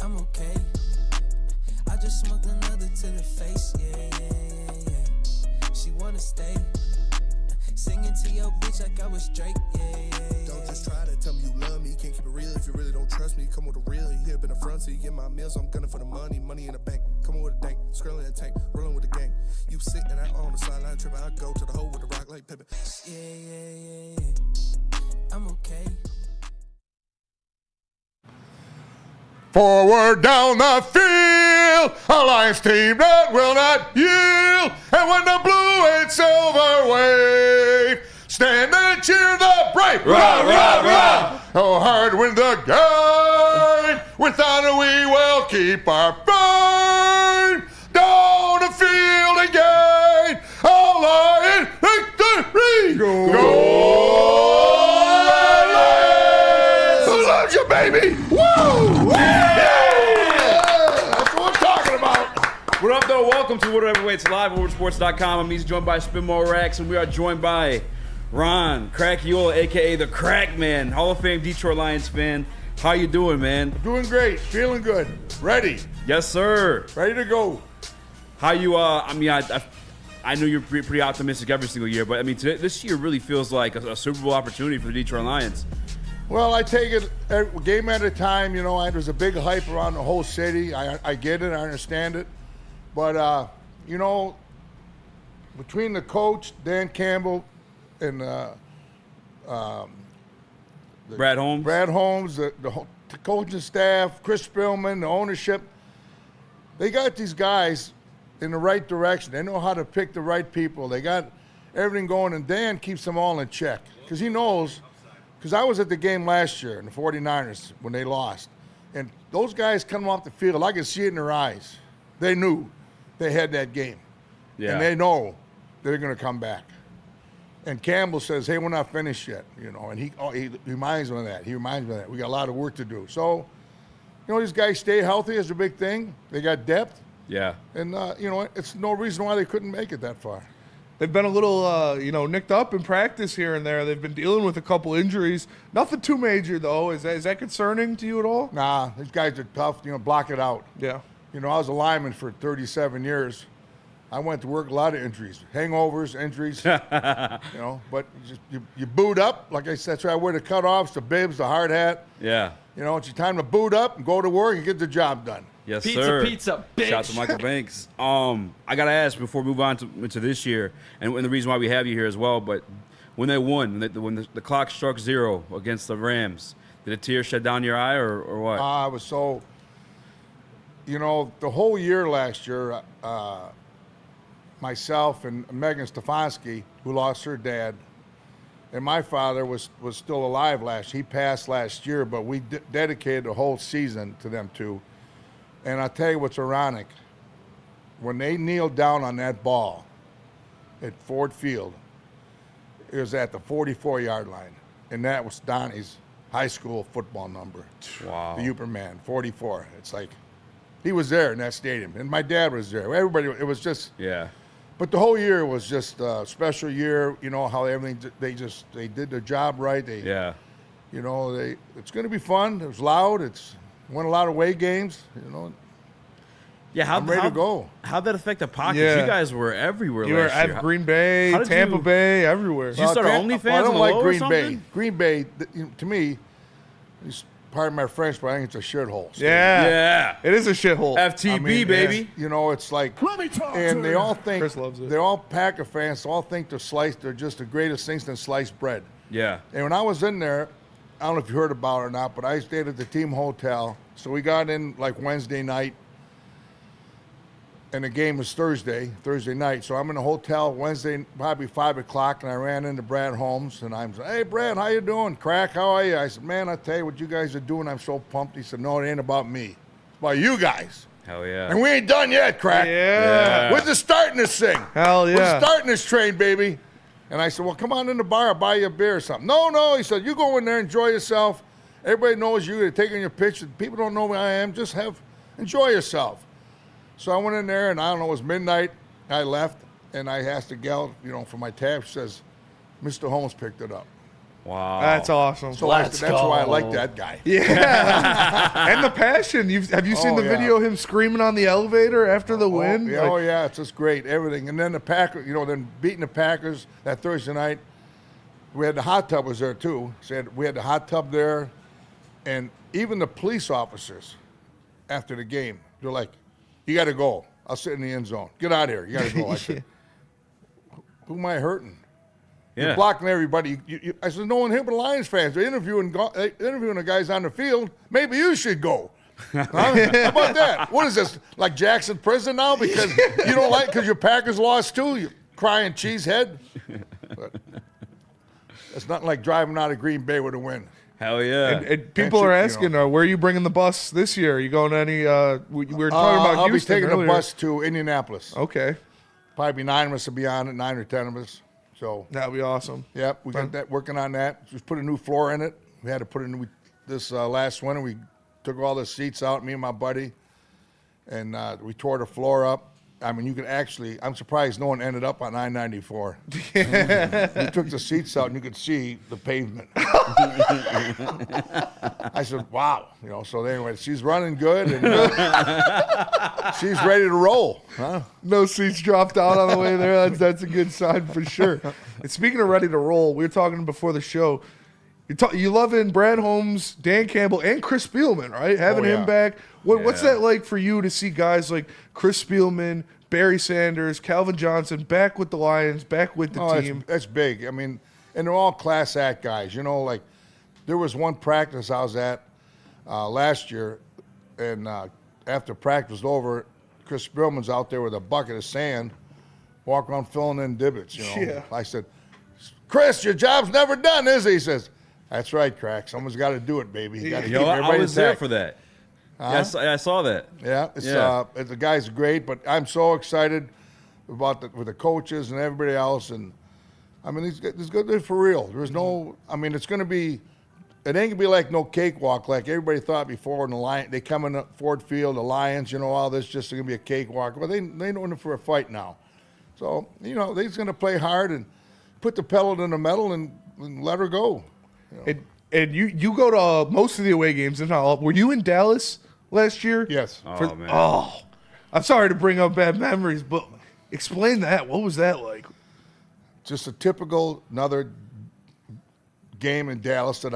I'm okay. I just smoked another to the face, yeah. She wanna stay. Singing to your bitch like I was Drake, yeah. Don't just try to tell me you love me. Can't keep it real if you really don't trust me. Come with a real, you here been the front, so you get my meals. I'm gunning for the money in the bank. Coming with a dank, skrilling in the tank, rolling with the gang. You sitting out on the sideline tripping, I go to the hole with the rock like Pippin. Yeah. I'm okay. Forward down the field, a Lions team that will not yield. And when the blue and silver wave, stand and cheer the brave. Rah, rah, rah. Oh, hard win the game. Without it, we will keep our faith. Down the field and gain. All Lions victory. Go Lions. Who loves you, baby? Woo! That's what we're talking about. What up, though? Welcome to Woodward Heavyweights Live at WoodwardSports.com. I'm Eazy, joined by Spinmo Rax, and we are joined by Ron Crackiola, a.k.a. the Crackman, Hall of Fame Detroit Lions fan. How you doing, man? Doing great. Feeling good. Ready. Yes, sir. Ready to go. How you, I know you're pretty optimistic every single year, but, I mean, this year really feels like a Super Bowl opportunity for the Detroit Lions. Well, I take it a game at a time. You know, there's a big hype around the whole city. I get it. I understand it. But, you know, between the coach, Dan Campbell, and Brad Holmes, the coaching staff, Chris Spielman, the ownership, they got these guys in the right direction. They know how to pick the right people. They got everything going, and Dan keeps them all in check because he knows. Because I was at the game last year in the 49ers when they lost. And those guys coming off the field, I could see it in their eyes. They knew they had that game. Yeah. And they know they're going to come back. And Campbell says, hey, we're not finished yet, you know. And he reminds me of that. We got a lot of work to do. So, you know, these guys stay healthy is a big thing. They got depth. Yeah. And, you know, it's no reason why they couldn't make it that far. They've been a little, nicked up in practice here and there. They've been dealing with a couple injuries. Nothing too major, though. Is that concerning to you at all? Nah, these guys are tough. You know, block it out. Yeah. You know, I was a lineman for 37 years. I went to work, a lot of injuries, hangovers, injuries. You know, but you boot up. Like I said, that's why I wear the cutoffs, the bibs, the hard hat. Yeah. You know, it's your time to boot up and go to work and get the job done. Yes, Pizza, sir. pizza, bitch. Shout out to Michael Banks. I got to ask before we move on to this year, and the reason why we have you here as well, but when they won, when the clock struck 0 against the Rams, did a tear shed down your eye or what? I was so, you know, the whole year last year, myself and Megan Stefanski, who lost her dad, and my father was still alive last year. He passed last year, but we dedicated the whole season to them two. And I'll tell you what's ironic. When they kneeled down on that ball at Ford Field, it was at the 44-yard line. And that was Donnie's high school football number. Wow. The Uperman, 44. It's like, he was there in that stadium. And my dad was there. Everybody, it was just. Yeah. But the whole year was just a special year. You know, how everything, they did their job right. Yeah. You know, it's going to be fun. It was loud. Won a lot of away games, you know. Yeah, I'm ready to go. How'd that affect the pockets? Yeah. You guys were everywhere You were last year. at Green Bay, How did Tampa you- Bay, everywhere. Did you start OnlyFans I on don't the like low or Green something? Bay. Green Bay, to me, is part of my French, but I think it's a shithole. Yeah. It is a shithole. FTB, I mean, baby. You know, it's like, and they all think, Chris loves it. they're all Packer fans, all think they're just the greatest things than sliced bread. Yeah. And when I was in there, I don't know if you heard about it or not, but I stayed at the team hotel. So we got in like Wednesday night, and the game was Thursday night. So I'm in the hotel Wednesday, probably 5 o'clock, and I ran into Brad Holmes, and I'm saying, hey, Brad, how you doing? Crack, how are you? I said, man, I tell you what you guys are doing, I'm so pumped. He said, no, it ain't about me. It's about you guys. Hell yeah. And we ain't done yet, Crack. Yeah. We're just starting this thing. Hell yeah. We're starting this train, baby. And I said, well, come on in the bar. I'll buy you a beer or something. No. He said, you go in there, enjoy yourself. Everybody knows you. They're taking your picture. People don't know who I am. Just enjoy yourself. So I went in there, and I don't know, it was midnight. I left, and I asked the gal, you know, for my tab. She says, Mr. Holmes picked it up. Wow. That's awesome. So that's why I like that guy. Yeah. And the passion. Have you seen the video of him screaming on the elevator after the win? Yeah, yeah, it's just great, everything. And then the Packers, then beating the Packers that Thursday night, we had the hot tub was there too. So we had the hot tub there, and even the police officers after the game, they're like, "You got to go. I'll sit in the end zone. Get out of here. You got to go." I said, "Who am I hurting? Yeah. You're blocking everybody." I said, "No one here but Lions fans. They're interviewing the guys on the field. Maybe you should go." Huh? How about that? What is this, like Jackson Prison now? Because you don't like, because your Packers lost too? You crying cheesehead? But it's nothing like driving out of Green Bay with a win. Hell yeah. And people are asking, where are you bringing the bus this year? Are you going to any? We were talking about I'll Houston be taking earlier. a bus to Indianapolis. Okay, Probably 9 of us will be on it, 9 or 10 of us. So that'd be awesome. yep, we got that working on that. Just put a new floor in it. We had to put in this last winter. We took all the seats out, me and my buddy, and we tore the floor up. I mean, you can actually, I'm surprised no one ended up on I-94. We took the seats out and you could see the pavement. I said, wow. So anyway, she's running good and she's ready to roll. Huh? No seats dropped out on the way there. That's a good sign for sure. And speaking of ready to roll, we were talking before the show. You loving Brad Holmes, Dan Campbell, and Chris Spielman, right? Having him back. What's that like for you to see guys like Chris Spielman, Barry Sanders, Calvin Johnson back with the Lions, back with the team? That's big. I mean, and they're all class act guys. Like there was one practice I was at last year, and after practice was over, Chris Spielman's out there with a bucket of sand, walking around filling in divots. Yeah. I said, "Chris, your job's never done, is it?" He says, "That's right, Crack. Someone's got to do it, baby. You got to keep everybody I was there intact." for that. Yeah, I saw that. Yeah, the guy's great, but I'm so excited about with the coaches and everybody else. And I mean, they're for real. There's no, I mean, it's going to be, it ain't gonna be like no cakewalk like everybody thought before. In the Lions, they come in Ford Field, the Lions, all this just gonna be a cakewalk. But they know in for a fight now. So they're just gonna play hard and put the pedal to the metal and let her go. And you go to most of the away games, if not all. Were you in Dallas last year? Yes. Man. Oh, I'm sorry to bring up bad memories, but explain that. What was that like? Just a typical another game in Dallas that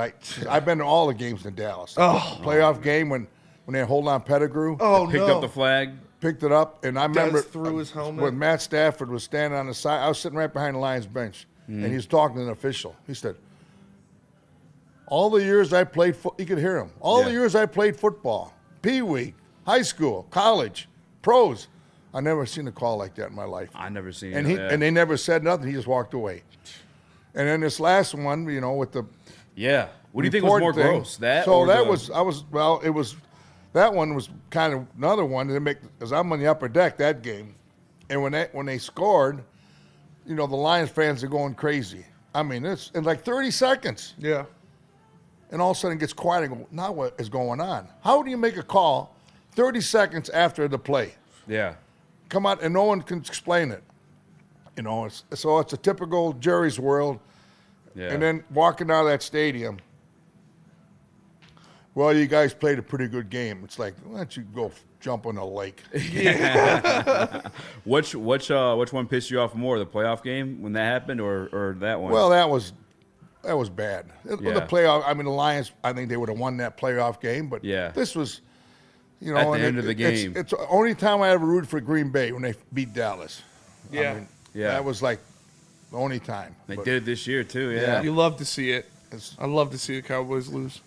I've been to all the games in Dallas. Playoff game when they hold on Pettigrew. Picked up the flag. Picked it up, and I remember threw his helmet. when Matt Stafford was standing on the side. I was sitting right behind the Lions bench, and he was talking to an official. He said, "All the years I played, you could hear him. All the years I played football, Pee Wee, high school, college, pros. I never seen a call like that in my life. I never seen and it. And they never said nothing. He just walked away. And then this last one, with the What do you think was more gross? That that one was kind of another one to make, because I'm on the upper deck that game, and when they scored, the Lions fans are going crazy. I mean, it's in like 30 seconds. Yeah. And all of a sudden it gets quiet and go, now what is going on? How do you make a call 30 seconds after the play? Yeah. Come out and no one can explain it. So it's a typical Jerry's world. Yeah. And then walking out of that stadium, well, you guys played a pretty good game. It's like, why don't you go jump on a lake? Which one pissed you off more, the playoff game when that happened, or that one? Well, that was bad. Yeah. The playoff, I mean, the Lions, I think they would have won that playoff game, but this was, at the end of the game. It's the only time I ever rooted for Green Bay when they beat Dallas. Yeah. I mean, that was like the only time. They did it this year too. Yeah. You love to see it. I love to see the Cowboys lose.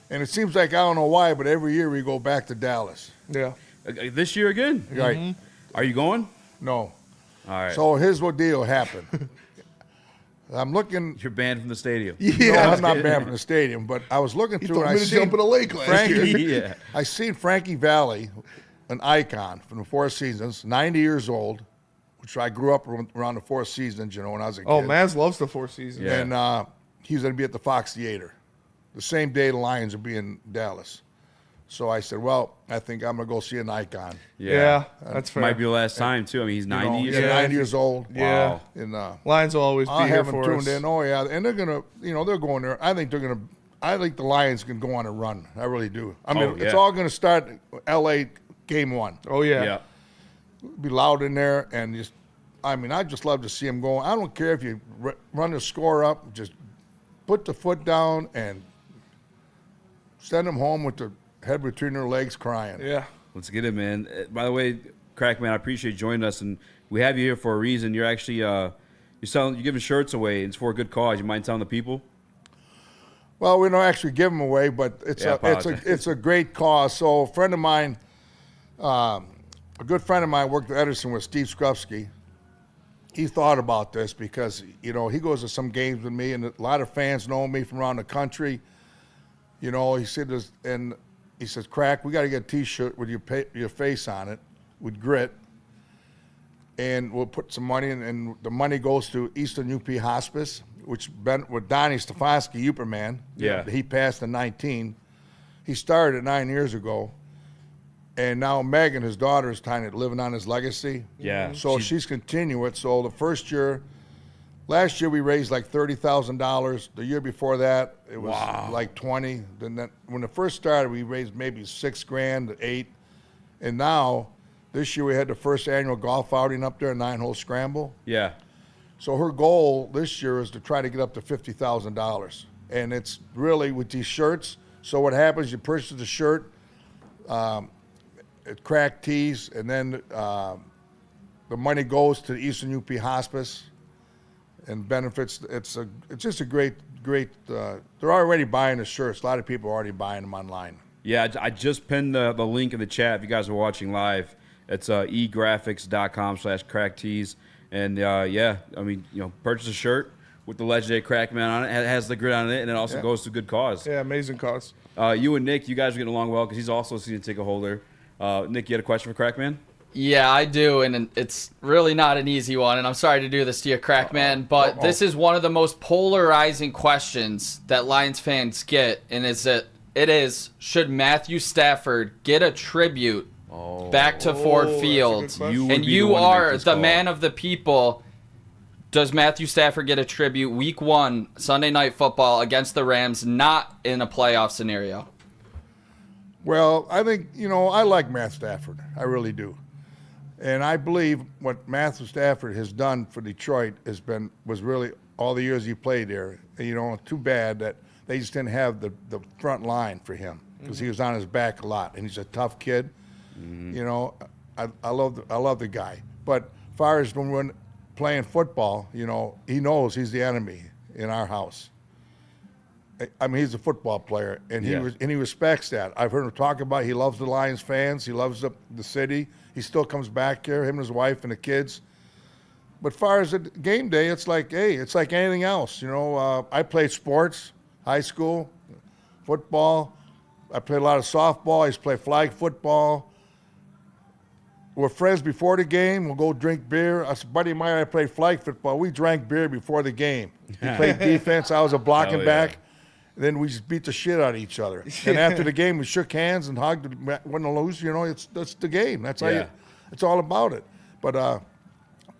And it seems like, I don't know why, but every year we go back to Dallas. Yeah. This year again? Right. Mm-hmm. Are you going? No. All right. So here's what deal happened. I'm looking. You're banned from the stadium. No, I'm not banned from the stadium, but I was looking through and I seen jump in a lake last year. I seen Frankie Valli, an icon from the Four Seasons, 90 years old, which I grew up around the Four Seasons, when I was a kid. Oh, Maz loves the Four Seasons. Yeah. And he was going to be at the Fox Theater the same day the Lions would be in Dallas. So I said, well, I think I'm going to go see an icon. Yeah, that's fair. Might be the last time, too. I mean, he's 90. He's 90 years old. Yeah. Wow. And Lions will always be I here have them for tuned us. in. Oh, yeah. And they're going to, they're going there. I think the Lions can go on a run. I really do. I mean, it's all going to start L.A. game 1. Oh, yeah. Yeah. Be loud in there. And I just love to see them go. I don't care if you run the score up. Just put the foot down and send them home with the head between their legs crying. Yeah. Let's get it, man. By the way, Crackman, I appreciate you joining us, and we have you here for a reason. You're actually you're giving shirts away. It's for a good cause. You mind telling the people? Well, we don't actually give them away, but it's a great cause. So a friend of mine, a good friend of mine, worked at Edison with Steve Skrupski. He thought about this because he goes to some games with me, and a lot of fans know me from around the country. He said this, and he says, "Crack, we got to get a T-shirt with your face on it, with grit, and we'll put some money in, and the money goes to Eastern UP Hospice, which been with Donnie Stefanski, Uperman. Yeah. He passed in 19. He started it 9 years ago, and now Megan, his daughter, is kind of living on his legacy. Yeah. So she's continuing it. So the first year, last year we raised like $30,000. The year before that, it was like 20. Then when it first started, we raised maybe $6,000 to $8,000, and now this year we had the first annual golf outing up there, a 9-hole scramble. Yeah. So her goal this year is to try to get up to $50,000, and it's really with these shirts. So what happens? You purchase the shirt, it Crack Tees, and then the money goes to the Eastern UP Hospice and benefits. It's just a great. They're already buying the shirts. A lot of people are already buying them online. Yeah, I just pinned the link in the chat if you guys are watching live. It's egraphics.com/cracktees. And, purchase a shirt with the legendary Crackman on it. It has the grid on it, and it also goes to good cause. Yeah, amazing cause. You and Nick, you guys are getting along well because he's also a season ticket holder. Nick, you had a question for Crackman? Yeah, I do, and it's really not an easy one, and I'm sorry to do this to you, Crackman, but this is one of the most polarizing questions that Lions fans get, and it is, should Matthew Stafford get a tribute back to Ford Field? You are the man of the people. Does Matthew Stafford get a tribute week 1, Sunday Night Football against the Rams, not in a playoff scenario? Well, I think, I like Matt Stafford. I really do. And I believe what Matthew Stafford has done for Detroit was really all the years he played there. Too bad that they just didn't have the front line for him because he was on his back a lot, and he's a tough kid. I love the guy. But as far as when we're playing football, he knows he's the enemy in our house. I mean, he's a football player, and he respects that. I've heard him talk about he loves the Lions fans. He loves the city. He still comes back here, him and his wife and the kids. But as far as the game day, it's like anything else. I played sports, high school, football. I played a lot of softball. I used to play flag football. We're friends before the game. We'll go drink beer. A buddy of mine, I played flag football. We drank beer before the game. He played defense. I was a blocking back. And then we just beat the shit out of each other. And after the game, we shook hands and hugged, win or lose. That's the game. That's how it's all about it. But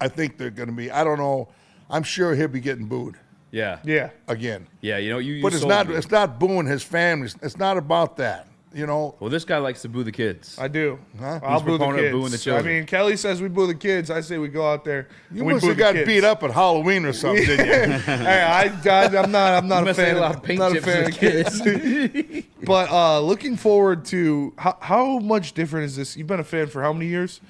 I think they're going to be. I don't know. I'm sure he'll be getting booed. Yeah. Again. Yeah. You But it's not booing his family. It's not about that. Well, this guy likes to boo the kids. I do. Huh? I'll boo the proponent of kids. booing the children. I mean, Kelly says we boo the kids. I say we go out there. You must have got beat up at Halloween or something, didn't you? Hey, I'm not a fan of kids. But looking forward to how much different is this? You've been a fan for how many years?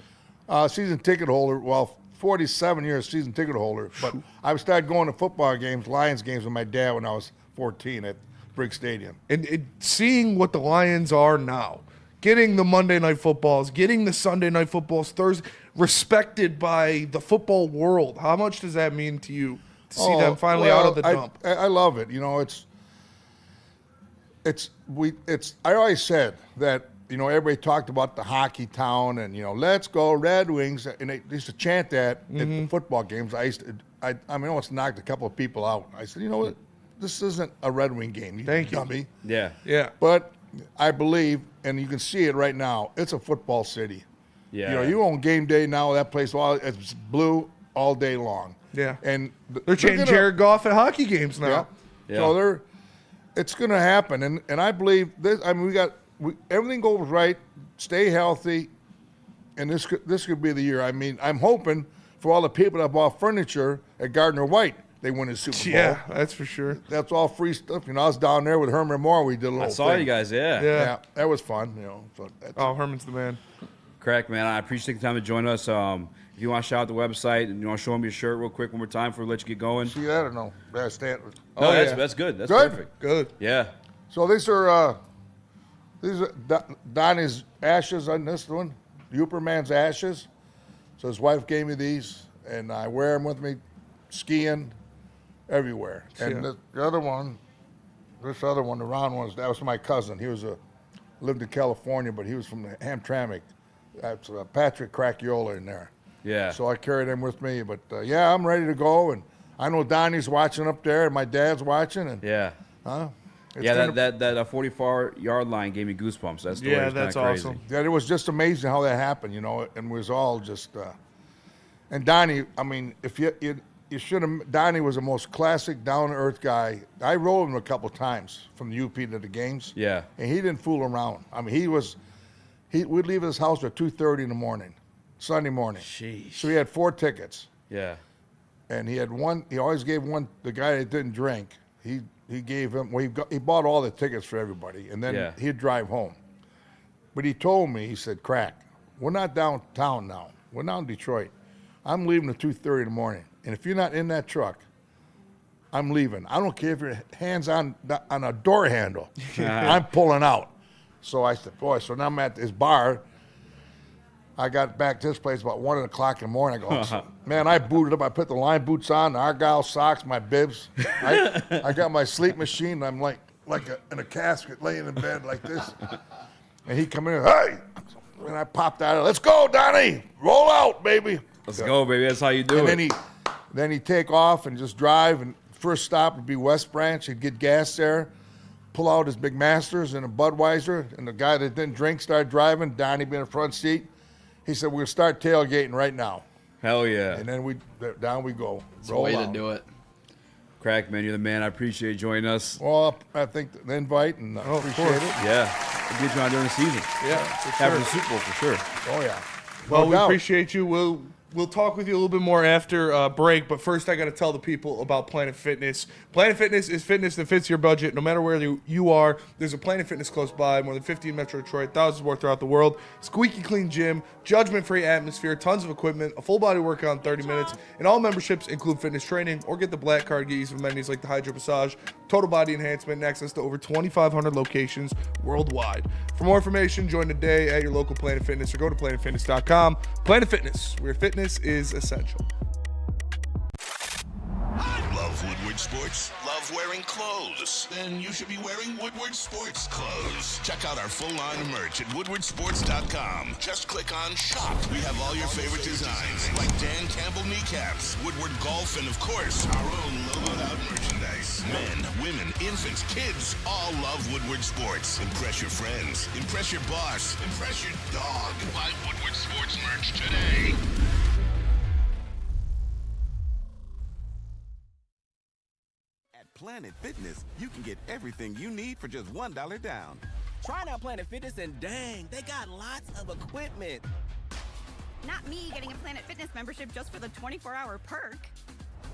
Season ticket holder. Well, 47 years season ticket holder. But I started going to football games, Lions games with my dad when I was 14 at Brick Stadium. And seeing what the Lions are now, getting the Monday Night Footballs, getting the Sunday Night Footballs, Thursday, respected by the football world. How much does that mean to you to see them finally out of the dump? I love it. I always said that, everybody talked about the hockey town and, let's go Red Wings. And they used to chant that at the football games. I almost knocked a couple of people out. I said, this isn't a Red Wing game. Thank you. Dummy. Yeah. Yeah. But I believe, and you can see it right now. It's a football city. Yeah. You know, you on game day now, that place, it's blue all day long. Yeah. And They're changing Jared Goff at hockey games now. Yeah. Yeah. So it's going to happen. And I believe this. I mean, everything goes right, stay healthy, and this could be the year. I mean, I'm hoping for all the people that bought furniture at Gardner White, they win the Super Bowl. Yeah, that's for sure. That's all free stuff. You know, I was down there with Herman Moore. We did a little I saw thing. you guys, yeah. Yeah, that was fun. You know. So Oh, Herman's the man. Crack, man, I appreciate the time to join us. If you want to shout out the website and you want to show them your shirt real quick one more time before we let you get going. see that or no? Yeah, stand. No, yeah. that's good. That's Good? perfect. Good. Yeah. So these are Donnie's ashes on this one, Uperman's ashes. So his wife gave me these, and I wear them with me skiing everywhere. And Yeah. the other one, this other one, the round one, that was my cousin. He was lived in California, but he was from the Hamtramck. That's Patrick Cracchiola in there. Yeah. So I carried him with me. But yeah, I'm ready to go, and I know Donnie's watching up there, and my dad's watching, and Yeah. it's Yeah, gonna- that 44-yard line gave me goosebumps. That story Yeah, is that's kinda crazy. awesome. Yeah, it was just amazing how that happened, you know, and it was all just. And Donnie, I mean, if you should have. Donnie was the most classic, down-to-earth guy. I rode him a couple times from the UP to the games. Yeah. And he didn't fool around. I mean, we'd leave his house at 2:30 in the morning, Sunday morning. Sheesh. So he had 4 tickets, Yeah. and he had one. He always gave one. The guy that didn't drink, he gave him. Well, he bought all the tickets for everybody, and then Yeah. he'd drive home. But he told me, he said, "Crack, we're not downtown now. We're now in Detroit. I'm leaving at 2:30 in the morning, and if you're not in that truck, I'm leaving. I don't care if your hand's on a door handle. I'm pulling out." So I said, "Boy," so now I'm at this bar. I got back to this place about 1 o'clock in the morning. I go, man, I booted up. I put the line boots on, the Argyle socks, my bibs. I got my sleep machine, and I'm like in a casket laying in bed like this. And he come in, "Hey!" And I popped out. "Let's go, Donnie. Roll out, baby." Let's go, baby. That's how you do And it. then he'd take off and just drive. And first stop would be West Branch. He'd get gas there, pull out his big Masters and a Budweiser. And the guy that didn't drink started driving. Donnie be in the front seat. He said, "We'll start tailgating right now." Hell yeah. And then down we go. It's a way to do it. Crack, man, you're the man. I appreciate you joining us. Well, I think the invite, and I appreciate it. Yeah. We'll get you on during the season. Yeah, for After sure. the Super Bowl, for sure. Oh, yeah. Well, No we doubt. appreciate you. We'll talk with you a little bit more after break, but first I got to tell the people about Planet Fitness. Planet Fitness is fitness that fits your budget. No matter where you are, there's a Planet Fitness close by, more than 50 in Metro Detroit, thousands more throughout the world. Squeaky clean gym, judgment-free atmosphere, tons of equipment, a full body workout in 30 minutes, and all memberships include fitness training or get the black card, get use of amenities like the hydro massage, total body enhancement, and access to over 2,500 locations worldwide. For more information, join today at your local Planet Fitness or go to planetfitness.com. Planet Fitness, where fitness is essential. Love Woodward Sports? Love wearing clothes? Then you should be wearing Woodward Sports clothes. Check out our full line of merch at woodwardsports.com. Just click on shop. We have all your favorite designs, like Dan Campbell kneecaps, Woodward golf, and of course, our own logoed out merchandise. Men, women, infants, kids all love Woodward Sports. Impress your friends. Impress your boss. Impress your dog. Buy Woodward Sports merch today. Planet Fitness, you can get everything you need for just $1 down. Try out Planet Fitness and dang, they got lots of equipment. Not me getting a Planet Fitness membership just for the 24-hour perk.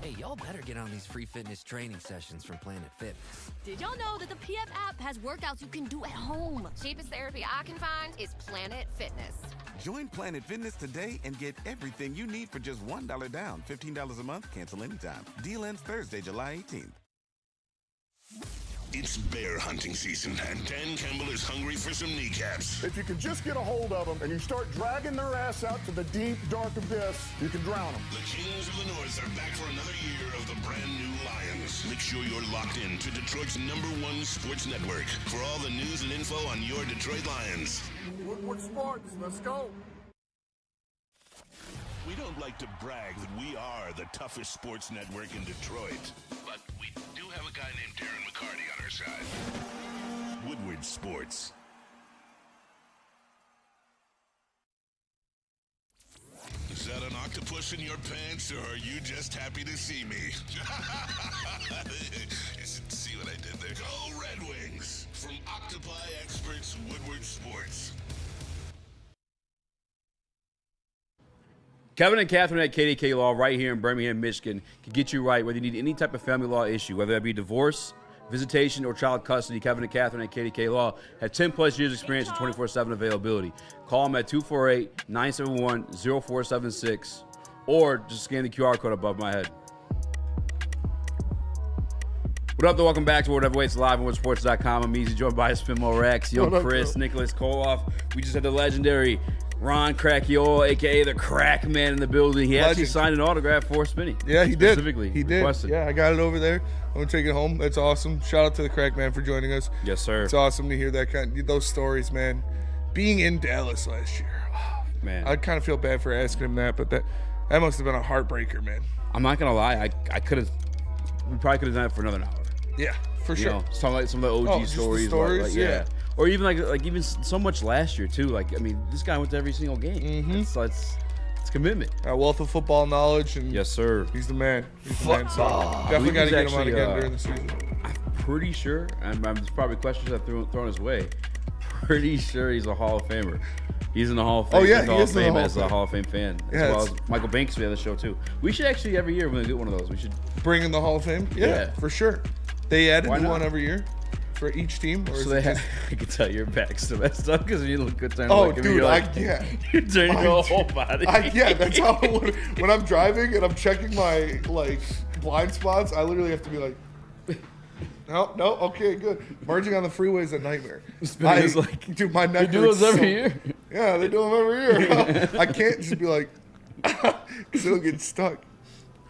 Hey, y'all better get on these free fitness training sessions from Planet Fitness. Did y'all know that the PF app has workouts you can do at home? Cheapest therapy I can find is Planet Fitness. Join Planet Fitness today and get everything you need for just $1 down. $15 a month, cancel anytime. Deal ends Thursday, July 18th. It's bear hunting season, and Dan Campbell is hungry for some kneecaps. If you can just get a hold of them and you start dragging their ass out to the deep, dark abyss, you can drown them. The Kings of the North are back for another year of the brand new Lions. Make sure you're locked in to Detroit's #1 sports network for all the news and info on your Detroit Lions. Woodward Sports, let's go. We don't like to brag that we are the toughest sports network in Detroit, but we do have a guy named Darren McCarty on our side. Woodward Sports. octopus in your pants, or are you just happy to see me? See what I did there? Go Red Wings! From Octopi Experts, Woodward Sports. Kevin and Catherine at KDK Law right here in Birmingham, Michigan can get you right whether you need any type of family law issue, whether that be divorce, visitation, or child custody. Kevin and Catherine at KDK Law have 10-plus years experience and 24/7 availability. Call them at 248-971-0476 or just scan the QR code above my head. What up, though? Welcome back to Whatever Waits Live on WoodSports.com. I'm Eazy, joined by Spinmo Rex, Young Chris, Nicholas Koloff. We just had the legendary Ron Cracchiola, a.k.a. the Crackman, in the building. He actually signed an autograph for Spinny. Yeah, he did. Specifically. He did. Requested. Yeah, I got it over there. I'm going to take it home. That's awesome. Shout out to the Crackman for joining us. Yes, sir. It's awesome to hear those stories, man. Being in Dallas last year. Man. I kind of feel bad for asking him that, but that must have been a heartbreaker, man. I'm not going to lie. We probably could have done it for another hour. Yeah, for sure. Know, some of the OG stories. Like, yeah. Or even like even so much last year too. Like, I mean, this guy went to every single game. Mm-hmm. It's commitment. A wealth of football knowledge, and yes, sir. He's the man. So definitely got to get him on again during the season. I'm pretty sure, and there's probably questions I've thrown his way. Pretty sure he's a Hall of Famer. He's in the Hall of Fame. Oh yeah, he is in the Hall of Fame as a Hall of Fame fan, as well as Michael Banks be on the show too. We should actually every year when we get one of those, we should bring in the Hall of Fame. Yeah. For sure. They added one every year for each team. Or so they have. I can tell your back's so messed up because you look good. Oh, dude, you're turning your whole body. That's how when I'm driving and I'm checking my blind spots, I literally have to be like, no, okay, good. Merging on the freeway is a nightmare. Dude, my neck. They do those every year. Yeah, they do them every year. I can't just be like, because it'll get stuck.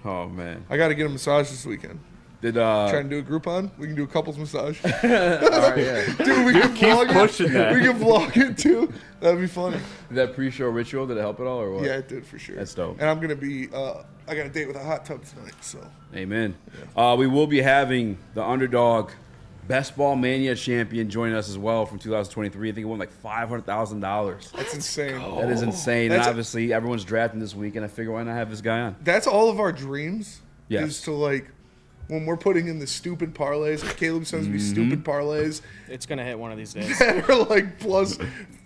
Oh man, I got to get a massage this weekend. Trying to do a Groupon? We can do a couples massage. All right, yeah. Dude, we can vlog pushing that. We can vlog it too. That'd be funny. Did that pre-show ritual, did it help at all or what? Yeah, it did for sure. That's dope. And I'm gonna be I got a date with a hot tub tonight, so. Amen. Yeah. We will be having the underdog Best Ball Mania champion joining us as well from 2023. I think he won like $500,000. That's insane. That is insane. And obviously everyone's drafting this week, and I figure why not have this guy on? That's all of our dreams. Yes. Is to when we're putting in the stupid parlays, Caleb sends me stupid parlays. It's gonna hit one of these days. That are plus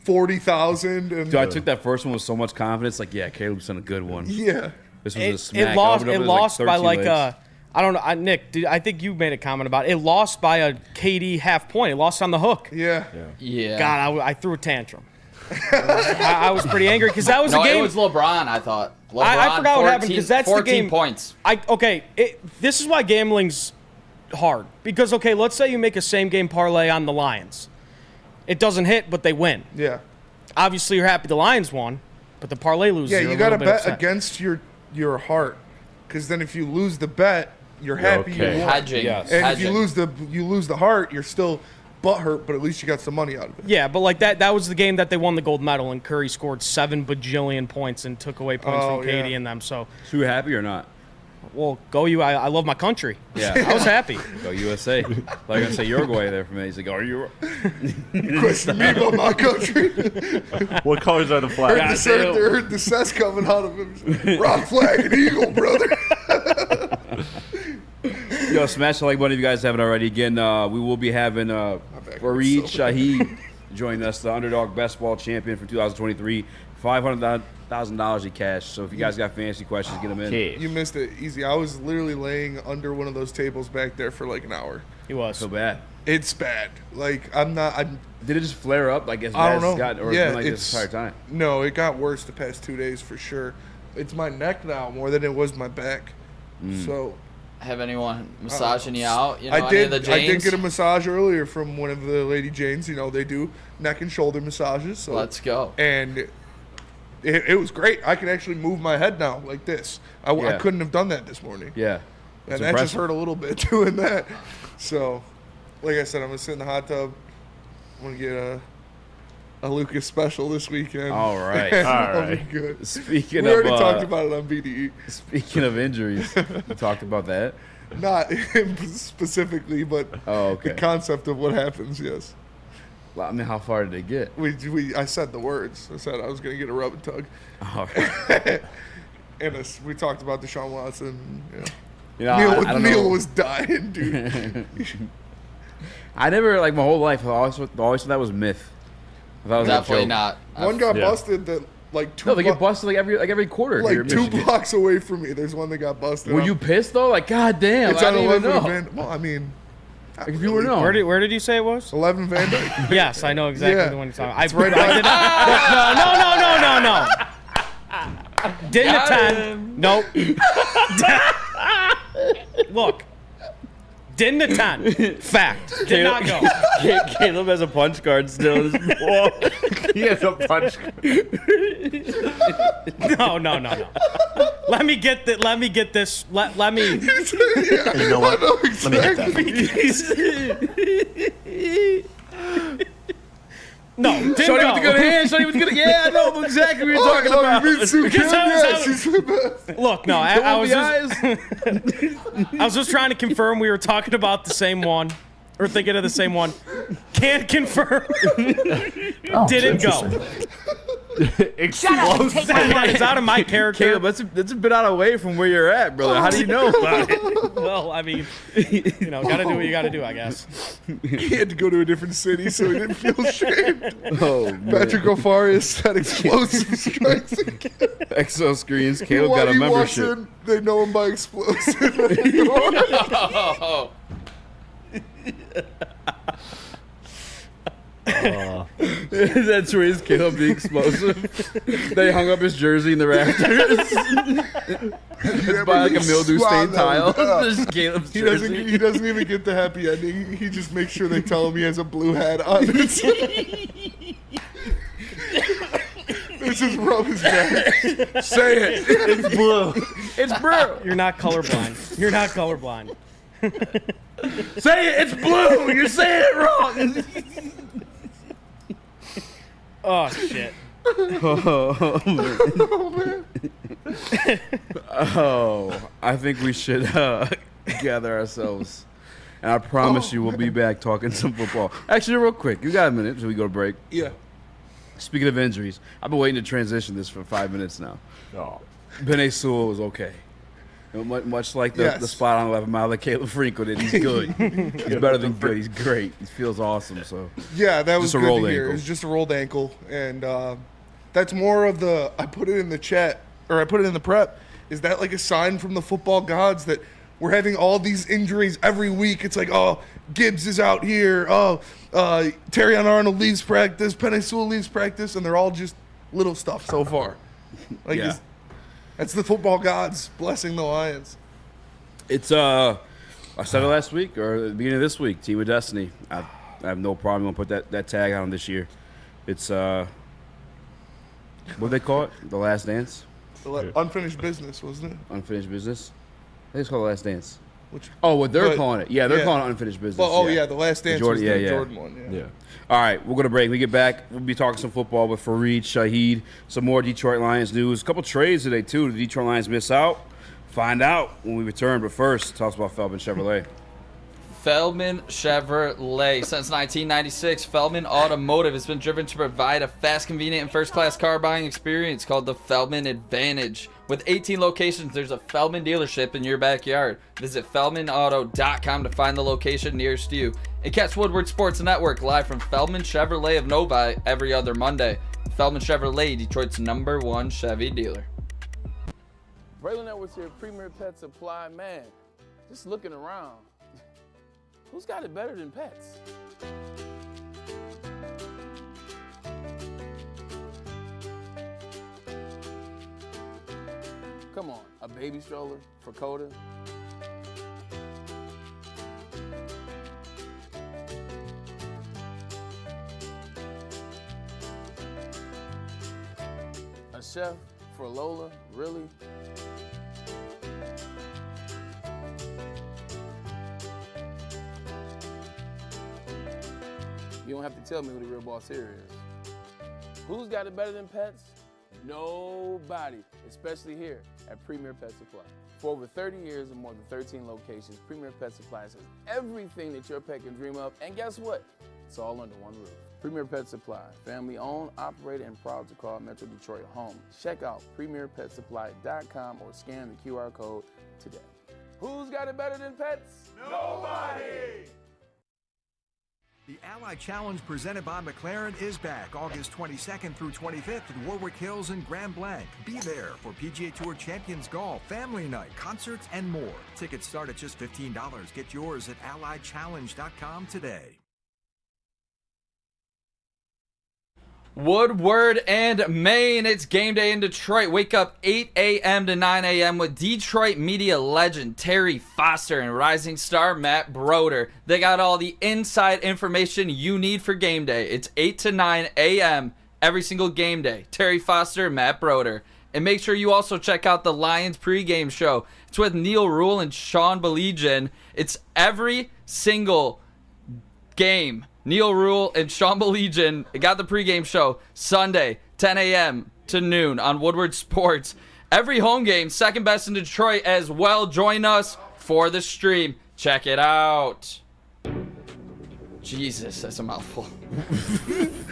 40,000. And Dude, I took that first one with so much confidence. Caleb sent a good one. Yeah. This was a smack. It lost by I don't know, Nick. I think you made a comment about it. It lost by a KD half point. It lost on the hook. Yeah. God, I threw a tantrum. I was pretty angry because that was a game. It was LeBron. I thought. LeBron, I forgot what happened because that's 14 the game. Points. This is why gambling's hard because let's say you make a same game parlay on the Lions, it doesn't hit, but they win. Yeah. Obviously, you're happy the Lions won, but the parlay loses. Yeah, you got to bet against your heart, because then if you lose the bet, you're happy you won. Hedging. Yes. And if you lose the heart, you're still butthurt, but at least you got some money out of it. Yeah, but that was the game that they won the gold medal, and Curry scored 7 bajillion points and took away points from KD and them. So you happy or not? Well, go you! I love my country. Yeah, I was happy. Go USA. Like I gonna say Uruguay there for me. He's like, are you? You question me about my country? What colors are the flags? Heard the cess coming out of him. Rock, flag, and eagle, brother. Yo, smash the like button if you guys haven't already. Again, we will be having Fareed Shaheed join us, the underdog best ball champion for 2023. $500,000 in cash. So if you guys got fantasy questions, get them in. You missed it, Easy. I was literally laying under one of those tables back there for an hour. He was so bad. It's bad. Did it just flare up? Like as I bad don't know. as it's gotten, or yeah, it's been like this entire time? No, it got worse the past 2 days for sure. It's my neck now more than it was my back. So. Have anyone massaging you out? I did get a massage earlier from one of the Lady Janes. They do neck and shoulder massages. So let's go. And it was great. I can actually move my head now like this. I couldn't have done that this morning. Yeah. And that just hurt a little bit doing that. So, like I said, I'm going to sit in the hot tub. I'm going to get a Lucas special this weekend. All right. All right. Be good. We already talked about it on BDE. Speaking of injuries, you talked about that? Not him specifically, but the concept of what happens, yes. Well, I mean, how far did it get? I said the words. I said I was going to get a rub and tug. All right. And we talked about Deshaun Watson. Yeah. You know, I don't Neil know. was dying, dude. I never, like, my whole life, I always thought that was myth. I thought it was Definitely a joke. not. One got busted that like two. No, they get busted like every quarter. here Like in 2 Michigan. blocks away from me. There's one that got busted. Were you pissed though? Like, god damn, It's I on didn't even 11 know. Van. Well, I mean, Like, if you were known. Where did you say it was? 11 Van Dyke. Yes, I know exactly Yeah. the one you're talking about. It's right by- No. Didn't attend. Nope. Look. Didn't attend. Fact. Did not go. Caleb has a punch card still in his wall. He has a punch card. No. Let me get this. Let me. You know what? Let me hit that. No, didn't Shorty go. with the good hand. Shorty with the good. Yeah, I know exactly what you're talking about. Me too, Because Kim. I was- Yeah, she's the best. Look, no, I was just, eyes. I was just trying to confirm we were talking about the same one, or thinking of the same one. Can't confirm. Didn't go. Explosive. It's out of my character. Caleb, that's a bit out of way from where you're at, brother. How do you know about it? Well, I mean, you know, gotta do what you gotta do, I guess. He had to go to a different city, so he didn't feel ashamed. Oh, man. Patrick O'Farias had explosive strikes again. Exo screens. Caleb While got a he walks membership. in, they know him by explosive. That's where he's Caleb the explosive. They hung up his jersey in the rafters. It's by like a mildew stained tile. There's Caleb's jersey. He doesn't even get the happy ending. He just makes sure they tell him he has a blue hat on. This is rub his back. Say it. It's blue. It's blue. You're not colorblind. You're not colorblind. Say it. It's blue. You're saying it wrong. Oh shit. Oh, man. Oh, I think we should gather ourselves. And I promise you we'll be back talking some football. Actually, real quick, you got a minute until we go to break. Yeah. Speaking of injuries, I've been waiting to transition this for 5 minutes now. Oh. Penei Sewell is okay. You know, much like the spot on 11 mile that Caleb Franco did. He's good. He's better than good. He's great. He feels awesome. So Yeah, that was just a good rolled to hear. ankle. It was just a rolled ankle, and that's more of the. I put it in the chat, or I put it in the prep. Is that like a sign from the football gods that we're having all these injuries every week? It's like, oh, Gibbs is out here. Oh, Terrion Arnold leaves practice. Penei Sewell leaves practice, and they're all just little stuff so far. Like Yeah. that's the football gods blessing the Lions. It's I said it last week or at the beginning of this week. Team of Destiny. I have no problem. I'll put that tag on this year. It's what do they call it? The Last Dance. Unfinished business, wasn't it? Unfinished business. I think it's called The Last Dance. Which, what they're but- calling it? Yeah, they're yeah. calling it Unfinished Business. Well, The Last Dance was the yeah. Jordan one. Yeah. All right, we're going to break. When we get back, we'll be talking some football with Fareed, Shaheed, some more Detroit Lions news. A couple trades today, too. Did the Detroit Lions miss out? Find out when we return. But first, tell us about Feldman Chevrolet. Feldman Chevrolet. Since 1996, Feldman Automotive has been driven to provide a fast, convenient, and first-class car buying experience called the Feldman Advantage. With 18 locations, there's a Feldman dealership in your backyard. Visit feldmanauto.com to find the location nearest you. And catch Woodward Sports Network live from Feldman Chevrolet of Novi every other Monday. Feldman Chevrolet, Detroit's #1 Chevy dealer. Braylon Edwards here, Premier Pet Supply. Man, just looking around. Who's got it better than pets? Come on, a baby stroller for Coda? A chef for Lola? Really? You don't have to tell me who the real boss here is. Who's got it better than pets? Nobody, especially here at Premier Pet Supply. For over 30 years and more than 13 locations, Premier Pet Supply has everything that your pet can dream of. And guess what? It's all under one roof. Premier Pet Supply, family owned, operated, and proud to call Metro Detroit home. Check out premierpetsupply.com or scan the QR code today. Who's got it better than pets? Nobody! The Ally Challenge presented by McLaren is back August 22nd through 25th at Warwick Hills and Grand Blanc. Be there for PGA Tour Champions Golf, Family Night, concerts, and more. Tickets start at just $15. Get yours at allychallenge.com today. Woodward and Maine. It's game day in Detroit. Wake up 8 a.m. to 9 a.m. with Detroit media legend Terry Foster and rising star Matt Broder. They got all the inside information you need for game day. It's 8 to 9 a.m. every single game day. Terry Foster and Matt Broder. And make sure you also check out the Lions pregame show. It's with Neil Rule and Sean Baligian. It's every single game. Neil Rule and Sean Baligian got the pregame show Sunday, 10 a.m. to noon on Woodward Sports. Every home game, second best in Detroit as well. Join us for the stream. Check it out. Jesus, that's a mouthful.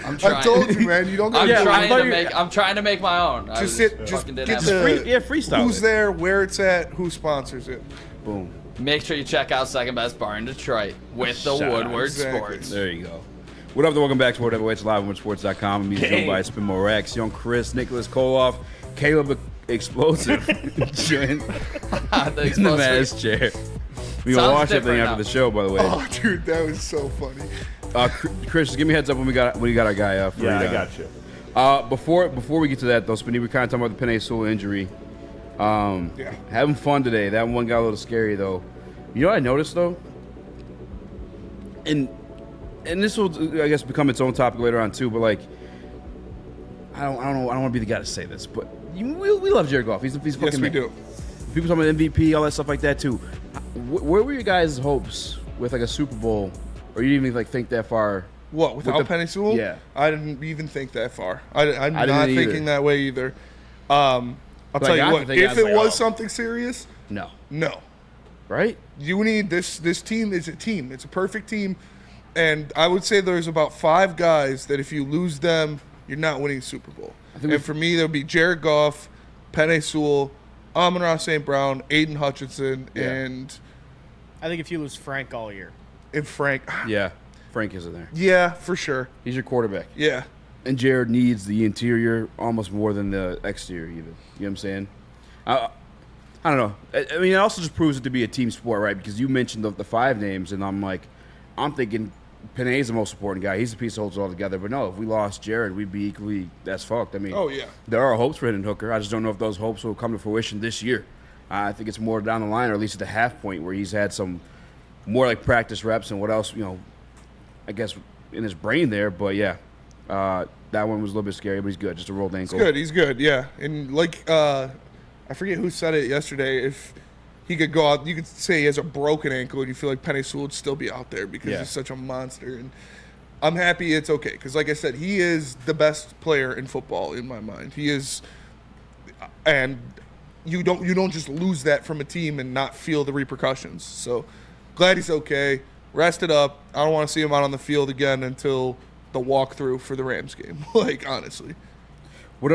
I told you, man. You don't got I'm trying to make my own. Just get the freestyle. Who's there, where it's at, who sponsors it. Boom. Make sure you check out second best bar in Detroit with the Woodward Sports. There you go. What up, and welcome back to World Heavyweights live on WoodwardSports.com. I'm joined by Spinmo Rex, Young Chris, Nicholas Koloff, Caleb Explosive, joined in the Maz chair. We gonna watch everything after the show, by the way. Oh, dude, that was so funny. Chris, just give me a heads up when you got our guy up. Yeah, I got you. Before we get to that though, Spinny, we kind of talking about the Penei Sewell injury. Having fun today. That one got a little scary though. You know what I noticed though? And this will, I guess, become its own topic later on too. But like, I don't want to be the guy to say this, but we love Jared Goff. He's fucking. Yes, we do. People talking about MVP, all that stuff like that too. Where were your guys' hopes with like a Super Bowl, or you didn't even like think that far? What, without Penei Sewell? Yeah, I didn't even think that far. I'm not either. thinking that way either. I'll tell you what. If it was something serious, no. Right? You need this team is a team. It's a perfect team. And I would say there's about 5 guys that if you lose them, you're not winning Super Bowl. And for me, there would be Jared Goff, Penei Sewell, Amon-Ra St. Brown, Aiden Hutchinson, and I think if you lose Frank all year. And Frank. Yeah, Frank isn't there. Yeah, for sure. He's your quarterback. Yeah. And Jared needs the interior almost more than the exterior even. You know what I'm saying? I don't know. I mean, it also just proves it to be a team sport, right? Because you mentioned the 5 names, and I'm thinking Penei's the most important guy. He's the piece that holds it all together. But no, if we lost Jared, we'd be equally as fucked. I mean, oh, yeah. There are hopes for Hendon Hooker. I just don't know if those hopes will come to fruition this year. I think it's more down the line, or at least at the half point, where he's had some more like practice reps and what else, I guess in his brain there. But yeah, that one was a little bit scary, but he's good. Just a rolled ankle. He's good, yeah. And like, I forget who said it yesterday. If he could go out, you could say he has a broken ankle, and you feel like Penei Sewell would still be out there because he's such a monster. And I'm happy it's okay because, like I said, he is the best player in football in my mind. He is, and you don't just lose that from a team and not feel the repercussions. So glad he's okay. Rested up. I don't want to see him out on the field again until the walkthrough for the Rams game. Like, honestly. What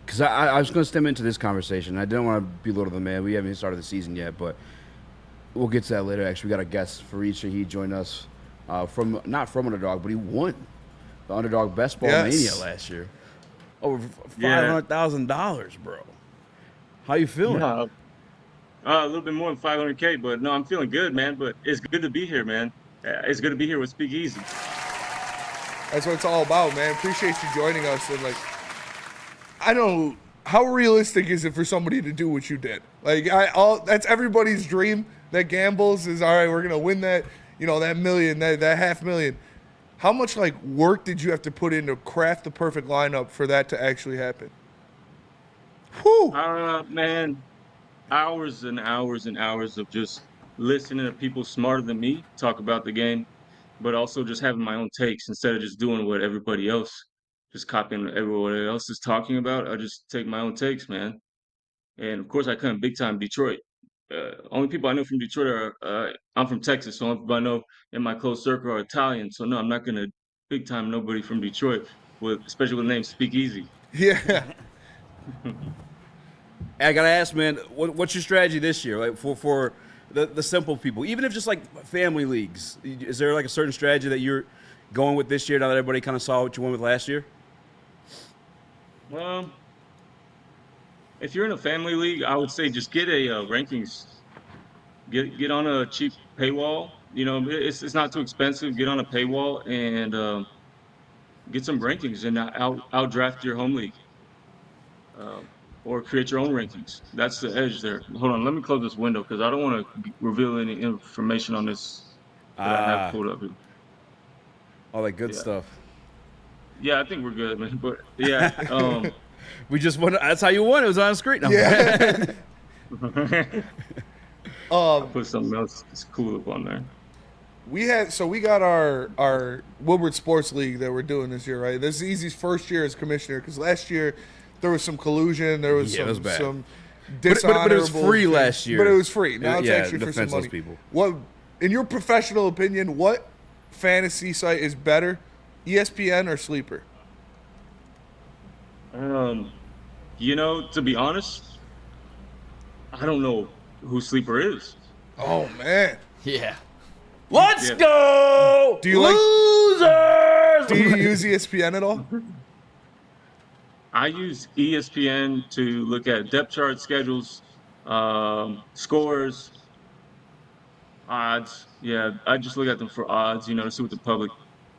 because I was going to stem into this conversation. I didn't want to belittle the man. We haven't even started the season yet, but we'll get to that later. Actually, we got a guest for each. He joined us not from Underdog, but he won the Underdog Best Ball Mania last year. Over $500,000, bro. How you feeling? A little bit more than $500K, but no, I'm feeling good, man. But it's good to be here, man. It's good to be here with Speak Easy. That's what it's all about, man. Appreciate you joining us. And like, I don't. How realistic is it for somebody to do what you did? Like, that's everybody's dream that gambles is, all right, we're gonna win that, that million, that $500,000. How much like work did you have to put in to craft the perfect lineup for that to actually happen? Whew. Man, hours and hours and hours of just listening to people smarter than me talk about the game, but also just having my own takes instead of just doing what everybody else, just copying what everyone else is talking about. I just take my own takes, man. And of course, I come big time Detroit. only people I know from Detroit are I'm from Texas, so only people I know in my close circle are Italian. So no, I'm not gonna big time nobody from Detroit especially with the name Speak Easy. Yeah. I gotta ask, man, what's your strategy this year, like for the simple people, even if just like family leagues? Is there like a certain strategy that you're going with this year now that everybody kind of saw what you went with last year? If you're in a family league, I would say just get a rankings. Get on a cheap paywall. You know, it's not too expensive. Get on a paywall and get some rankings and out draft your home league. Or create your own rankings. That's the edge there. Hold on, let me close this window because I don't want to reveal any information on this that I have pulled up here. All that good stuff. Yeah, I think we're good, man. But yeah, we just won. That's how you won. It was on the screen. No. Yeah. I'll put something else that's cool up on there. We got our Woodward Sports League that we're doing this year, right? This is Easy's first year as commissioner because last year there was some collusion, there was some dishonorable. But it was free last year. But it was free. Now it's actually for some money. People. What, in your professional opinion, what fantasy site is better, ESPN or Sleeper? You know, to be honest, I don't know who Sleeper is. Oh man. Yeah. Let's go. Do you losers? Do you use ESPN at all? I use ESPN to look at depth chart schedules, scores, odds. Yeah, I just look at them for odds, you know, to see what the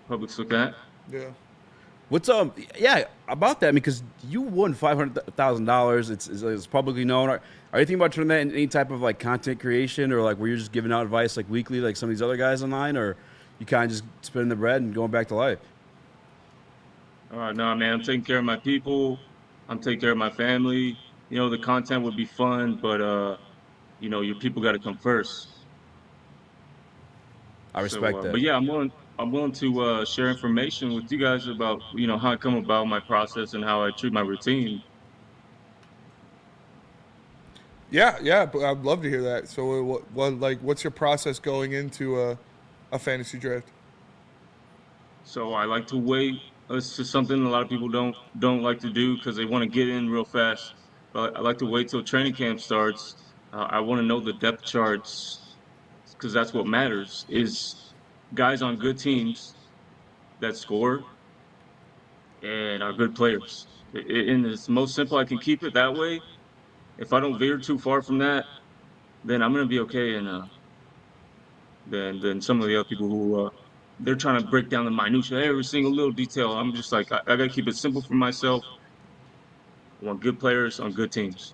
public's look at. Yeah. What's about that? Because you won $500,000. It's publicly known. Are you thinking about turning that into any type of like content creation, or like where you're just giving out advice like weekly, like some of these other guys online, or you kind of just spinning the bread and going back to life? No, man, I'm taking care of my people. I'm taking care of my family. You know, the content would be fun, but you know, your people got to come first. I respect that. But yeah, I'm willing to share information with you guys about, you know, how I come about my process and how I treat my routine. Yeah, but I'd love to hear that. So, what's your process going into a fantasy draft? So I like to wait. It's just something a lot of people don't like to do because they want to get in real fast. But I like to wait till training camp starts. I want to know the depth charts because that's what matters. Is guys on good teams that score and are good players. And it's most simple. I can keep it that way. If I don't veer too far from that, then I'm gonna be okay. And then some of the other people who they're trying to break down the minutia, every single little detail. I'm just like, I gotta keep it simple for myself. I want good players on good teams.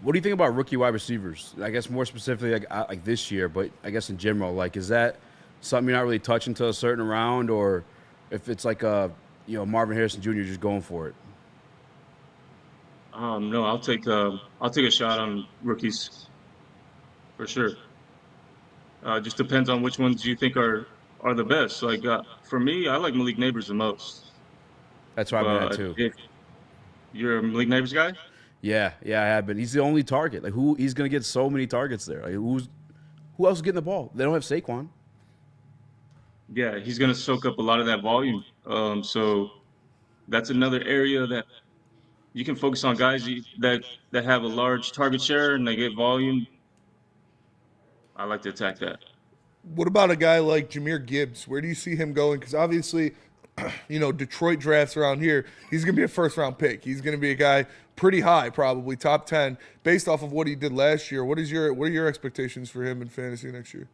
What do you think about rookie wide receivers? I guess more specifically, like this year, but I guess in general, like, is that something you're not really touching to a certain round, or if it's like Marvin Harrison Jr. just going for it? No, I'll take a shot on rookies for sure. Just depends on which ones you think are the best. Like for me, I like Malik Neighbors the most. That's why I'm at too. If you're a Malik Neighbors guy? Yeah, I have been. He's the only target. Like he's gonna get so many targets there. Like who else is getting the ball? They don't have Saquon. Yeah, he's gonna soak up a lot of that volume. So that's another area that you can focus on guys that have a large target share and they get volume. I like to attack that. What about a guy like Jahmyr Gibbs? Where do you see him going? Because obviously, Detroit drafts around here, he's going to be a first-round pick. He's going to be a guy pretty high, probably top 10, based off of what he did last year. What are your expectations for him in fantasy next year?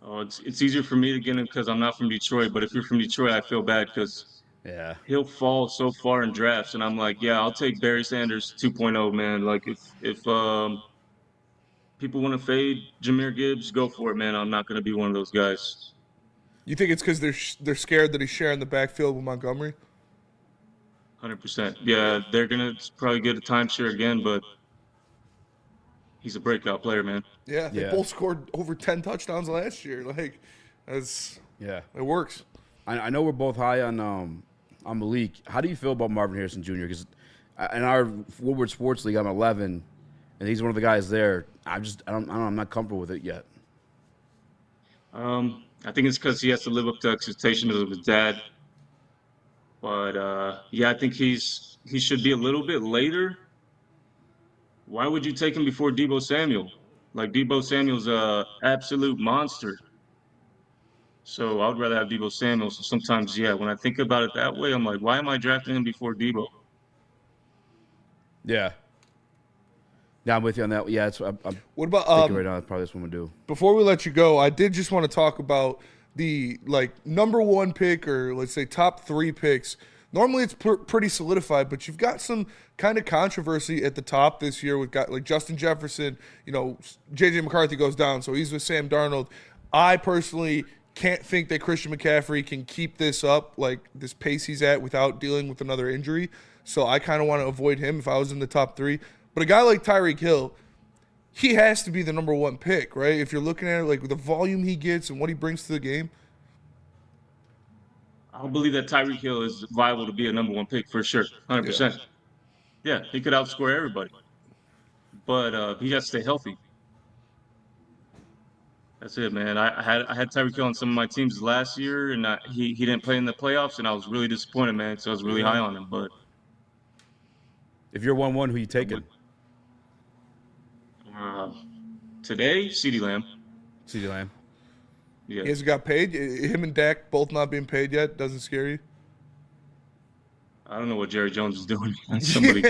Oh, it's easier for me to get him because I'm not from Detroit. But if you're from Detroit, I feel bad because he'll fall so far in drafts, and I'm like, yeah, I'll take Barry Sanders 2.0, man. Like if people want to fade Jahmyr Gibbs, go for it, man. I'm not going to be one of those guys. You think it's because they're scared that he's sharing the backfield with Montgomery? 100%. Yeah, they're going to probably get a timeshare again, but he's a breakout player, man. Yeah, they both scored over 10 touchdowns last year. Like, it works. I know we're both high on Malik. How do you feel about Marvin Harrison Jr.? Because in our Woodward Sports League, I'm 11, and he's one of the guys there. I don't know. I'm not comfortable with it yet. I think it's because he has to live up to expectations of his dad. But yeah, I think he should be a little bit later. Why would you take him before Deebo Samuel? Like, Deebo Samuel's a absolute monster. So I would rather have Deebo Samuel. So sometimes, yeah, when I think about it that way, I'm like, why am I drafting him before Deebo? Yeah. Yeah, I'm with you on that. Yeah, I'm what about thinking right now. That's probably what I'm gonna do. Before we let you go, I did just want to talk about the number 1 pick, or let's say top 3 picks. Normally it's pretty solidified, but you've got some kind of controversy at the top this year. We've got like Justin Jefferson. J.J. McCarthy goes down, so he's with Sam Darnold. I personally can't think that Christian McCaffrey can keep this up, like this pace he's at, without dealing with another injury. So I kind of want to avoid him if I was in the top 3. But a guy like Tyreek Hill, he has to be the number 1 pick, right? If you're looking at it, like the volume he gets and what he brings to the game. I don't believe that Tyreek Hill is viable to be a number 1 pick for sure, 100%. Yeah, he could outscore everybody, but he has to stay healthy. That's it, man. I had Tyreek Hill on some of my teams last year, and he didn't play in the playoffs, and I was really disappointed, man. So I was really high on him. But if you're 1-1, who you taking? Today, CeeDee Lamb. CeeDee Lamb. Yeah. He hasn't got paid. Him and Dak both not being paid yet doesn't scare you? I don't know what Jerry Jones is doing. Somebody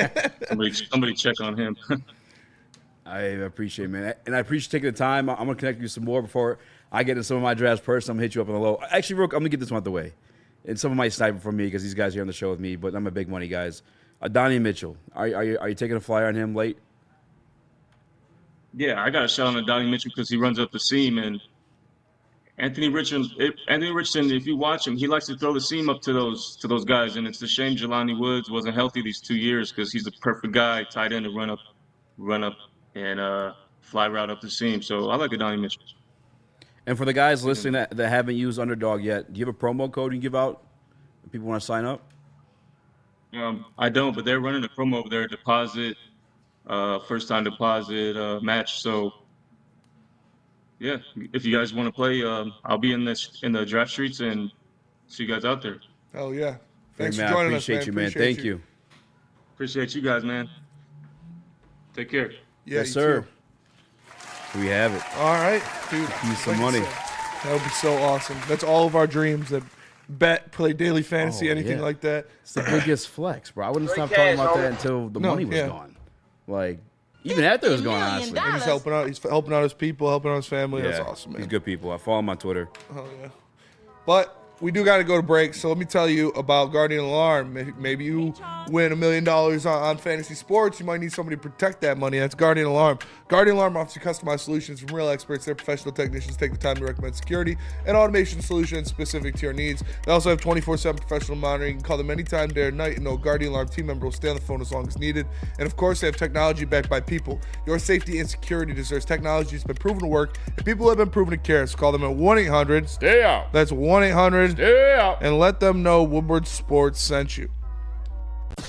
check on him. I appreciate it, man. And I appreciate taking the time. I'm going to connect you some more before I get into some of my drafts first. I'm going to hit you up on the low. Actually, Rook, I'm going to get this one out the way. And some of my sniper from me because these guys here on the show with me, but I'm a big money guys. Donnie Mitchell. Are you taking a flyer on him late? Yeah, I got a shot on Donnie Mitchell because he runs up the seam. And Anthony Richardson, if you watch him, he likes to throw the seam up to those guys. And it's a shame Jelani Woods wasn't healthy these 2 years because he's a perfect guy, tight end to run up and fly route up the seam. So I like a Donnie Mitchell. And for the guys listening that haven't used Underdog yet, do you have a promo code you can give out if people want to sign up? I don't, but they're running a promo over there, deposit, first-time deposit match. So, yeah, if you guys want to play, I'll be in the draft streets and see you guys out there. Hell yeah. Thanks man, for joining us, man. appreciate man. Thank you. Appreciate you guys, man. Take care. Yeah, yes, sir. Too. We have it. All right, dude. Use some money. That would be so awesome. That's all of our dreams. That bet, play daily fantasy, anything like that. It's the biggest flex, bro. I wouldn't stop talking about that until the money was gone. Like, even after it was gone, honestly. And he's helping out. He's helping out his people, helping out his family. That's awesome, man. He's good people. I follow him on Twitter. Oh yeah. But we do got to go to break, so let me tell you about Guardian Alarm. Maybe you win $1 million on fantasy sports. You might need somebody to protect that money. That's Guardian Alarm. Guardian Alarm offers you customized solutions from real experts. Their professional technicians take the time to recommend security and automation solutions specific to your needs. They also have 24/7 professional monitoring. You can call them anytime, day or night, and no Guardian Alarm team member will stay on the phone as long as needed. And of course, they have technology backed by people. Your safety and security deserves technology that's been proven to work, and people have been proven to care. So call them at 1-800. Stay out. That's 1-800. Stay out. And let them know Woodward Sports sent you. A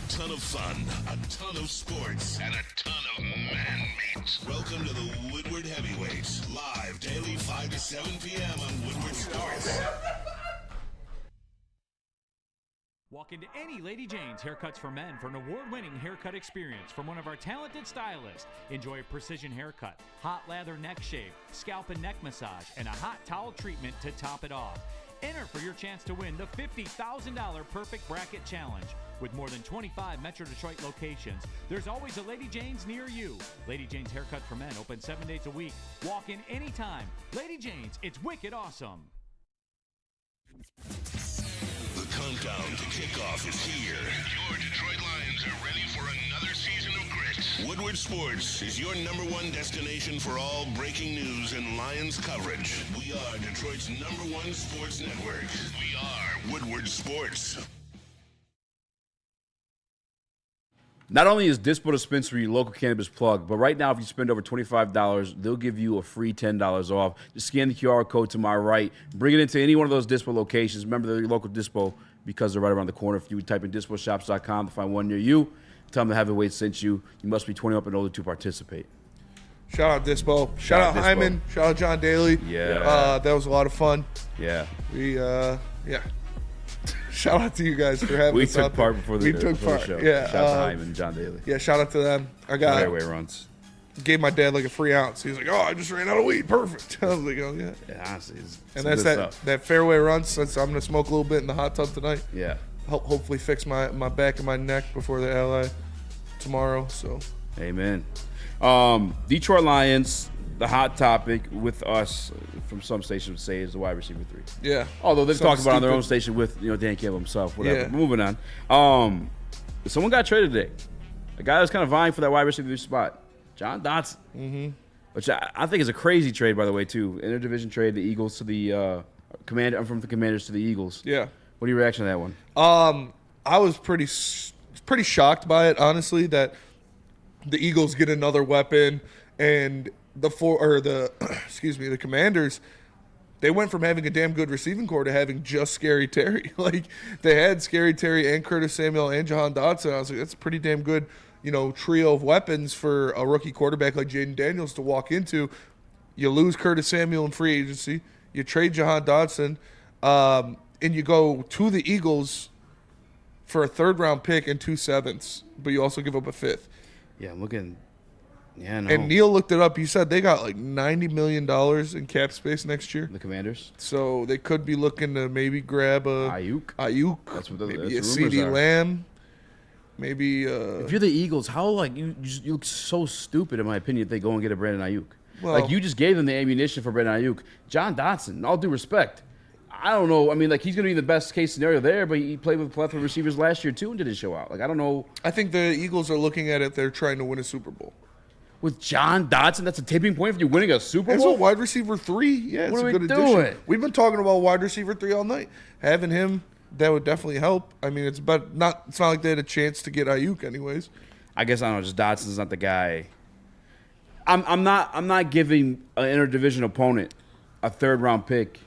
ton of fun, a ton of sports, and a ton of man meat. Welcome to the Woodward Heavyweights, live daily 5 to 7 p.m. on Woodward Sports. Walk into any Lady Jane's Haircuts for Men for an award-winning haircut experience from one of our talented stylists. Enjoy a precision haircut, hot lather neck shave, scalp and neck massage, and a hot towel treatment to top it off. Enter for your chance to win the $50,000 Perfect Bracket Challenge. With more than 25 Metro Detroit locations, there's always a Lady Jane's near you. Lady Jane's Haircut for Men, open 7 days a week. Walk in anytime. Lady Jane's, it's wicked awesome. The countdown to kickoff is here. Your Detroit Lions are ready for another season of grit. Woodward Sports is your #1 destination for all breaking news and Lions coverage. We are Detroit's #1 sports network. We are Woodward Sports. Not only is Dispo Dispensary local cannabis plug, but right now if you spend over $25, they'll give you a free $10 off. Just scan the QR code to my right. Bring it into any one of those Dispo locations. Remember, they're your local Dispo because they're right around the corner. If you type in disposhops.com to find one near you, Tell them the heavyweight sent you. You must be 21 and older to participate. Shout out Dispo. Shout out Hyman. Shout out John Daly. Yeah. That was a lot of fun. Yeah. Shout out to you guys for having We us took out part there. before the, We took before part. the show. Yeah. Shout out to Hyman and John Daly. Yeah, shout out to them. I got fairway runs. Gave my dad like a free ounce. He was like, "Oh, I just ran out of weed. Perfect." I was like, "Oh yeah." Yeah, honestly, it's And some that's good that stuff. that fairway runs. Since I'm gonna smoke a little bit in the hot tub tonight. Yeah. Hopefully fix my back and my neck before the LA tomorrow. So. Amen. Detroit Lions. The hot topic with us from some stations would say is the wide receiver 3. Yeah. Although they've talked about it on their stupid. own station with Dan Campbell himself. Whatever. Yeah. Moving on. Someone got traded today. A guy that's kind of vying for that wide receiver spot. John Dotson. Mm-hmm. Which I think is a crazy trade, by the way, too. Interdivision trade, the Eagles to the Commander. I'm from the Commanders to the Eagles. Yeah. What are your reaction to that one? I was pretty shocked by it, honestly, that the Eagles get another weapon and the Commanders, they went from having a damn good receiving core to having just Scary Terry. Like they had Scary Terry and Curtis Samuel and Jahan Dotson. I was like, that's a pretty damn good, trio of weapons for a rookie quarterback like Jaden Daniels to walk into. You lose Curtis Samuel in free agency. You trade Jahan Dotson, and you go to the Eagles for a 3rd-round pick and 2 7ths, but you also give up a 5th. Yeah, I'm looking. Yeah, no. And Neil looked it up. He said they got like $90 million in cap space next year. The Commanders. So they could be looking to maybe grab a Ayuk. That's what maybe that's a rumors CD are. Lamb. Maybe. If you're the Eagles, how you look so stupid in my opinion if they go and get a Brandon Ayuk. Well- Like you just gave them the ammunition for Brandon Ayuk. John Dotson, in all due respect, I don't know. I mean, like he's going to be the best case scenario there, but he played with a plethora of receivers last year too and didn't show out. Like I don't know. I think the Eagles are looking at it. They're trying to win a Super Bowl. With John Dotson, that's a tipping point for you winning a Super As Bowl. a wide receiver 3, yeah, it's What a are good we addition. doing? We've been talking about wide receiver 3 all night. Having him, that would definitely help. I mean, it's not like they had a chance to get Ayuk anyways. I guess I don't know. Just Dotson's not the guy. I'm not giving an interdivision opponent a 3rd-round pick.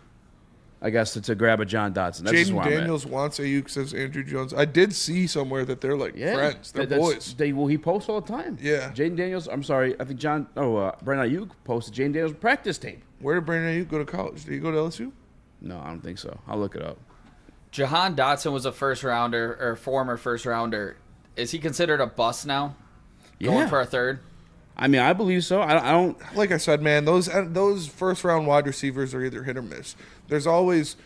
I guess to grab a John Dotson. That's just Jaden where I'm at. Daniels wants Ayuk, says Andrew Jones. I did see somewhere that they're like friends. They're boys. He posts all the time. Yeah. Jaden Daniels. I'm sorry. I think Brandon Ayuk posted Jaden Daniels' practice tape. Where did Brandon Ayuk go to college? Did he go to LSU? No, I don't think so. I'll look it up. Jahan Dotson was a former first rounder. Is he considered a bust now? Going Yeah. for a 3rd? I mean, I believe so. I don't. Like I said, man, those first-round wide receivers are either hit or miss. There's always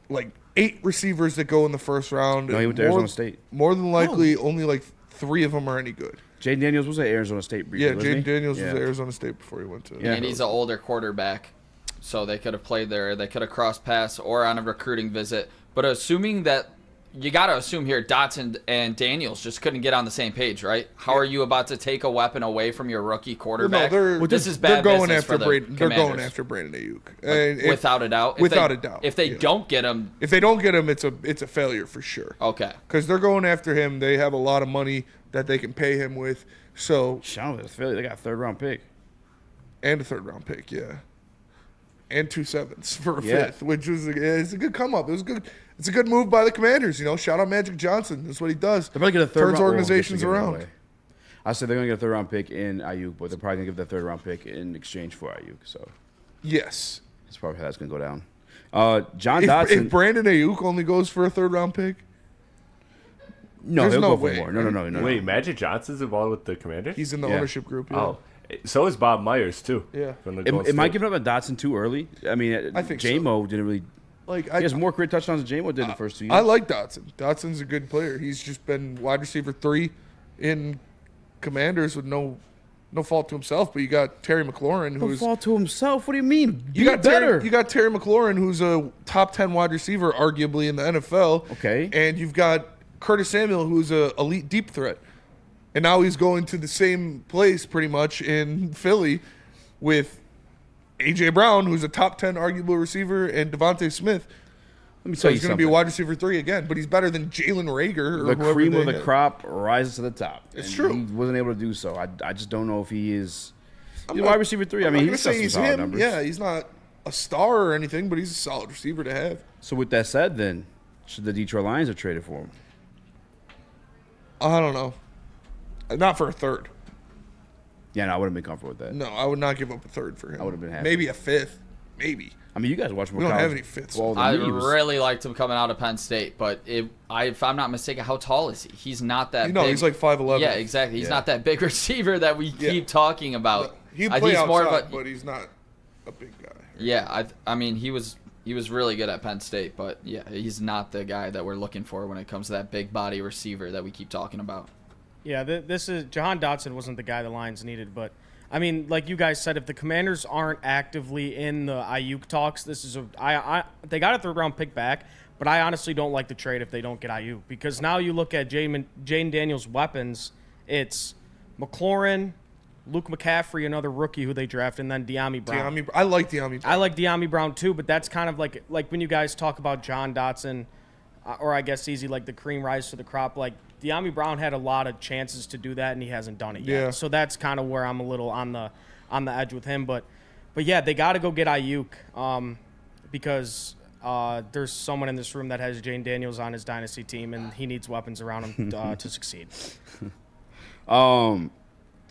like 8 receivers that go in the first round. No, he and went to Arizona State. More than likely, only like 3 of them are any good. Jaden Daniels was at Arizona State briefly, Yeah, wasn't Jaden he? Daniels Yeah. was at Arizona State before he went to. Yeah. And he's an older quarterback, so they could have played there. They could have crossed paths or on a recruiting visit. But assuming that, you got to assume here Dotson and Daniels just couldn't get on the same page, right? How are you about to take a weapon away from your rookie quarterback? This is bad They're going business after for the Brandon. They're going Commanders. after Brandon Ayuk. Like, And without a doubt. Without a doubt. If they don't get him, If they don't get him, it's a failure for sure. Okay. Because they're going after him. They have a lot of money that they can pay him with. So They got a 3rd-round pick. And a 3rd-round pick, yeah. And 2 7ths for a Yeah. 5th, which was it's a good come up. It was good. It's a good move by the Commanders. Shout out Magic Johnson. That's what he does. They're probably going to Turns round, organizations around. I said they're going to get a 3rd-round pick in Ayuk, but they're probably going to give the 3rd-round pick in exchange for Ayuk. So Yes. that's probably how that's going to go down. John Dotson. If Brandon Ayuk only goes for a 3rd-round pick, No, there's he'll no go for way. more. No. Wait, Magic Johnson's involved with the Commanders? He's in the Yeah. ownership group. Yeah. Oh, so is Bob Myers too. Yeah. From the Golden Am I State. giving up on Dotson too early? I mean, I think so. J-Mo didn't really. Like He has more career touchdowns than J-Mo did the first 2 years. I like Dotson. Dotson's a good player. He's just been wide receiver 3 in Commanders with no fault to himself. But you got Terry McLaurin, No who's fault to himself. What do you mean? you got Terry McLaurin, who's a top 10 wide receiver, arguably in the NFL. Okay. And you've got Curtis Samuel, who's a elite deep threat, and now he's going to the same place pretty much in Philly with A.J. Brown, who's a top 10 arguable receiver, and Devontae Smith. Let me So tell he's you going to be a something. wide receiver 3 again, but he's better than Jalen Rager or The whoever cream they of the had. crop rises to the top. It's And true. He wasn't able to do so. I just don't know if he is. I'm He's a not- wide receiver 3. I I'm mean, not he's gonna got say some he's solid him. numbers. Yeah, he's not a star or anything, but he's a solid receiver to have. So with that said, then should the Detroit Lions have traded for him? I don't know. Not for a third. Yeah, no, I wouldn't have been comfortable with that. No, I would not give up a third for him. I would have been happy. Maybe a fifth. Maybe. I mean, you guys watch more We don't college have any fifths. ball than I me. He was- really liked him coming out of Penn State, but if I'm not mistaken, how tall is he? He's not that No, big. he's like 5'11". Yeah, exactly. He's Yeah. not that big receiver that we keep talking about. He I play think he's more outside, of but he's not a big guy. Yeah, I mean, he was really good at Penn State, but yeah, he's not the guy that we're looking for when it comes to that big body receiver that we keep talking about. Yeah, this is Jahan Dotson wasn't the guy the Lions needed, but I mean, like you guys said, if the Commanders aren't actively in the Ayuk talks, this is they got a third-round pick back, but I honestly don't like the trade if they don't get Ayuk, because now you look at Jane Daniels' weapons, it's McLaurin, Luke McCaffrey, another rookie who they drafted, and then De'Ami Brown. I like De'Ami Brown. I like De'Ami Brown too, but that's kind of like when you guys talk about Jahan Dotson, or I guess Eazy, like the cream rise to the crop, like De'Ami Brown had a lot of chances to do that, and he hasn't done it yet. Yeah. So that's kind of where I'm a little on the edge with him. But yeah, they got to go get Ayuk because there's someone in this room that has Jane Daniels on his dynasty team, and he needs weapons around him to succeed.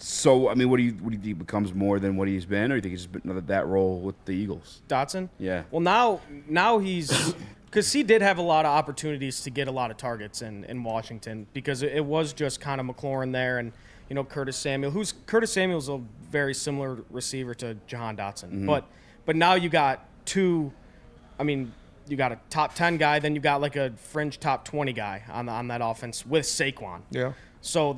So, I mean, what do you think becomes more than what he's been, or do you think he's just been that role with the Eagles? Dotson? Yeah. Well, now he's – because he did have a lot of opportunities to get a lot of targets in Washington, because it was just kind of McLaurin there and, you know, Curtis Samuel. Curtis Samuel's a very similar receiver to Jahan Dotson. Mm-hmm. But now you got two – I mean, you got a top 10 guy, then you got like a fringe top 20 guy on that offense with Saquon. Yeah. So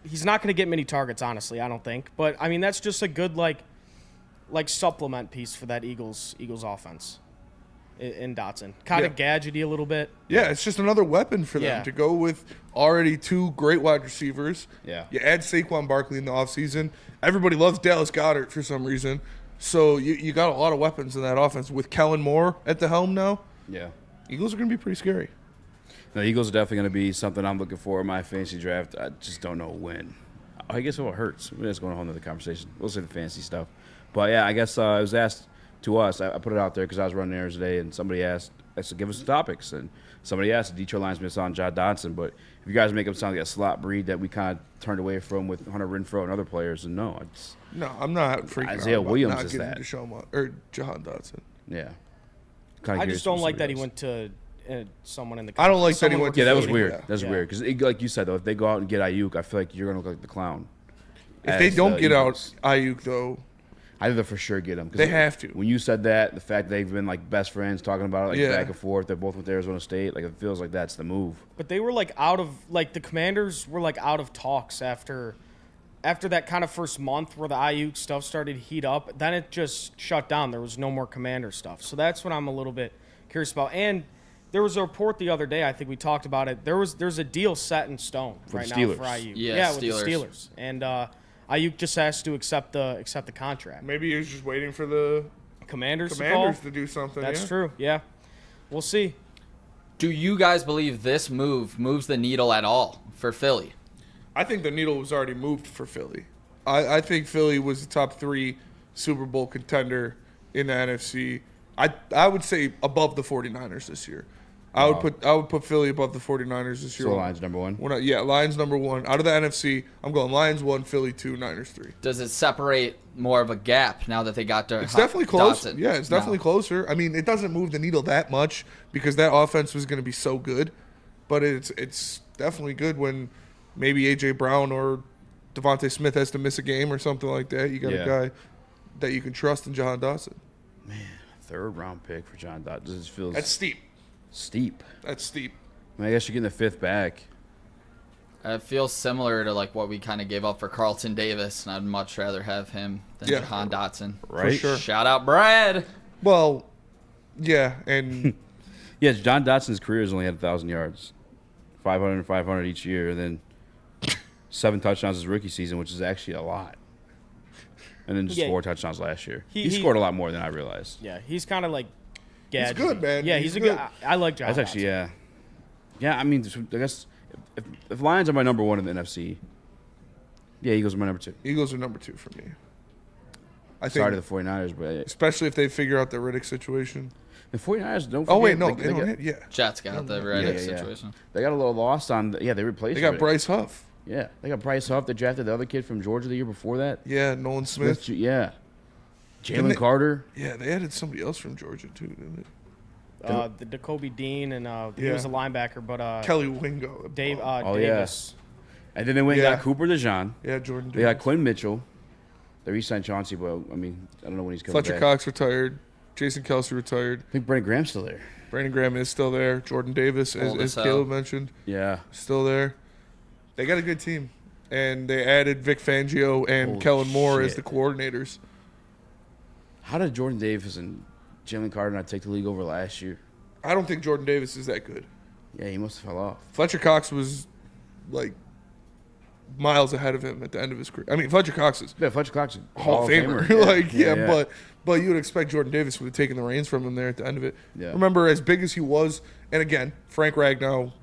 he's not going to get many targets, honestly, I don't think. But, I mean, that's just a good, like supplement piece for that Eagles offense in Dotson. Kind of gadgety a little bit. Yeah, it's just another weapon for them to go with already two great wide receivers. Yeah. You add Saquon Barkley in the offseason. Everybody loves Dallas Goedert for some reason. So you got a lot of weapons in that offense. With Kellen Moore at the helm now, Yeah. Eagles are going to be pretty scary. The Eagles are definitely going to be something I'm looking for in my fantasy draft. I just don't know when. I guess it hurts. We're just going to hold another conversation. We'll say the fantasy stuff. But, yeah, I guess it was asked to us. I put it out there because I was running errands today, and somebody asked, I said, give us some topics. And somebody asked, the Detroit Lions miss on Jahan Dotson. But if you guys make him sound like a slot breed that we kind of turned away from with Hunter Renfrow and other players, and no. I'm not freaking Isaiah out about Williams not is getting that. Jahan Dotson. Yeah. I just don't like that he went to someone in the I don't like that he someone went Yeah, that was Philly. weird. Yeah. That's weird. Because, like you said, though, if they go out and get Ayuk, I feel like you're going to look like the clown. If they as don't the get Eagles. out Ayuk, though, I think they'll for sure get him. They have to. When you said that, the fact that they've been like best friends talking about it, like Yeah. back and forth, they're both with Arizona State. Like it feels like that's the move. But they were like the Commanders were like out of talks after that kind of first month where the Ayuk stuff started to heat up. Then it just shut down. There was no more Commander stuff. So that's what I'm a little bit curious about. And there was a report the other day, I think we talked about it. There's a deal set in stone For right the now Steelers. for Ayuk. Yeah, with the Steelers. And Ayuk just has to accept the contract. maybe he was just waiting for the Commanders Commanders to to do something. That's yeah. true. Yeah. We'll see. Do you guys believe this move moves the needle at all for Philly? I think the needle was already moved for Philly. I think Philly was the top 3 Super Bowl contender in the NFC. I would say above the 49ers this year. I would put Philly above the 49ers this year. So Lions number 1? Lions number 1. Out of the NFC, I'm going Lions 1, Philly 2, Niners 3. Does it separate more of a gap now that they got to It's definitely close. Dotson? Yeah, it's definitely closer. I mean, it doesn't move the needle that much because that offense was going to be so good, but it's definitely good when maybe A.J. Brown or Devontae Smith has to miss a game or something like that. You got a guy that you can trust in Jahan Dotson. Man, 3rd round pick for Jahan Dotson. This feels That's steep. Steep. That's steep. I guess you're getting the 5th back. It feels similar to like what we kind of gave up for Carlton Davis, and I'd much rather have him than Jahan Dotson. Right. For sure. Shout out Brad. Well, yeah, and Yes, Jahan Dotson's career has only had 1,000 yards, 500 and 500 each year, and then 7 touchdowns his rookie season, which is actually a lot. And then just 4 touchdowns last year. He scored a lot more than I realized. Yeah, he's kind of like gadgety. He's good, man. Yeah, he's a good. I like Jahan. That's actually, yeah. I mean, I guess if Lions are my number 1 in the NFC, yeah, Eagles are my number 2. Eagles are number 2 for me. I think, Sorry to the 49ers, but especially if they figure out the Riddick situation. The 49ers don't. Oh wait, forget, no, they don't hit. Yeah, Jets got the Reddick situation. They got a little lost on. They replaced. They got Reddick. Bryce Huff. Yeah, they got Bryce Huff. They drafted the other kid from Georgia the year before that. Yeah, Nolan Smith. Yeah, Jalen Carter. Yeah, they added somebody else from Georgia too, didn't The Jacoby Dean and he was a linebacker, but Kelly Wingo. Davis. Yeah. And then they went and got Cooper DeJean. Yeah, Jordan They got Davis. Quinn Mitchell. They re-signed Chauncey, but I mean, I don't know when he's coming Fletcher back. Cox retired. Jason Kelsey retired. I think Brandon Graham's still there. Brandon Graham is still there. Jordan Davis, as Caleb mentioned, still there. They got a good team, and they added Vic Fangio and Holy Kellen Moore as shit. the coordinators. How did Jordan Davis and Jalen Carter not take the league over last year? I don't think Jordan Davis is that good. Yeah, he must have fell off. Fletcher Cox was like miles ahead of him at the end of his career. I mean, Fletcher Cox is Fletcher Cox is Hall of Famer. Yeah. But you would expect Jordan Davis would have taken the reins from him there at the end of it. Yeah. Remember, as big as he was, and again, Frank Ragnow,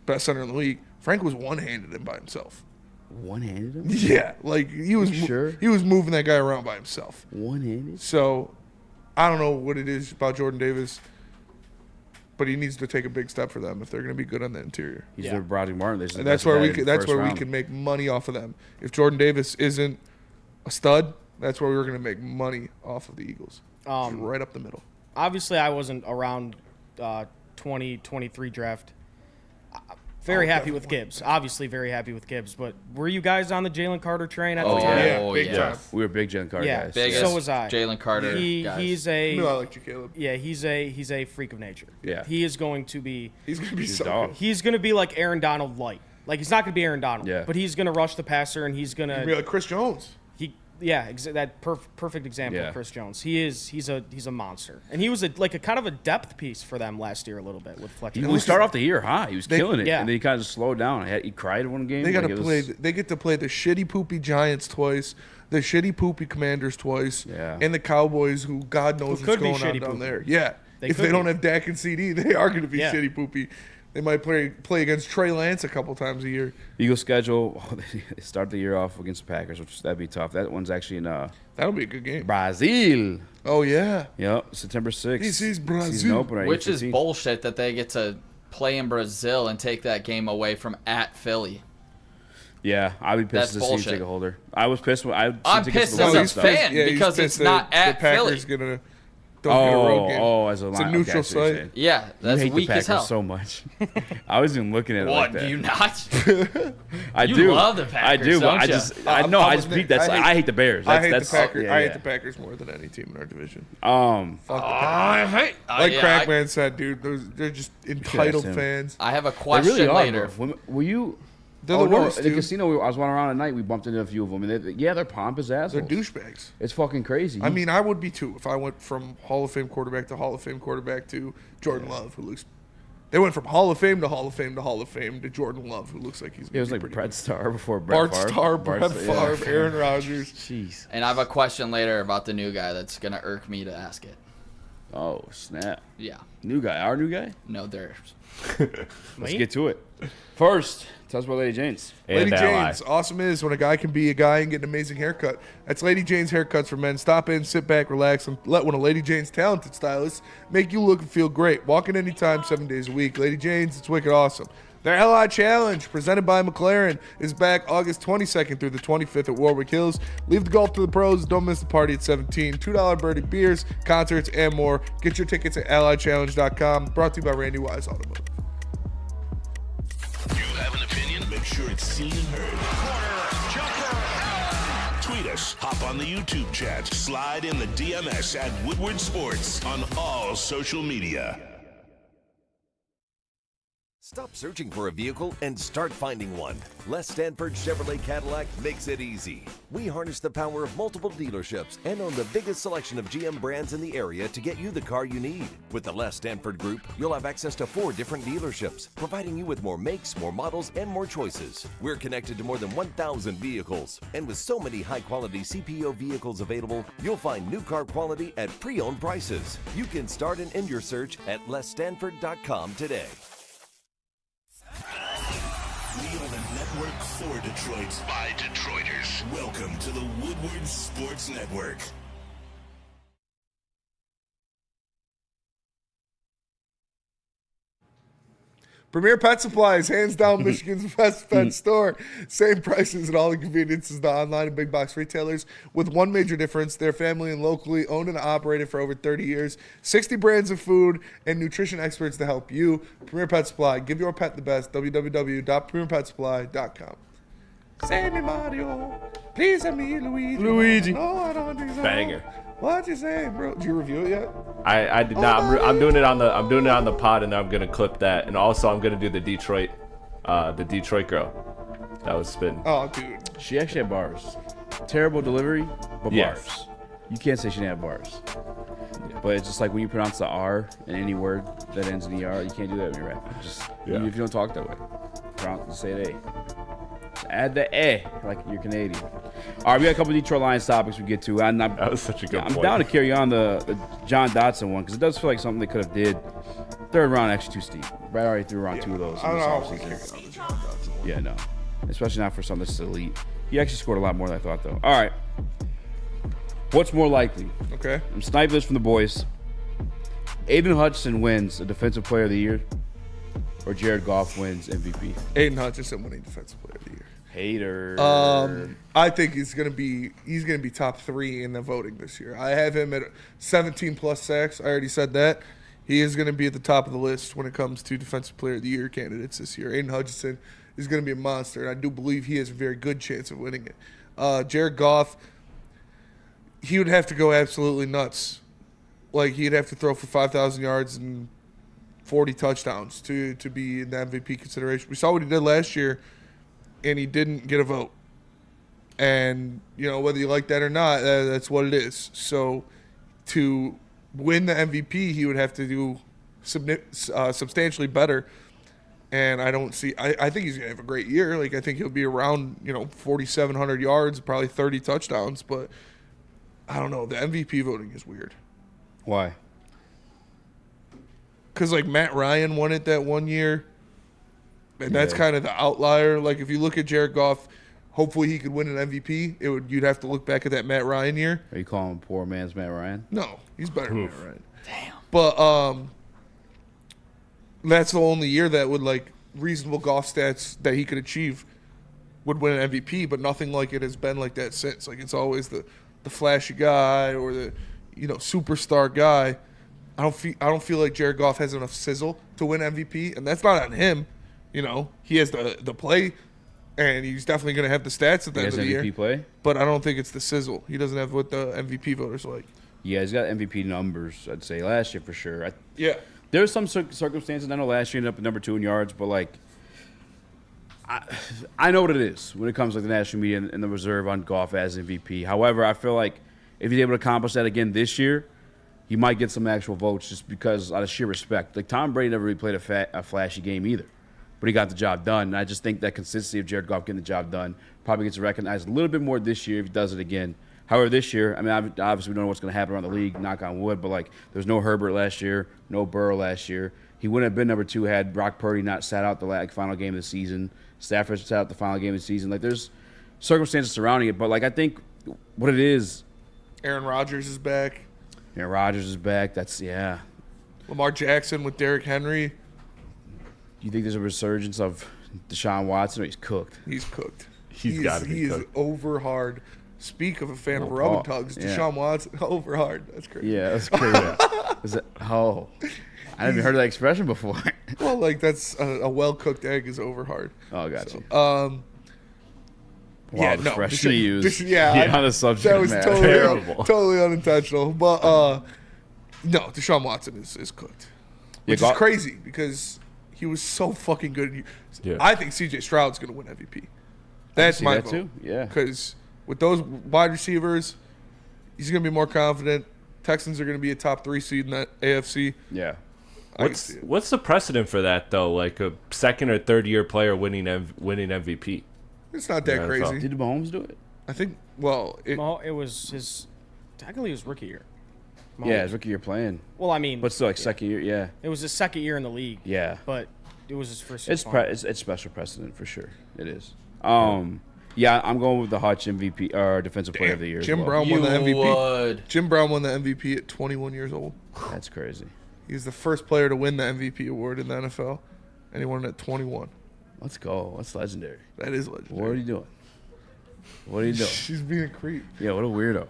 best center in the league. Frank was one-handed him by himself. One-handed him? Yeah, like he was. Sure. He was moving that guy around by himself. One-handed. So, I don't know what it is about Jordan Davis, but he needs to take a big step for them if they're going to be good on the interior. He's their Broderick Martin. And that's where we can make money off of them. If Jordan Davis isn't a stud, that's where we're going to make money off of the Eagles. Just right up the middle. Obviously, I wasn't around 2023 draft. Very happy with Gibbs. Obviously, very happy with Gibbs. But were you guys on the Jalen Carter train at the time? Yeah, big time. We were big Jalen Carter guys. Biggest So was I. Jalen Carter guys. He's a. I like you, Caleb. Yeah, he's a freak of nature. Yeah. He is going to be. He's going to be so dog. good. He's going to be like Aaron Donald light. Like he's not going to be Aaron Donald. Yeah. But he's going to rush the passer and he's going He'll to. be like Chris Jones. That perfect example Yeah. of Chris Jones. He's a monster, and he was a kind of a depth piece for them last year a little bit with Fletcher. He started off the year high. He was killing it, yeah. and then he kind of slowed down. He cried one game. They got to like, it play. was- They get to play the shitty poopy Giants twice, the shitty poopy Commanders twice, Yeah. and the Cowboys, who God knows Who what's could be going on shitty down poopy. there. Yeah, if could they don't be. have Dak and CD, they are going to be Yeah. shitty poopy. They might play against Trey Lance a couple times a year. Eagles schedule. They start the year off against the Packers, which that'd be tough. That one's actually in That'll be a good game. Brazil. Oh yeah. Yep, September 6th. This is Brazil. Season opener, Which is 8:15. bullshit that they get to play in Brazil and take that game away from at Philly. Yeah, I'd be pissed That's to see bullshit. ticket holder. I was pissed when I'm pissed as a fan because it's not at Philly. Don't get a road game. As a It's a line. neutral okay, I see what you're site. saying. Yeah, that's you hate weak the as Packers hell. so much. I wasn't even looking at it like What, that. do you not? I You do. love the I Packers, do, but don't I ya? just I just peaked. I hate the Bears. I hate That's the Packers. yeah, I yeah. hate the Packers more than any team in our division. Um, Fuck the I Packers. hate. Like yeah, Crackman said, dude, they're just entitled him. fans. I have a they question really are, later. bro. Were you? They're the worst, At the dude. casino, I was wandering around at night. We bumped into a few of them, and they're pompous assholes. They're douchebags. It's fucking crazy. I mean, I would be too if I went from Hall of Fame quarterback to Hall of Fame quarterback to Jordan Love, who looks. They went from Hall of Fame to Hall of Fame to Hall of Fame to Jordan Love, who looks like he's. it was like Brett Starr before Brett Bart Favre. Starr, Brett Favre, Aaron Rodgers. Jeez. And I have a question later about the new guy that's gonna irk me to ask it. Oh snap! Yeah. New guy, our new guy. No, theirs. Let's get to it. First, tell us about Lady Jane's. Lady Jane's, awesome is when a guy can be a guy and get an amazing haircut. That's Lady Jane's Haircuts for Men. Stop in, sit back, relax, and let one of Lady Jane's talented stylists make you look and feel great. Walk in anytime, 7 days a week. Lady Jane's, it's wicked awesome. Their LI Challenge, presented by McLaren, is back August 22nd through the 25th at Warwick Hills. Leave the golf to the pros. Don't miss the party at 17. $2 birdie beers, concerts, and more. Get your tickets at LIChallenge.com. Brought to you by Randy Wise Automotive. You have an opinion? Make sure it's seen and heard. Tweet us, hop on the YouTube chat, slide in the DMS at Woodward Sports on all social media. Stop searching for a vehicle and start finding one. Les Stanford Chevrolet Cadillac makes it easy. We harness the power of multiple dealerships and own the biggest selection of GM brands in the area to get you the car you need. With the Les Stanford Group, you'll have access to 4 different dealerships, providing you with more makes, more models, and more choices. We're connected to more than 1,000 vehicles. And with so many high-quality CPO vehicles available, you'll find new car quality at pre-owned prices. You can start and end your search at lesstanford.com today. We are the network for Detroit by Detroiters. Welcome to the Woodward Sports Network. Premier Pet Supply is hands down Michigan's best pet store. Same prices and all the conveniences as the online and big box retailers, with one major difference: they're family and locally owned and operated for over 30 years. 60 brands of food and nutrition experts to help you. Premier Pet Supply. Give your pet the best. www.premierpetsupply.com. Say me Mario, please say me Luigi. No, I don't think so. Banger. What'd you say, bro? Did you review it yet? I did not. I'm doing it on the pod, and I'm gonna clip that, and also I'm gonna do the Detroit girl. That was spitting. Oh, dude. She actually had bars. Terrible delivery, but Yes. bars. You can't say she didn't have bars. But it's just like when you pronounce the R in any word that ends in ER, you can't do that when you're rapping. Just even if you don't talk that way. Say it A. Add the A like you're Canadian. All right, we got a couple of Detroit Lions topics we get to. That was such a good point. I'm down to carry on the John Dotson one because it does feel like something they could have did. Third round actually too steep. Brad already threw around two of those. I don't know. Yeah, no. Especially not for something that's elite. He actually scored a lot more than I thought, though. All right. What's more likely? Okay. I'm sniping this from the boys. Aiden Hutchinson wins a Defensive Player of the Year, or Jared Goff wins MVP. Aiden Hutchinson winning Defensive Player of the Year. Hater. I think he's gonna be top 3 in the voting this year. I have him at 17 plus sacks. I already said that. He is gonna be at the top of the list when it comes to Defensive Player of the Year candidates this year. Aiden Hutchinson is gonna be a monster, and I do believe he has a very good chance of winning it. Jared Goff, he would have to go absolutely nuts. Like, he'd have to throw for 5,000 yards and 40 touchdowns to be in the MVP consideration. We saw what he did last year, and he didn't get a vote. And, whether you like that or not, that's what it is. So to win the MVP, he would have to do substantially better. And I don't see – I think he's going to have a great year. Like, I think he'll be around, 4,700 yards, probably 30 touchdowns. But I don't know. The MVP voting is weird. Why? Because, Matt Ryan won it that one year. And that's kind of the outlier. Like, if you look at Jared Goff, hopefully he could win an MVP. You'd have to look back at that Matt Ryan year. Are you calling him poor man's Matt Ryan? No, he's better than Matt Ryan. Damn. But that's the only year that would, reasonable golf stats that he could achieve would win an MVP, but nothing like it has been like that since. It's always the flashy guy or the, superstar guy. I don't feel like Jared Goff has enough sizzle to win MVP, and that's not on him. He has the play, and he's definitely going to have the stats at the end of the year. MVP play? But I don't think it's the sizzle. He doesn't have what the MVP voters like. Yeah, he's got MVP numbers, I'd say, last year for sure. Yeah. There's some circumstances. I know last year he ended up at number 2 in yards, but, I know what it is when it comes to the national media and the reserve on Goff as MVP. However, I feel like if he's able to accomplish that again this year, he might get some actual votes just because out of sheer respect. Tom Brady never really played a flashy game either, but he got the job done. And I just think that consistency of Jared Goff getting the job done probably gets recognized a little bit more this year if he does it again. However, this year, obviously we don't know what's going to happen around the league, knock on wood, but there's no Herbert last year, no Burrow last year. He wouldn't have been number 2 had Brock Purdy not sat out the final game of the season. Stafford sat out the final game of the season. There's circumstances surrounding it, but I think what it is. Aaron Rodgers is back. Aaron Rodgers is back. Lamar Jackson with Derrick Henry. Do you think there's a resurgence of Deshaun Watson, or he's cooked? He's cooked. He's got to be cooked. He is over hard. Speak of a fan of rubbing tugs, Deshaun Watson over hard. That's crazy. Yeah, that's crazy. I haven't even heard that expression before. Well, that's a well-cooked egg is over hard. Oh, gotcha. So, yeah, no. Expression to use. On the subject that was matter. totally unintentional. But no, Deshaun Watson is cooked, which is crazy because he was so fucking good. Yeah. I think C.J. Stroud's going to win MVP. That's my vote. Too. Yeah, because with those wide receivers, he's going to be more confident. Texans are going to be a top 3 seed in that AFC. Yeah. What's the precedent for that though? A second or third year player winning MVP. It's not that crazy. Did Mahomes do it? I think. Well, it was his. Technically, his rookie year. Mahomes. Yeah, his rookie year playing. Well, but still, second year. Yeah. It was his second year in the league. Yeah. But it was his first year. It's special precedent for sure. It is. Yeah, I'm going with the Hutch MVP or Defensive Player of the Year. Jim Brown won the MVP. Jim Brown won the MVP at 21 years old. That's crazy. He's the first player to win the MVP award in the NFL. and he won it at 21. Let's go. That's legendary. That is legendary. What are you doing? What are you doing? She's being a creep. Yeah, what a weirdo.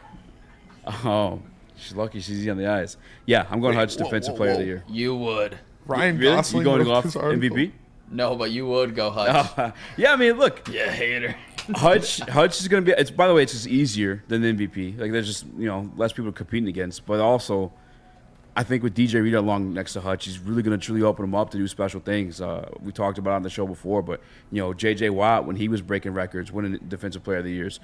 She's lucky she's easy on the eyes. Yeah, I'm going Hutch Defensive Player of the Year. You would. Ryan Really? Gosling You going to go wrote off this article. MVP? No, but you would go Hutch. Yeah, I mean, look. Yeah, hater. Hutch is going to be. It's by the way, it's just easier than the MVP. Like there's just less people competing against. But also, I think with DJ Reader along next to Hutch, he's really going to truly open him up to do special things. We talked about it on the show before, but JJ Watt when he was breaking records, winning Defensive Player of the Years,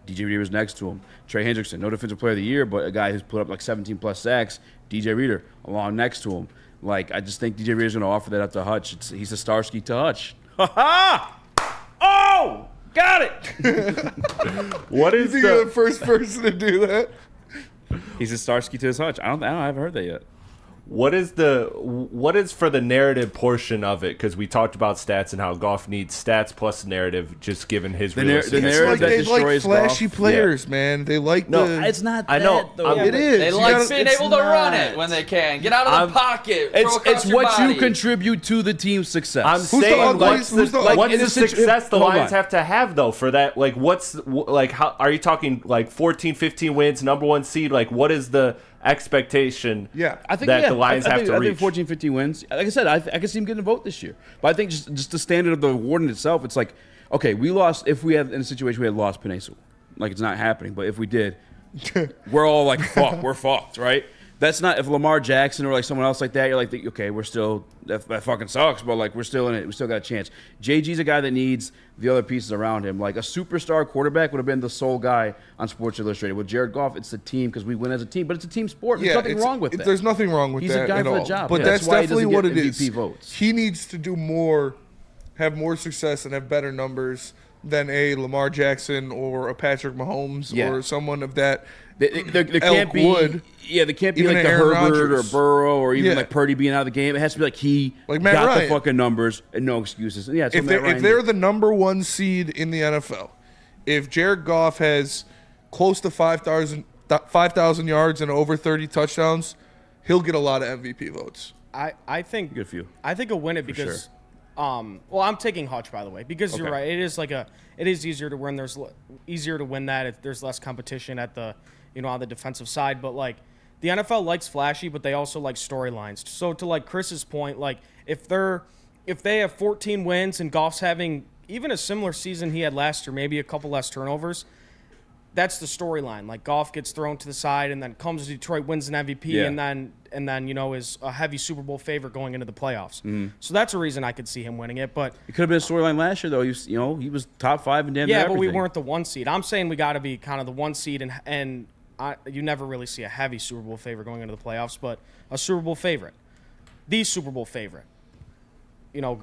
DJ Reader was next to him. Trey Hendrickson, no Defensive Player of the Year, but a guy who's put up like 17 plus sacks. DJ Reader along next to him. Like I just think DJ Reader's going to offer that up to Hutch. He's a Starsky to Hutch. Ha ha! Oh! Got it. What is You think you're the first person to do that? He's a Starsky to his Hutch. I haven't heard that yet. What is for the narrative portion of it? Because we talked about stats and how Goff needs stats plus narrative, just given his realistic. It's like they like flashy players, man. They like it's not. I know. It is. They like being able to run it when they can. Get out of the pocket. It's what you contribute to the team's success. I'm saying, what's the success the Lions have to have though for that? Like, how are you talking? Like 14, 15 wins, number one seed. Like, what is the expectation I think the Lions have to reach? I think 14, 15 wins. Like I said, I can see him getting a vote this year. But I think just the standard of the award in itself, it's like, okay, we lost. If we had in a situation we had lost Penei Sewell, like it's not happening. But if we did, we're all like, fuck, we're fucked, right? That's not if Lamar Jackson or like someone else like that. You're like, okay, we're still that fucking sucks, but like we're still in it. We still got a chance. JG's a guy that needs the other pieces around him. Like a superstar quarterback would have been the sole guy on Sports Illustrated. With Jared Goff, it's the team because we win as a team, but it's a team sport. There's nothing wrong with that. There's nothing wrong with He's that. He's a guy at for all. the job. But that's why definitely what it is. MVP votes. He needs to do more, have more success, and have better numbers than a Lamar Jackson or a Patrick Mahomes or someone of that. There can't be, there can't be like the Herbert or Burrow or even like Purdy being out of the game. It has to be like he like Matt got Ryan. the fucking numbers and no excuses. Yeah, if they're the number one seed in the NFL, if Jared Goff has close to 5,000 yards and over 30 touchdowns, he'll get a lot of MVP votes. I think get a few. I think he'll win it because well, I'm taking Hutch, by the way, because you're right. It is easier to win. There's easier to win that if there's less competition at the on the defensive side. But like the NFL likes flashy, but they also like storylines. So to like Chris's point, like if they have 14 wins and Goff's having even a similar season he had last year, maybe a couple less turnovers, that's the storyline. Like Goff gets thrown to the side and then comes to Detroit, wins an MVP, and then is a heavy Super Bowl favorite going into the playoffs. Mm-hmm. So that's a reason I could see him winning it. But it could have been a storyline last year though. He was top 5 and damn but we weren't the 1 seed. I'm saying we got to be kind of the 1 seed and you never really see a heavy Super Bowl favorite going into the playoffs, but a Super Bowl favorite, the Super Bowl favorite.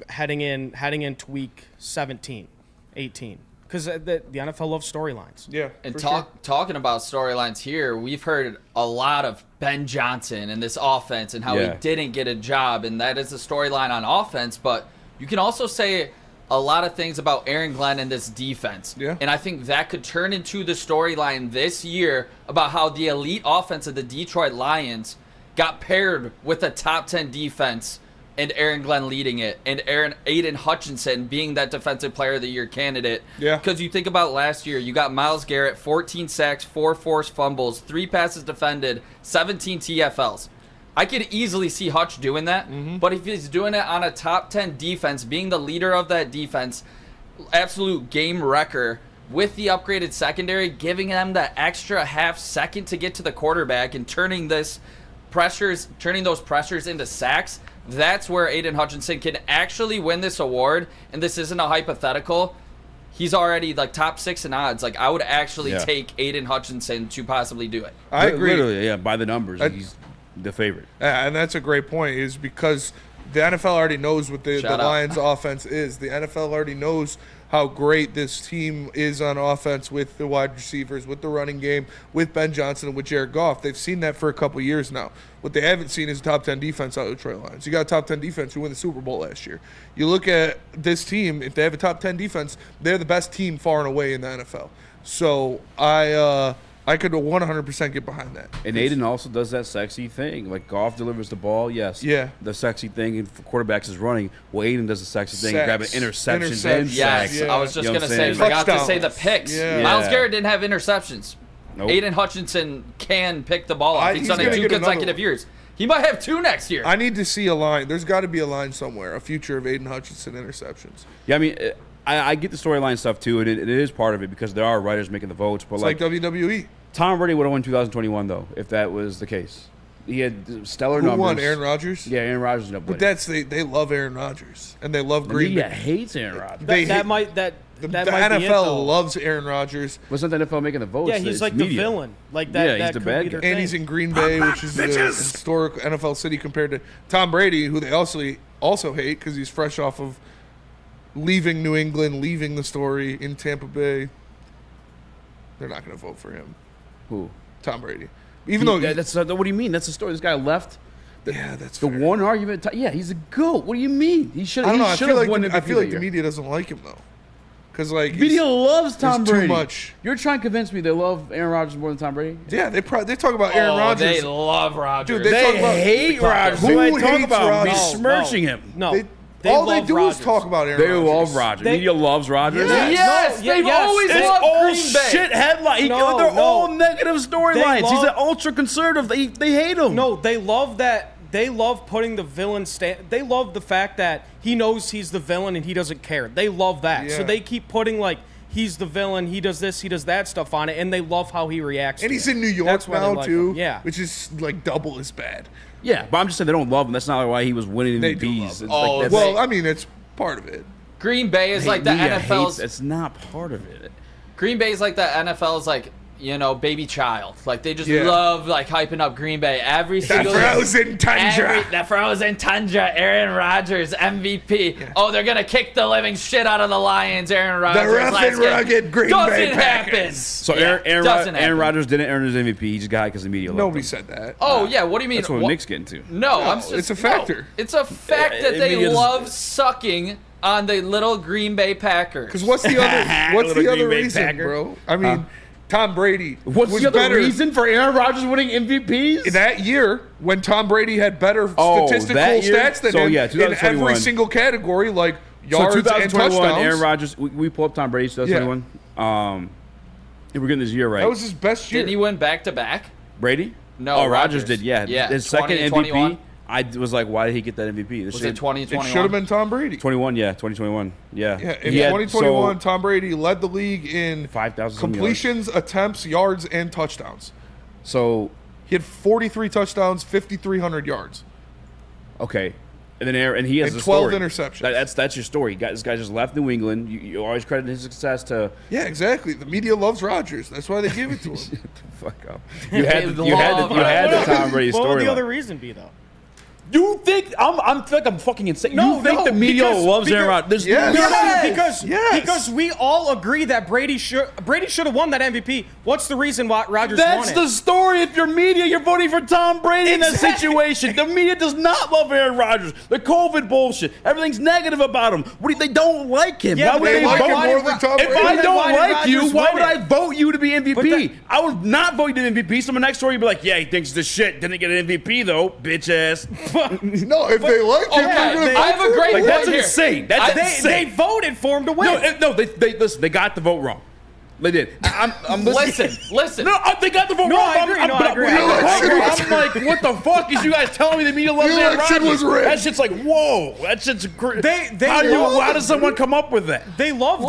Heading into week 17, 18. Because the NFL loves storylines. Yeah. And talking about storylines here, we've heard a lot of Ben Johnson and this offense and how he didn't get a job, and that is a storyline on offense. But you can also say a lot of things about Aaron Glenn and this defense. Yeah. And I think that could turn into the storyline this year about how the elite offense of the Detroit Lions got paired with a top 10 defense and Aaron Glenn leading it, and Aiden Hutchinson being that Defensive Player of the Year candidate. Yeah. Because you think about last year, you got Myles Garrett, 14 sacks, 4 forced fumbles, 3 passes defended, 17 TFLs. I could easily see Hutch doing that, but if he's doing it on a top 10 defense, being the leader of that defense, absolute game wrecker, with the upgraded secondary, giving them that extra half second to get to the quarterback and turning those pressures into sacks, that's where Aiden Hutchinson can actually win this award. And this isn't a hypothetical. He's already like top 6 in odds. Like I would actually take Aiden Hutchinson to possibly do it. I agree. Literally, by the numbers, he's the favorite. And that's a great point, is because the NFL already knows what the Lions offense is. The NFL already knows how great this team is on offense with the wide receivers, with the running game, with Ben Johnson, and with Jared Goff. They've seen that for a couple years now. What they haven't seen is a top 10 defense out of the Detroit Lions. You got a top 10 defense who won the Super Bowl last year. You look at this team, if they have a top 10 defense, they're the best team far and away in the NFL. So I could 100% get behind that. And Aiden also does that sexy thing. Like Goff delivers the ball, yes. Yeah. The sexy thing for quarterbacks is running. Well, Aiden does the sexy thing, grabbing interceptions Interception. and Yes, sacks. I was just You know going what to I'm say, saying? forgot to say the picks. Yeah. Miles Garrett didn't have interceptions. Nope. Aiden Hutchinson can pick the ball up. He's he's done it gonna 2 get another consecutive one. years. He might have 2 next year. I need to see a line. There's got to be a line somewhere, a future of Aiden Hutchinson interceptions. Yeah, I mean, I get the storyline stuff too, and it is part of it because there are writers making the votes. But It's like WWE. Tom Brady would have won 2021 though, if that was the case. He had stellar Who numbers. won? Aaron Rodgers? Yeah, Aaron Rodgers ended up But winning. they love Aaron Rodgers and they love The Green media Bay. hates Aaron Rodgers. They That hate- might the might be it, NFL though. loves Aaron Rodgers. Wasn't the NFL making the votes? Yeah, he's It's like the media. villain. Like that. Yeah, he's that the could bad be guy. their And he's thing. in Green Bay, which is a historic NFL city compared to Tom Brady, who they also hate because he's fresh off of leaving New England, leaving the story in Tampa Bay. They're not going to vote for him. Who? Tom Brady. Even though that's what do you mean? That's the story. This guy left. Yeah, that's the fair. one argument. Yeah, he's a goat. What do you mean? He should. I don't know. He I should feel have like won the, MVP I feel like that the year. media doesn't like him though, because like Media loves Tom it's Brady. Too much. You're trying to convince me they love Aaron Rodgers more than Tom Brady? Yeah, they talk about Aaron Rodgers. They love Rodgers. Dude, They talk about, hate Rodgers. Who Who they talk hates about? Rodgers? Besmirching him. No. All they love do Rodgers. is talk about Aaron They Rodgers. love Rodgers. Media loves Rodgers. Yes, they've always It's loved all Green Bay. shit headline. No, They're no. all negative storylines. He's love- an ultra conservative. They hate him. No, they love that. They love putting the villain They love the fact that he knows he's the villain and he doesn't care. They love that. So Yeah. they keep putting like he's the villain, he does this, he does that stuff on it, and they love how he reacts. And to he's it. in New York That's why they now like too. him. Yeah. which is like double as bad. Yeah, but I'm just saying they don't love him. That's not why he was winning They do MVPs. love It's him. like, that's, Well, I mean, it's part of it. Green Bay is like the media NFL's. hates- It's not part of it. Green Bay is like the NFL's like baby child. Like they just Yeah. love like hyping up Green Bay every single frozen tundra. The frozen tundra. Aaron Rodgers MVP. Oh, they're gonna kick the living shit out of the Lions. Aaron Rodgers. rough last and game. rugged Green doesn't Bay happen. Packers. So Yeah, doesn't Aaron happen. Rodgers didn't earn his MVP. He just got it because the media loved Nobody him. said that. Oh yeah, what do you mean? That's what Nick's getting to. No, I'm No, just, it's a factor. no. It's a fact that I they mean, it's- love sucking on the little Green Bay Packers. Because what's the other? What's Little the other Green Bay reason, Packer. bro? I mean, Tom Brady. What's was the other better reason for Aaron Rodgers winning MVPs? that year when Tom Brady had better Oh, statistical that year? stats than So, him yeah, in 2021. every single category, like So yards and 2021, touchdowns. Aaron Rodgers. We pull up Tom Brady 2021. If we're getting this year right. That was his best year. Didn't he win back to back? Brady? No, Oh, Rodgers Rodgers. did. Yeah. Yeah, His second 2021. MVP. I was like, why did he get that MVP? Was it It 2021? should have been Tom Brady. 21? Yeah, 2021. Yeah. Yeah, in He had- 2021, so, Tom Brady led the league in 5,000 completions, attempts, yards, and touchdowns. So He had 43 touchdowns, 5,300 yards. okay, and then Aaron, and he has And a 12 story. interceptions. That's your story. This guy just left New England. You always credit his success to. Yeah, exactly. The media loves Rodgers. That's why they give it to him. Fuck up. You had the Tom Brady What would the storyline. other reason be though? You think I feel like I'm fucking insane? No, you think no, the media because- loves Aaron because- Rodgers? Yes. Because we all agree that Brady should have won that MVP. What's the reason why Rodgers won That's it? the story. If you're media, you're voting for Tom Brady in that Exactly. situation. The media does not love Aaron Rodgers. The COVID bullshit. Everything's negative about him. They don't like him. Yeah, why but would they they like vote him more than Tom If Brady. I Then don't why did like you, Rodgers why win would it? I vote you to be MVP? that- I would not vote you to MVP. So my next story would be like, yeah, he thinks this shit. Didn't get an MVP though, bitch ass. No, if they like him, Okay, they're gonna I vote have a for great him. Like point that's here. insane. That's They insane. voted for him to win. No, they listen. They got the vote wrong. They did. I'm listening. Listen. No, they got the vote No, wrong. I agree. No, I agree. I'm like, what the fuck is you guys telling me the media loves The Aaron election Rodgers? was rigged. That shit's like, whoa. That shit's crazy. They How does someone come up with that? They love